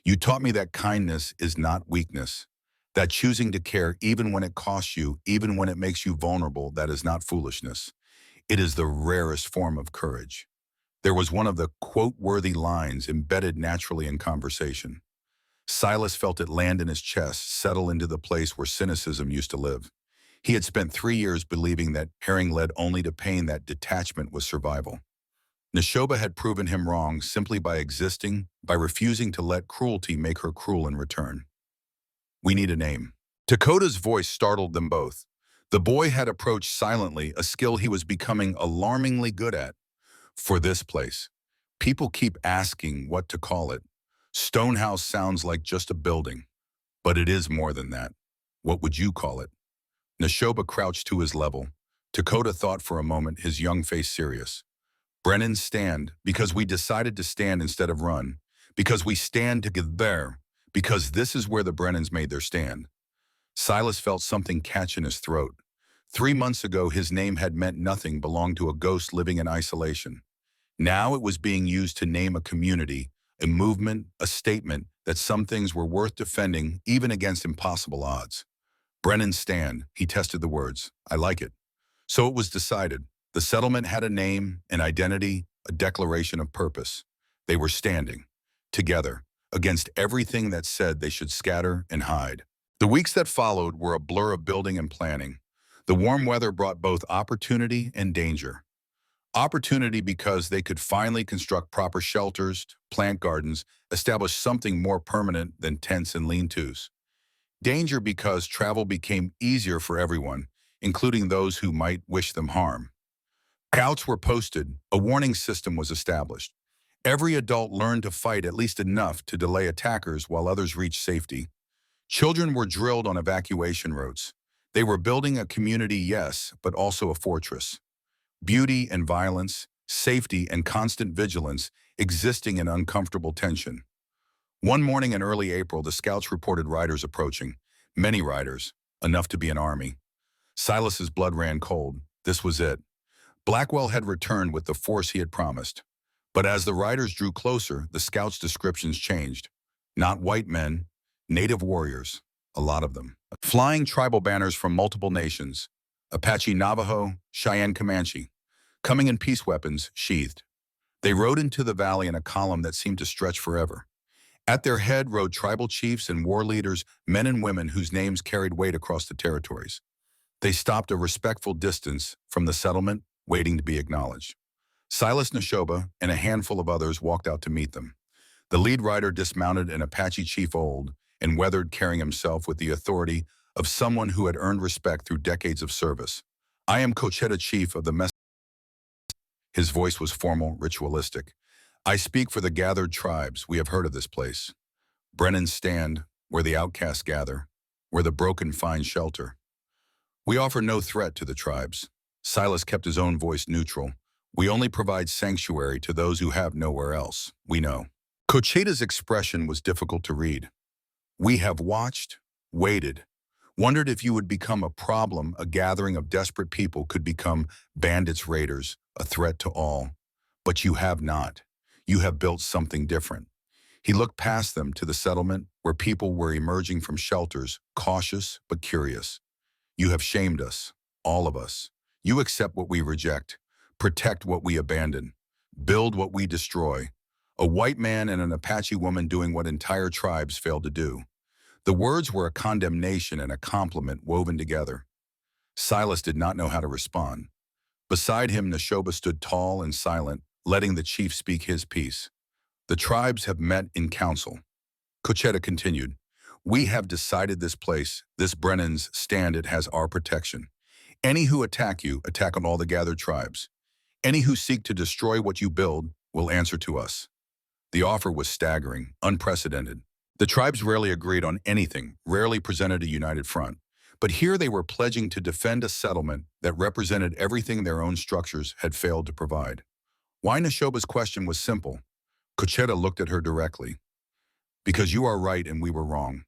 You taught me that kindness is not weakness. That choosing to care even when it costs you, even when it makes you vulnerable, that is not foolishness. It is the rarest form of courage. There was one of the quote-worthy lines embedded naturally in conversation. Silas felt it land in his chest, settle into the place where cynicism used to live. He had spent 3 years believing that caring led only to pain, that detachment was survival. Neshoba had proven him wrong simply by existing, by refusing to let cruelty make her cruel in return. We need a name. Dakota's voice startled them both. The boy had approached silently, a skill he was becoming alarmingly good at. For this place, people keep asking what to call it. Stonehouse sounds like just a building, but it is more than that. What would you call it? Neshoba crouched to his level. Dakota thought for a moment, his young face serious. Brennan, stand, because we decided to stand instead of run, because we stand to get there, because this is where the Brennans made their stand. Silas felt something catch in his throat. 3 months ago, his name had meant nothing, belonged to a ghost living in isolation. Now it was being used to name a community, a movement, a statement that some things were worth defending even against impossible odds. Brennan, stand, he tested the words. I like it. So it was decided. The settlement had a name, an identity, a declaration of purpose. They were standing, together, against everything that said they should scatter and hide. The weeks that followed were a blur of building and planning. The warm weather brought both opportunity and danger. Opportunity because they could finally construct proper shelters, plant gardens, establish something more permanent than tents and lean-tos. Danger because travel became easier for everyone, including those who might wish them harm. Scouts were posted, a warning system was established. Every adult learned to fight at least enough to delay attackers while others reached safety. Children were drilled on evacuation routes. They were building a community, yes, but also a fortress. Beauty and violence, safety and constant vigilance existing in uncomfortable tension. One morning in early April, the scouts reported riders approaching. Many riders, enough to be an army. Silas's blood ran cold. This was it. Blackwell had returned with the force he had promised. But as the riders drew closer, the scouts' descriptions changed. Not white men, native warriors, a lot of them. Flying tribal banners from multiple nations, Apache, Navajo, Cheyenne, Comanche, coming in peace weapons, sheathed. They rode into the valley in a column that seemed to stretch forever. At their head rode tribal chiefs and war leaders, men and women whose names carried weight across the territories. They stopped a respectful distance from the settlement, waiting to be acknowledged. Silas Neshoba and a handful of others walked out to meet them. The lead rider dismounted, an Apache chief, old and weathered, carrying himself with the authority of someone who had earned respect through decades of service. I am Cochetta, chief of the mess. His voice was formal, ritualistic. I speak for the gathered tribes. We have heard of this place. Brennan's stand, where the outcasts gather, where the broken find shelter. We offer no threat to the tribes. Silas kept his own voice neutral. We only provide sanctuary to those who have nowhere else. We know. Cochetta's expression was difficult to read. We have watched, waited, wondered if you would become a problem. A gathering of desperate people could become bandits, raiders, a threat to all. But you have not. You have built something different. He looked past them to the settlement where people were emerging from shelters, cautious but curious. You have shamed us, all of us. You accept what we reject, protect what we abandon, build what we destroy. A white man and an Apache woman doing what entire tribes failed to do. The words were a condemnation and a compliment woven together. Silas did not know how to respond. Beside him, Neshoba stood tall and silent, letting the chief speak his piece. The tribes have met in council. Cochetta continued. We have decided this place, this Brennan's stand, it has our protection. Any who attack you, attack on all the gathered tribes. Any who seek to destroy what you build will answer to us. The offer was staggering, unprecedented. The tribes rarely agreed on anything, rarely presented a united front. But here they were pledging to defend a settlement that represented everything their own structures had failed to provide. Why? Neshoba's question was simple. Cochetta looked at her directly. Because you are right and we were wrong.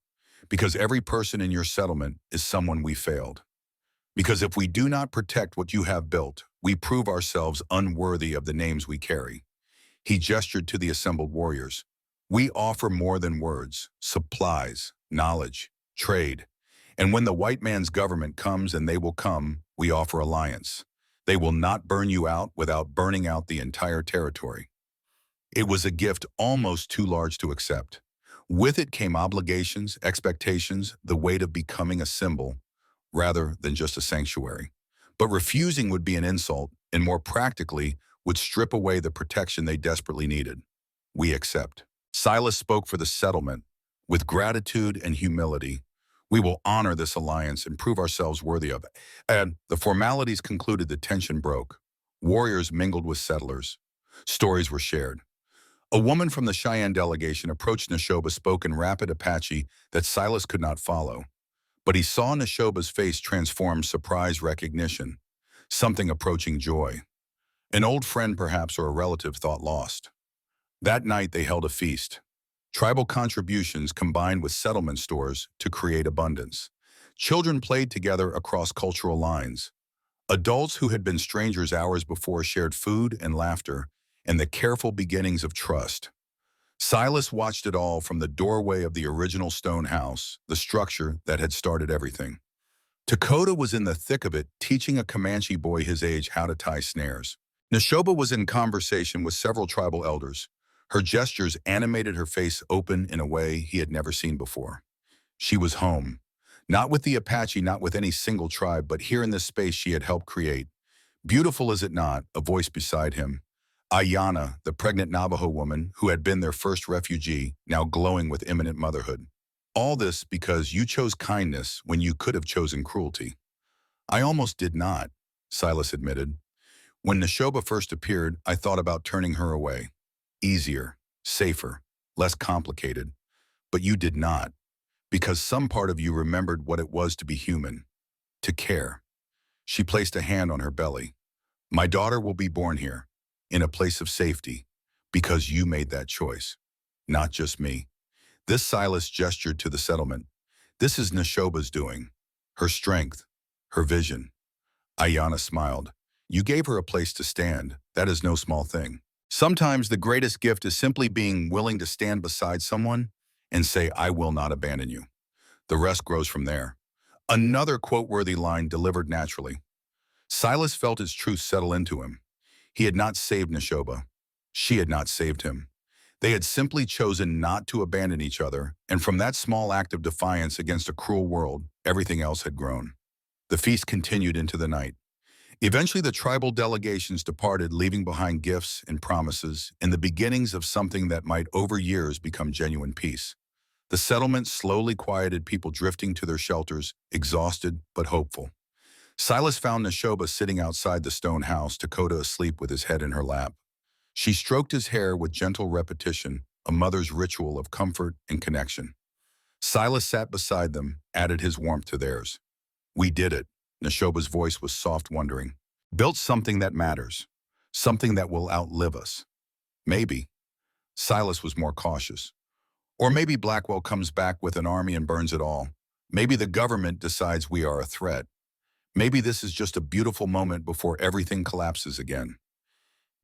Because every person in your settlement is someone we failed. Because if we do not protect what you have built, we prove ourselves unworthy of the names we carry. He gestured to the assembled warriors. We offer more than words, supplies, knowledge, trade. And when the white man's government comes, and they will come, we offer alliance. They will not burn you out without burning out the entire territory. It was a gift almost too large to accept. With it came obligations, expectations, the weight of becoming a symbol, rather than just a sanctuary. But refusing would be an insult, and more practically, would strip away the protection they desperately needed. We accept. Silas spoke for the settlement. With gratitude and humility, we will honor this alliance and prove ourselves worthy of it. And the formalities concluded, the tension broke. Warriors mingled with settlers. Stories were shared. A woman from the Cheyenne delegation approached Neshoba spoke in rapid Apache that Silas could not follow. But he saw Neshoba's face transform surprise recognition, something approaching joy. An old friend perhaps or a relative thought lost. That night they held a feast. Tribal contributions combined with settlement stores to create abundance. Children played together across cultural lines. Adults who had been strangers hours before shared food and laughter and the careful beginnings of trust. Silas watched it all from the doorway of the original stone house, the structure that had started everything. Dakota was in the thick of it, teaching a Comanche boy his age how to tie snares. Neshoba was in conversation with several tribal elders. Her gestures animated her face open in a way he had never seen before. She was home. Not with the Apache, not with any single tribe, but here in this space she had helped create. Beautiful is it not, a voice beside him. Ayana, the pregnant Navajo woman who had been their first refugee, now glowing with imminent motherhood. All this because you chose kindness when you could have chosen cruelty. I almost did not, Silas admitted. When Neshoba first appeared, I thought about turning her away. Easier, safer, less complicated. But you did not, because some part of you remembered what it was to be human, to care. She placed a hand on her belly. My daughter will be born here, in a place of safety, because you made that choice, not just me. This Silas gestured to the settlement. This is Neshoba's doing, her strength, her vision. Ayana smiled. You gave her a place to stand. That is no small thing. Sometimes the greatest gift is simply being willing to stand beside someone and say, I will not abandon you. The rest grows from there. Another quote-worthy line delivered naturally. Silas felt his truth settle into him. He had not saved Neshoba. She had not saved him. They had simply chosen not to abandon each other, and from that small act of defiance against a cruel world, everything else had grown. The feast continued into the night. Eventually the tribal delegations departed, leaving behind gifts and promises and the beginnings of something that might over years become genuine peace. The settlement slowly quieted, people drifting to their shelters, exhausted but hopeful. Silas found Neshoba sitting outside the stone house, Dakota asleep with his head in her lap. She stroked his hair with gentle repetition, a mother's ritual of comfort and connection. Silas sat beside them, added his warmth to theirs. We did it. Neshoba's voice was soft, wondering. Built something that matters. Something that will outlive us. Maybe. Silas was more cautious. Or maybe Blackwell comes back with an army and burns it all. Maybe the government decides we are a threat. Maybe this is just a beautiful moment before everything collapses again.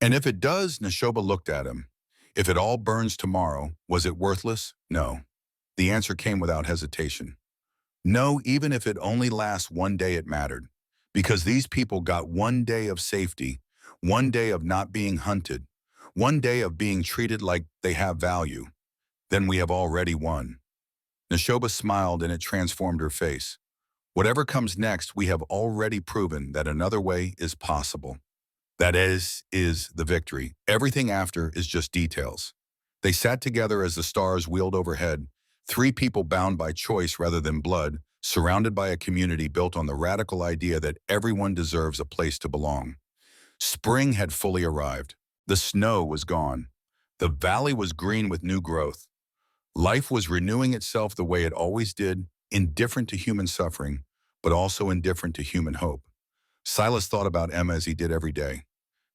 And if it does, Neshoba looked at him. If it all burns tomorrow, was it worthless? No. The answer came without hesitation. No, even if it only lasts one day, it mattered. Because these people got one day of safety, one day of not being hunted, one day of being treated like they have value. Then we have already won. Neshoba smiled and it transformed her face. Whatever comes next, we have already proven that another way is possible. That is the victory. Everything after is just details. They sat together as the stars wheeled overhead, three people bound by choice rather than blood, surrounded by a community built on the radical idea that everyone deserves a place to belong. Spring had fully arrived. The snow was gone. The valley was green with new growth. Life was renewing itself the way it always did, indifferent to human suffering, but also indifferent to human hope. Silas thought about Emma as he did every day.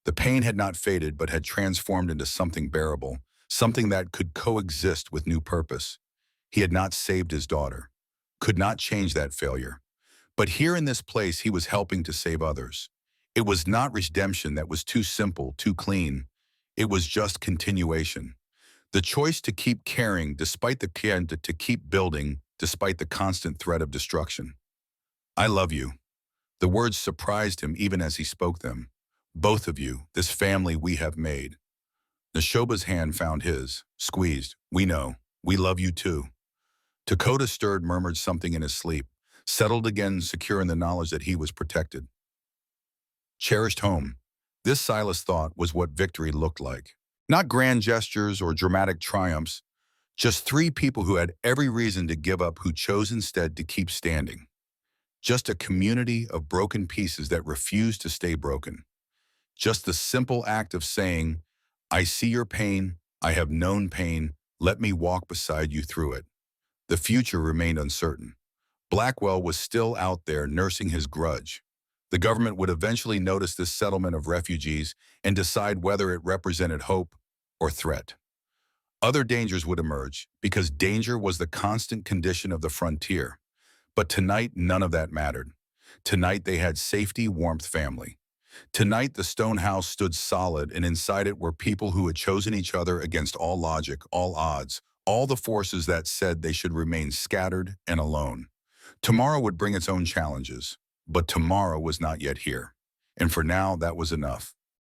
The pain had not faded, but had transformed into something bearable, something that could coexist with new purpose. He had not saved his daughter, could not change that failure. But here in this place, he was helping to save others. It was not redemption that was too simple, too clean. It was just continuation. The choice to keep caring despite the care, to keep building despite the constant threat of destruction. I love you. The words surprised him even as he spoke them. Both of you, this family we have made. Neshoba's hand found his, squeezed. We know. We love you too. Dakota stirred, murmured something in his sleep, settled again, secure in the knowledge that he was protected. Cherished home. This, Silas thought, was what victory looked like. Not grand gestures or dramatic triumphs, just three people who had every reason to give up who chose instead to keep standing. Just a community of broken pieces that refused to stay broken. Just the simple act of saying, I see your pain, I have known pain. Let me walk beside you through it. The future remained uncertain. Blackwell was still out there nursing his grudge. The government would eventually notice this settlement of refugees and decide whether it represented hope or threat. Other dangers would emerge because danger was the constant condition of the frontier. But tonight, none of that mattered. Tonight, they had safety, warmth, family. Tonight, the stone house stood solid, and inside it were people who had chosen each other against all logic, all odds, all the forces that said they should remain scattered and alone. Tomorrow would bring its own challenges, but tomorrow was not yet here. And for now, that was enough.